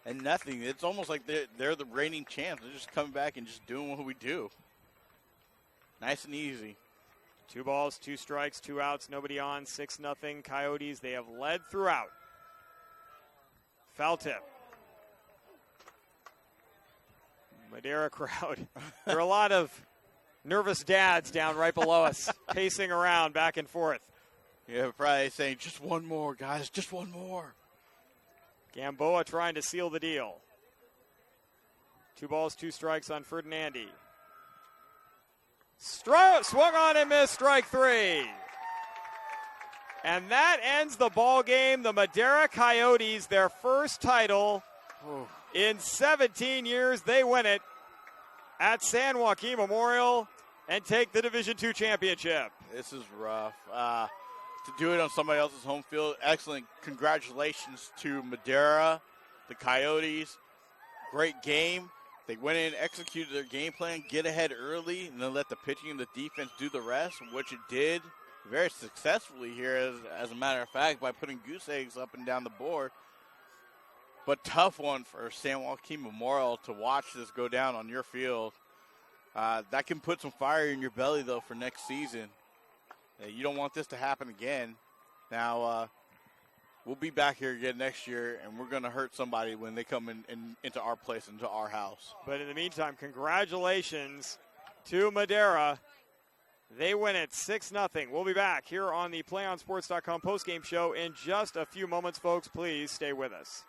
And nothing. It's almost like they're the reigning champs. They're just coming back and just doing what we do. Nice and easy. 2 balls, 2 strikes, 2 outs, nobody on, 6-0. Coyotes, they have led throughout. Foul tip. Madera crowd. There are a lot of nervous dads down right below us, pacing around back and forth. Yeah, probably saying, just one more, guys, just one more. Gamboa trying to seal the deal. 2 balls, 2 strikes on Ferdinandi. Swung on and missed, strike 3. And that ends the ball game. The Madera Coyotes, their first title in 17 years. They win it at San Joaquin Memorial and take the Division II championship. This is rough. To do it on somebody else's home field, excellent. Congratulations to Madera, the Coyotes. Great game. They went in, executed their game plan, get ahead early, and then let the pitching and the defense do the rest, which it did very successfully here, as a matter of fact, by putting goose eggs up and down the board. But tough one for San Joaquin Memorial to watch this go down on your field. That can put some fire in your belly, though, for next season. You don't want this to happen again. Now, we'll be back here again next year, and we're going to hurt somebody when they come into our place, into our house. But in the meantime, congratulations to Madera. They win it 6-0. We'll be back here on the PlayOnSports.com postgame show in just a few moments, folks. Please stay with us.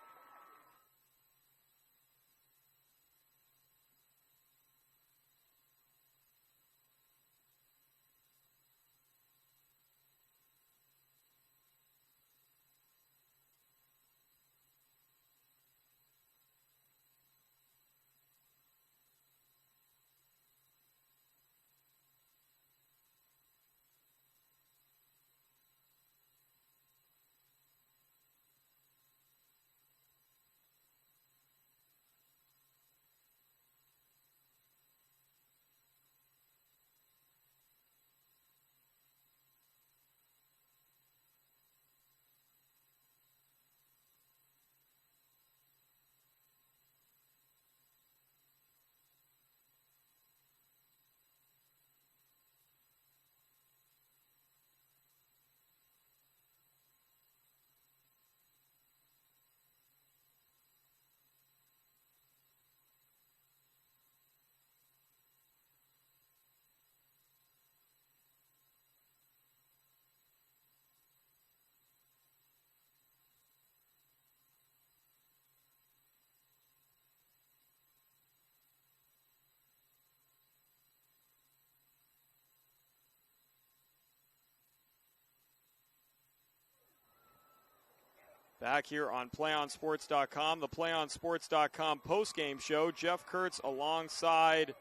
Back here on PlayOnSports.com, the PlayOnSports.com postgame show. Jeff Kurtz alongside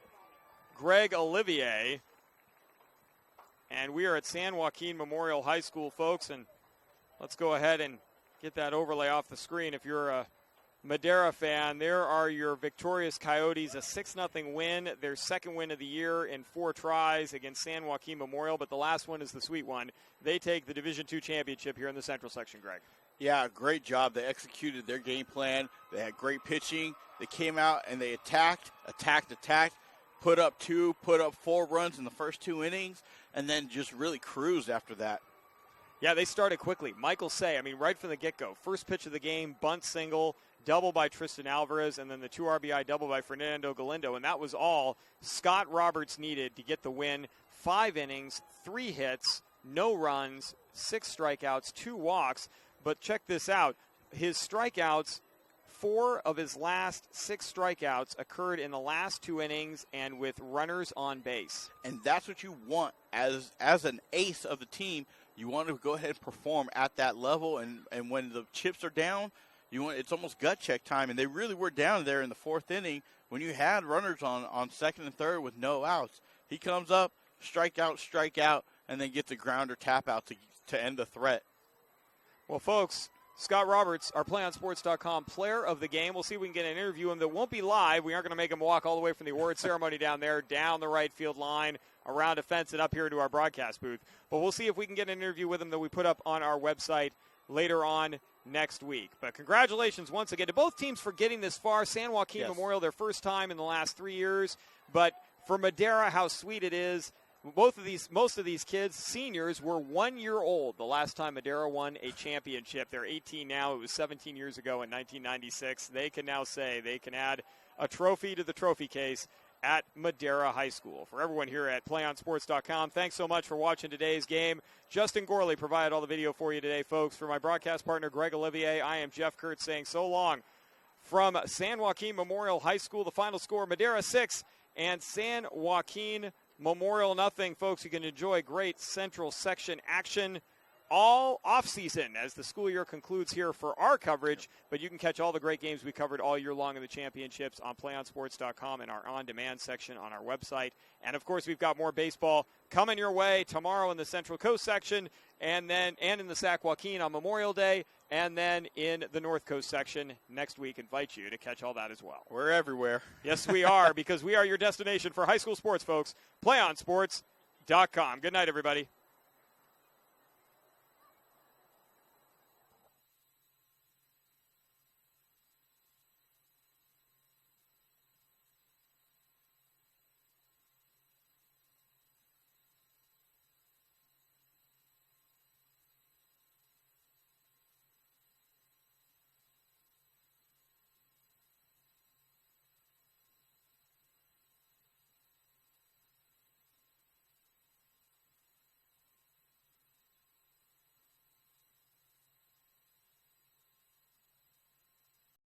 Greg Olivier. And we are at San Joaquin Memorial High School, folks. And let's go ahead and get that overlay off the screen. If you're a Madera fan, there are your victorious Coyotes, a 6-0 win, their second win of the year in 4 tries against San Joaquin Memorial. But the last one is the sweet one. They take the Division II championship here in the Central section, Greg. Yeah, great job. They executed their game plan. They had great pitching. They came out and they attacked, put up 4 runs in the first 2 innings, and then just really cruised after that. Yeah, they started quickly. Michael Say, right from the get-go. First pitch of the game, bunt single, double by Tristan Alvarez, and then the 2 RBI double by Fernando Galindo, and that was all Scott Roberts needed to get the win. 5 innings, 3 hits, no runs, 6 strikeouts, 2 walks. But check this out. His strikeouts, 4 of his last 6 strikeouts occurred in the last 2 innings and with runners on base. And that's what you want as an ace of the team. You want to go ahead and perform at that level. And when the chips are down, it's almost gut check time. And they really were down there in the 4th inning when you had runners on second and third with no outs. He comes up, strike out, and then gets a grounder tap out to end the threat. Well, folks, Scott Roberts, our PlayOnSports.com player of the game. We'll see if we can get an interview with him that won't be live. We aren't going to make him walk all the way from the award ceremony down there, down the right field line, around a fence, and up here to our broadcast booth. But we'll see if we can get an interview with him that we put up on our website later on next week. But congratulations once again to both teams for getting this far. San Joaquin Memorial, their first time in the last 3 years. But for Madera, how sweet it is. Most of these kids, seniors, were 1 year old the last time Madera won a championship. They're 18 now. It was 17 years ago in 1996. They can now say they can add a trophy to the trophy case at Madera High School. For everyone here at PlayOnSports.com, thanks so much for watching today's game. Justin Gorley provided all the video for you today, folks. For my broadcast partner, Greg Olivier, I am Jeff Kurtz saying so long from San Joaquin Memorial High School. The final score, Madera 6 and San Joaquin Memorial nothing. Folks, you can enjoy great Central Section action all off-season as the school year concludes here for our coverage, but you can catch all the great games we covered all year long in the championships on playonsports.com and our on-demand section on our website. And, of course, we've got more baseball coming your way tomorrow in the Central Coast section and in the San Joaquin on Memorial Day, and then in the North Coast section next week. Invite you to catch all that as well. We're everywhere. Yes, we are, because we are your destination for high school sports, folks. Playonsports.com. Good night, everybody.